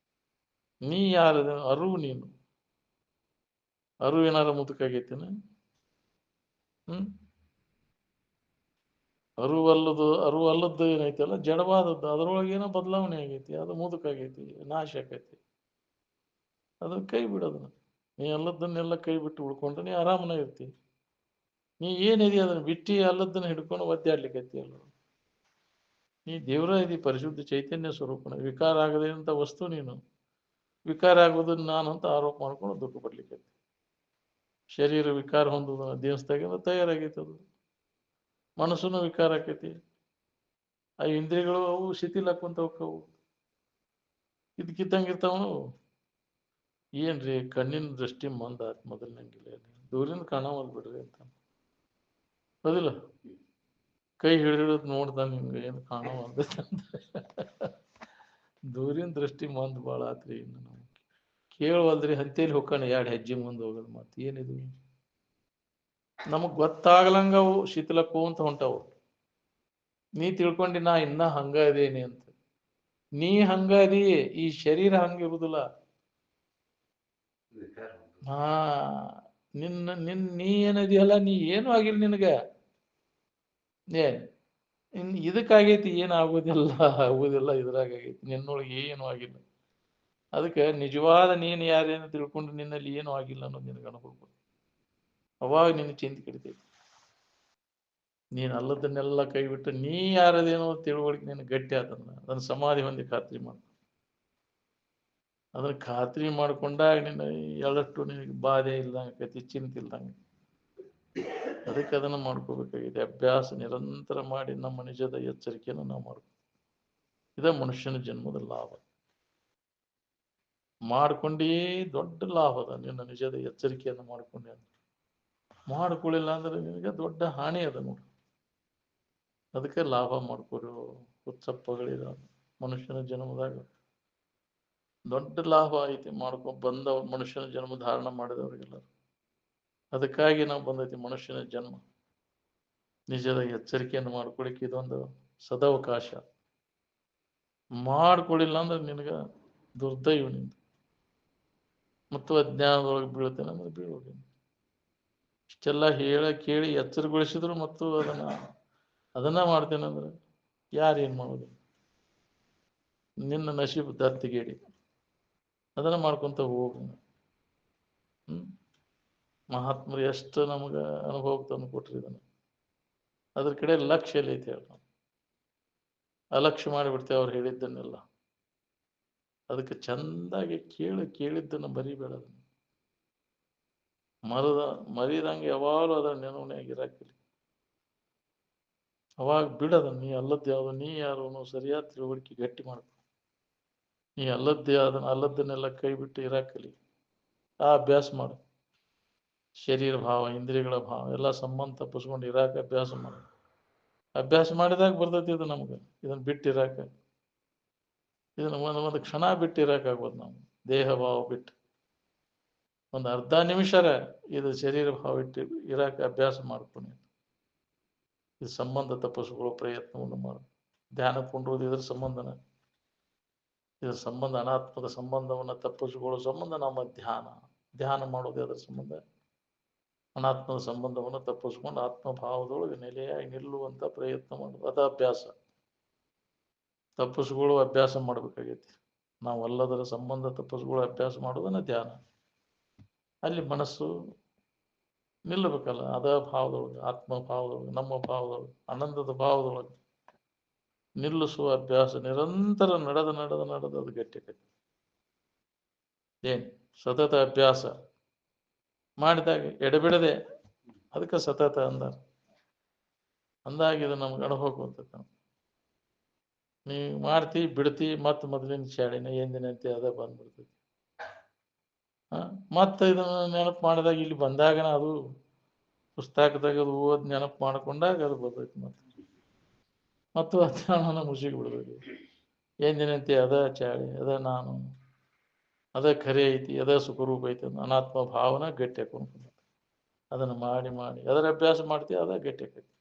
ನೀ ಯಾರದ ಅರಿವು? ನೀನು ಅರಿವು ಏನಾರ ಮುದುಕಾಗೈತಿನ? ಅರಿವು ಅಲ್ಲದ್ದು ಏನೈತಲ್ಲ, ಜಡವಾದದ್ದು, ಅದರೊಳಗೇನೋ ಬದಲಾವಣೆ ಆಗೈತಿ. ಅದು ಮುದುಕಾಗೈತಿ, ನಾಶ ಆಕೈತಿ. ಅದನ್ನ ಕೈ ಬಿಡೋದನ್ನ. ನೀ ಅಲ್ಲದನ್ನೆಲ್ಲ ಕೈ ಬಿಟ್ಟು ಉಳ್ಕೊಂಡ್ರೆ ನೀ ಆರಾಮನ ಇರ್ತಿ. ನೀ ಏನಿದೆ ಅದನ್ನ ಬಿಟ್ಟು ಅಲ್ಲದನ್ನ ಹಿಡ್ಕೊಂಡು ಒದ್ದಾಡ್ಲಿಕ್ಕೈತಿ. ಅಲ್ಲ, ನೀ ದೇವರ ಇದಿ, ಪರಿಶುದ್ಧ ಚೈತನ್ಯ ಸ್ವರೂಪನ. ವಿಕಾರ ಆಗದೆ ಅಂತ ವಸ್ತು ನೀನು. ವಿಕಾರ ಆಗೋದನ್ನ ನಾನಂತ ಆರೋಪ ಮಾಡ್ಕೊಂಡು ದುಃಖ ಪಡ್ಲಿಕ್ಕೈತಿ. ಶರೀರ ವಿಕಾರ ಹೊಂದೋದು ದೇವಸ್ಥಾನ ತಯಾರಾಗೈತಿ. ಅದು ಮನಸ್ಸುನು ವಿಕಾರ ಆಕೈತಿ. ಆ ಇಂದ್ರಿಯಗಳು ಅವು ಶಿಥಿಲಾಕೊಂತ ಹೋಗ್ತಾವು. ಇದಕ್ಕಿದ್ದಂಗಿರ್ತಾವನು. ಏನ್ರಿ ಕಣ್ಣಿನ ದೃಷ್ಟಿ ಮಂದ ಆತ್ ಮೊದಲಿನಂಗಿಲ್ಲ. ದೂರಿಂದ ಕಾಣವಲ್ ಬಿಡ್ರಿ ಅಂತ. ಹೌದಿಲ್ಲ? ಕೈ ಹಿಡಿದು ನೋಡ್ದ ನಿಮ್ಗೆ ಏನು ಕಾಣವಲ್ದ. ದೂರಿನ ದೃಷ್ಟಿ ಮಂದ್ ಭಾಳ ಆತ್ರಿ. ಇನ್ನು ನಾವು ಕೇಳವಲ್ದ್ರಿ. ಹಂತೇಲಿ ಹೋಗ್ತಾನೆ 2 ಹೆಜ್ಜೆ ಮುಂದೆ ಹೋಗೋದು. ಮತ್ತೆ ಏನಿದು? ನಮಗ್ ಗೊತ್ತಾಗ್ಲಂಗ ಅವು ಶಿಥಿಲಕ್ಕೂ ಅಂತ ಹೊಂಟಾವು. ನೀ ತಿಳ್ಕೊಂಡಿ ನಾ ಇನ್ನ ಹಂಗ ಅದೇನಿ ಅಂತ. ನೀ ಹಂಗ ಅದಿ, ಈ ಶರೀರ ಹಂಗಿರುದಿಲ್ಲ. ನೀ ಏನದಿಯಲ್ಲ, ನೀ ಏನು ಆಗಿಲ್ಲ ನಿನಗ. ಇದಕ್ಕಾಗೈತಿ. ಆಗುದಿಲ್ಲ ಇದ್ರಾಗೈತಿ. ನಿನ್ನೊಳಗೆ ಏನು ಆಗಿಲ್ಲ. ಅದಕ್ಕೆ ನಿಜವಾದ ನೀನು ಯಾರೇನು ತಿಳ್ಕೊಂಡು ನಿನ್ನಲ್ಲಿ ಏನು ಆಗಿಲ್ಲ ಅನ್ನೋದು ನಿನಗೆ ಅನುಭವ. ಅವಾಗ ನಿನ್ನ ಚಿಂತೆ ಕಡಿತೈತಿ. ನೀನು ಅಲ್ಲದನ್ನೆಲ್ಲ ಕೈ ಬಿಟ್ಟು ನೀ ಯಾರದೇನೋ ತಿಳುವಳಿಕೆ ನಿನ್ನ ಗಟ್ಟಿ ಆತಂದ ಅದನ್ನ ಸಮಾಧಿ ಹೊಂದಿ ಖಾತ್ರಿ ಮಾಡ. ಅದನ್ನ ಖಾತ್ರಿ ಮಾಡ್ಕೊಂಡಾಗ ನಿನ್ನ ಎಳ್ಳಷ್ಟು ನಿನಗೆ ಬಾಧೆ ಇಲ್ದಂಗೆ, ಚಿಂತೆ ಇಲ್ದಂಗೆ. ಅದಕ್ಕೆ ಅದನ್ನು ಮಾಡ್ಕೋಬೇಕಾಗಿದೆ. ಅಭ್ಯಾಸ ನಿರಂತರ ಮಾಡಿ ನಮ್ಮ ನಿಜದ ಎಚ್ಚರಿಕೆಯನ್ನು ನಾವು ಮಾಡ್ಕೋ. ಇದ ಮನುಷ್ಯನ ಜನ್ಮದ ಲಾಭ. ಮಾಡ್ಕೊಂಡೇ ದೊಡ್ಡ ಲಾಭ ಅದ. ನಿನ್ನ ನಿಜದ ಎಚ್ಚರಿಕೆಯನ್ನು ಮಾಡ್ಕೊಂಡೆ ಅಂತ. ಮಾಡ್ಕೊಳ್ಳಿಲ್ಲ ಅಂದ್ರೆ ನಿನಗೆ ದೊಡ್ಡ ಹಾನಿ ಅದ ನೋಡಿ. ಅದಕ್ಕೆ ಲಾಭ ಮಾಡ್ಕೊರು. ಉತ್ಸಪ್ಪಗಳಿದ ಮನುಷ್ಯನ ಜನ್ಮದಾಗ ದೊಡ್ಡ ಲಾಭ ಐತಿ. ಬಂದ ಮನುಷ್ಯನ ಜನ್ಮ ಧಾರಣ ಮಾಡಿದವರಿಗೆಲ್ಲ. ಅದಕ್ಕಾಗಿ ನಾವು ಬಂದೈತಿ ಮನುಷ್ಯನ ಜನ್ಮ. ನಿಜದ ಎಚ್ಚರಿಕೆಯನ್ನು ಮಾಡ್ಕೊಳಿಕ್ಕೆ ಇದೊಂದು ಸದಾವಕಾಶ. ಮಾಡ್ಕೊಳ್ಳಿಲ್ಲ ಅಂದ್ರೆ ನಿನಗ ದುರ್ದೈವ ನಿಂದು. ಮತ್ತು ಅಜ್ಞಾನದೊಳಗೆ ಬೀಳ್ತೇನೆ ಅಂದ್ರೆ ಬೀಳೋದು. ಇಷ್ಟೆಲ್ಲ ಕೇಳಿ ಎಚ್ಚರಗೊಳಿಸಿದ್ರು ಮತ್ತು ಅದನ್ನ ಮಾಡ್ತೇನೆ ಅಂದ್ರೆ ಯಾರೇನ್ ಮಾಡೋದು? ನಿನ್ನ ನಶೀಬ್ ದತ್ತಿಗೇಡಿ. ಅದನ್ನ ಮಾಡ್ಕೊಂತ ಹೋಗ. ಮಹಾತ್ಮರು ಎಷ್ಟು ನಮಗ ಅನುಭವಕ್ಕೆ ತಂದು ಕೊಟ್ರಿ ಇದನ್ನ. ಅದ್ರ ಕಡೆ ಲಕ್ಷ್ಯ ಎಲ್ಲಿ ಐತಿ ಹೇಳ? ಅಲಕ್ಷ್ಯ ಮಾಡಿಬಿಡ್ತೇವೆ ಅವ್ರು ಹೇಳಿದ್ದನ್ನೆಲ್ಲ. ಅದಕ್ಕೆ ಚಂದಾಗಿ ಕೇಳಿದ್ದನ್ನು ಬರಿಬೇಡ. ಮರಿದಂಗೆ ಯಾವಾಗಲೂ ಅದರ ನೆನವನಾಗಿ ಇರಾಕಿಲ್ಲ. ಅವಾಗ ಬಿಡದ ನೀ ಅಲ್ಲದ್ದು ಯಾವುದು, ನೀ ಯಾರು ಅನ್ನೋ ಸರಿಯಾದ ತಿಳುವಳಿಕೆ ಗಟ್ಟಿ ಮಾಡ್ಕೊ. ನೀ ಅಲ್ಲದ್ದೇ ಅಲ್ಲದನ್ನೆಲ್ಲ ಕೈ ಬಿಟ್ಟು ಇರಾಕಲಿ, ಆ ಅಭ್ಯಾಸ ಮಾಡು. ಶರೀರ ಭಾವ, ಇಂದ್ರಿಯಗಳ ಭಾವ ಎಲ್ಲ ಸಂಬಂಧ ತಪ್ಪಿಸ್ಕೊಂಡು ಇರಾಕ ಅಭ್ಯಾಸ ಮಾಡು. ಅಭ್ಯಾಸ ಮಾಡಿದಾಗ ಬರ್ತೈತಿ ಇದು ನಮ್ಗೆ. ಇದನ್ನ ಬಿಟ್ಟಿರಾಕ, ಇದನ್ನ ಒಂದು ಕ್ಷಣ ಬಿಟ್ಟಿರಾಕಾಗ್ಬೋದು ನಾವು. ದೇಹ ಭಾವ ಬಿಟ್ಟು ಒಂದು ಅರ್ಧ ನಿಮಿಷರ ಇದು ಶರೀರ ಭಾವ ಇಟ್ಟು ಇರಾಕ ಅಭ್ಯಾಸ ಮಾಡ್ಕೊಂಡು ಇದು ಸಂಬಂಧ ತಪ್ಪಿಸ್ಕೊಳ್ಳೋ ಪ್ರಯತ್ನವನ್ನು ಮಾಡು. ಧ್ಯಾನ ಕೊಂಡ್ರೋದು ಇದ್ರ ಸಂಬಂಧನ. ಇದರ ಸಂಬಂಧ ಅನಾತ್ಮದ ಸಂಬಂಧವನ್ನು ತಪ್ಪಿಸಿಕೊಳ್ಳೋ ಸಂಬಂಧ ನಮ್ಮ ಧ್ಯಾನ ಮಾಡೋದು ಅದರ ಸಂಬಂಧ. ಅನಾತ್ಮದ ಸಂಬಂಧವನ್ನು ತಪ್ಪಿಸ್ಕೊಂಡು ಆತ್ಮಭಾವದೊಳಗೆ ನೆಲೆಯಾಗಿ ನಿಲ್ಲುವಂತ ಪ್ರಯತ್ನ ಮಾಡೋದು, ಅದ ಅಭ್ಯಾಸ. ತಪ್ಪಿಸ್ಕೊಳ್ಳೋ ಅಭ್ಯಾಸ ಮಾಡ್ಬೇಕಾಗೈತಿ ನಾವು. ಅಲ್ಲದರ ಸಂಬಂಧ ತಪ್ಪಿಸ್ಕೊಳ್ಳೋ ಅಭ್ಯಾಸ ಮಾಡೋದನ್ನ ಧ್ಯಾನ. ಅಲ್ಲಿ ಮನಸ್ಸು ನಿಲ್ಲಬೇಕಲ್ಲ, ಅದ ಭಾವದೊಳಗೆ, ಆತ್ಮ ಭಾವದೊಳಗೆ, ನಮ್ಮ ಭಾವದೊಳಗೆ, ಆನಂದದ ಭಾವದೊಳಗೆ ನಿಲ್ಲಿಸುವ ಅಭ್ಯಾಸ ನಿರಂತರ ನಡೆದ ಅದು ಗಟ್ಟಿಯಾಗೈತಿ. ಏನ್ ಸತತ ಅಭ್ಯಾಸ ಮಾಡಿದಾಗ ಎಡೆಬಿಡದೆ, ಅದಕ್ಕೆ ಸತತ ಅಂದಾಗ ಇದು ನಮ್ಗೆ ಅನುಭವಕ್ಕೆ ಬರ್ತೈತೆ. ನೀ ಮಾಡ್ತಿ ಬಿಡ್ತಿ, ಮತ್ ಮೊದಲಿನ ಶಾಡಿನ ಎಂದಿನಂತೆ ಅದ ಬಂದ್ಬಿಡ್ತೈತಿ. ಮತ್ತೆ ಇದನ್ನ ನೆನಪು ಮಾಡಿದಾಗ ಇಲ್ಲಿ ಬಂದಾಗನ ಅದು ಪುಸ್ತಕದಾಗ ಅದು ಓದ್ ನೆನಪು ಮಾಡ್ಕೊಂಡಾಗ ಅದು ಬರ್ತೈತಿ. ಮತ್ತು ಅಧ್ಯಾನ ಮುಗಿಸಿ ಬಿಡ್ಬೇಕು. ಎಂದಿನಂತೆ ಅದ ಚಾಳಿ, ಅದ ನಾನು, ಅದ ಖರೆ ಐತಿ, ಅದ ಸುಖರೂಪ ಐತಿ, ಅನಾತ್ಮ ಭಾವನ ಗಟ್ಟಿ ಹಾಕೊಂಡು ಅದನ್ನು ಮಾಡಿ ಅದರ ಅಭ್ಯಾಸ ಮಾಡ್ತೀವಿ, ಅದ ಗಟ್ಟಿ ಆಕೈತಿ.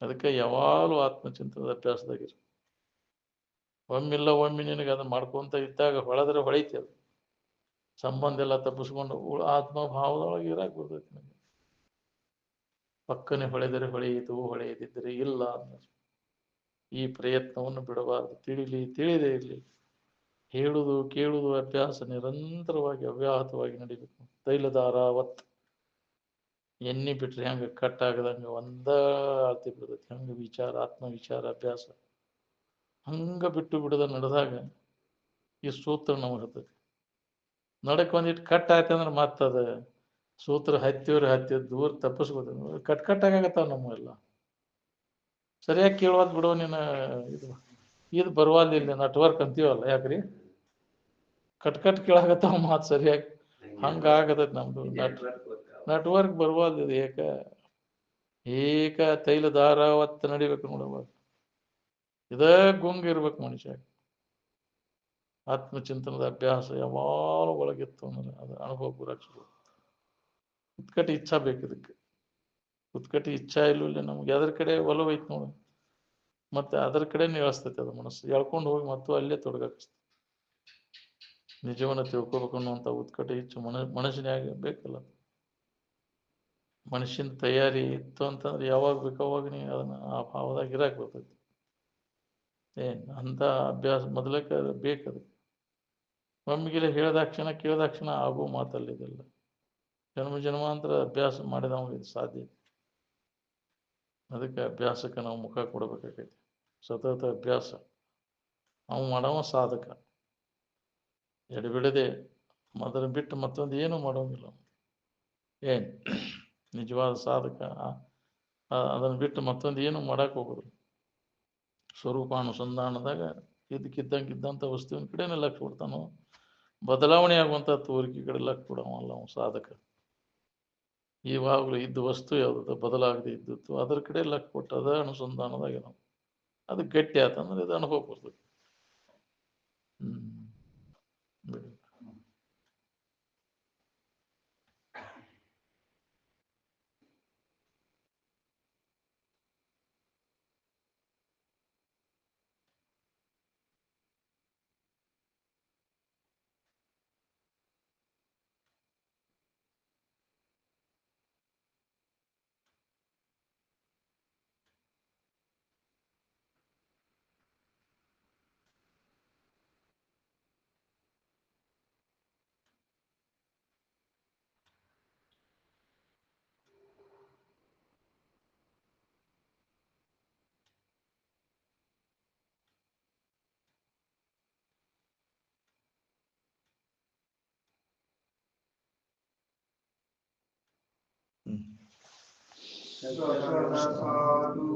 ಅದಕ್ಕೆ ಯಾವಾಗಲೂ ಆತ್ಮಚಿಂತನದ ಅಭ್ಯಾಸದಾಗಿರು. ಒಮ್ಮಿಲ್ಲ ಒಮ್ಮೆ ನಿನಗೆ ಅದನ್ನ ಮಾಡ್ಕೊಂತ ಇದ್ದಾಗ ಹೊಳೆದ್ರೆ ಹೊಳೈತಿ. ಅದು ಸಂಬಂಧ ಎಲ್ಲ ತಪ್ಪಿಸ್ಕೊಂಡು ಆತ್ಮಭಾವದೊಳಗೆ ಇರಾಕ್ ಬರ್ತೈತಿ ನನಗೆ. ಪಕ್ಕನೆ ಹೊಳೆದರೆ ಹೊಳೆಯದಿದ್ದರೆ ಇಲ್ಲ ಅನ್ನೋ ಈ ಪ್ರಯತ್ನವನ್ನು ಬಿಡಬಾರದು. ತಿಳಿದೇ ಇರಲಿ. ಹೇಳುವುದು ಕೇಳುವುದು ಅಭ್ಯಾಸ ನಿರಂತರವಾಗಿ ಅವ್ಯಾಹತವಾಗಿ ನಡಿಬೇಕು. ತೈಲದಾರಾವತ್ ಎಣ್ಣೆ ಬಿಟ್ರೆ ಹೆಂಗ ಕಟ್ ಆಗದಂಗ ಒಂದ ಅಳ್ತಿ ಬಿಡ್ತೈತಿ, ಹಂಗ ವಿಚಾರ, ಆತ್ಮವಿಚಾರ ಅಭ್ಯಾಸ ಹಂಗ ಬಿಟ್ಟು ಬಿಡದ ನಡೆದಾಗ ಈ ಸೂತ್ರ ನಮಗೆ ಹತ್ತೈತಿ. ನಡಕ್ ಒಂದಿಟ್ಟು ಕಟ್ ಆಯ್ತಂದ್ರೆ ಮತ್ತದ ಸೂತ್ರ ಹತ್ತಿದ ದೂರ ತಪ್ಪಿಸ್ಬೋದು. ಕಟ್ಟಾಗತ್ತಾವ ನಮ್ಮೆಲ್ಲ. ಸರಿಯಾಗಿ ಕೇಳುವದ್ ಬಿಡುವ ನೀನು. ಇದು ಬರುವಲ್ಲಿಲ್ಲ ನೆಟ್ವರ್ಕ್ ಅಂತೀವಲ್ಲ, ಯಾಕ್ರಿ ಕಟ್ ಕೇಳಾಗತ್ತಾವ ಮಾತು ಸರಿಯಾಗಿ. ಹಂಗ ಆಗತೈತಿ ನಮ್ದು. ನೆಟ್ವರ್ಕ್ ಬರುವಲ್ದು. ಏಕ ತೈಲ ದಾರಾವತ್ ನಡಿಬೇಕು ನೋಡುವ. ಇದ ಗುಂಗ್ ಇರ್ಬೇಕು ಮನುಷ್ಯ. ಆತ್ಮಚಿಂತನದ ಅಭ್ಯಾಸ ಯಾವಾಗ ಒಳಗಿತ್ತು ಅಂದ್ರೆ ಅದು ಅನುಭವ ಗುರಾಕ್ಸ್ಬೋದು. ಉತ್ಕಟ ಇಚ್ಛಾ ಬೇಕು ಇದಕ್ಕೆ. ಉತ್ಕಟ ಇಚ್ಛಾ ಇಲ್ಲ ನಮ್ಗೆ ಅದ್ರ ಕಡೆ ಒಲವು ಐತಿ ನೋಡು, ಮತ್ತೆ ಅದರ ಕಡೆ ನಿಲ್ಲಿಸ್ತೈತೆ ಅದು ಮನಸ್ಸು. ಎಳ್ಕೊಂಡು ಹೋಗಿ ಮತ್ತು ಅಲ್ಲೇ ತೊಡಗಾಕಿಸ್ತದೆ. ನಿಜವನ್ನ ತಿಳ್ಕೊಬೇಕು ಅನ್ನುವಂಥ ಉತ್ಕಟ ಇಚ್ಛೆ ಮನಸ್ಸಿನಾಗ ಬೇಕಲ್ಲ. ಮನುಷ್ಯನ ತಯಾರಿ ಇತ್ತು ಅಂತಂದ್ರೆ ಯಾವಾಗ ಬೇಕು ಅವಾಗ ನೀ ಅದನ್ನ ಆ ಭಾವದಾಗ ಇರಾಕ್ ಬರ್ತೈತಿ. ಅಂತ ಅಭ್ಯಾಸ ಮೊದಲಕ್ಕೆ ಬೇಕದು. ಒಮ್ಮಿಗಿಲೆ ಕೇಳಿದಾಕ್ಷಣ ಆಗೋ ಮಾತಲ್ಲಿದೆಲ್ಲ. ಜನ್ಮಾಂತರ ಅಭ್ಯಾಸ ಮಾಡಿದವಾಗ ಇದು ಸಾಧ್ಯ. ಅದಕ್ಕೆ ಅಭ್ಯಾಸಕ್ಕೆ ನಾವು ಮುಖ ಕೊಡಬೇಕಾಗೈತಿ. ಸತತ ಅಭ್ಯಾಸ ನಾವು ಮಾಡವ ಸಾಧಕ. ಎಡಬಿಡದೆ ಅದನ್ನು ಬಿಟ್ಟು ಮತ್ತೊಂದು ಏನೂ ಮಾಡೋಂಗಿಲ್ಲ. ನಿಜವಾದ ಸಾಧಕ ಅದನ್ನು ಬಿಟ್ಟು ಮತ್ತೊಂದು ಏನು ಮಾಡಕ್ ಹೋಗುದು. ಸ್ವರೂಪಾನುಸಂಧಾನದಾಗ ಇದ್ದಂತ ವಸ್ತುವಿನ ಕಡೆನೇ ಲಕ್ಷ್ಯ ಕೊಡ್ತಾನೋ. ಬದಲಾವಣೆ ಆಗುವಂತ ತೋರಿಕೆ ಕಡೆ ಲಕ್ಷ್ಯ ಕೊಡವಲ್ಲ ಅವನು ಸಾಧಕ. ಇವಾಗಲೂ ಇದ್ದ ವಸ್ತು ಯಾವ್ದು ಬದಲಾಗದೆ ಇದ್ದದ್ದು ಅದರ ಕಡೆ ಲಕ್ಷ್ಯ ಕೊಟ್ಟು ಅದ ಅನುಸಂಧಾನದಾಗ ನಾವು ಅದು ಗಟ್ಟಿ ಆತಂದ್ರೆ ಇದು ಅನುಭವ ಬರ್ತದೆ. ಬಿಡಿ. सकल साधु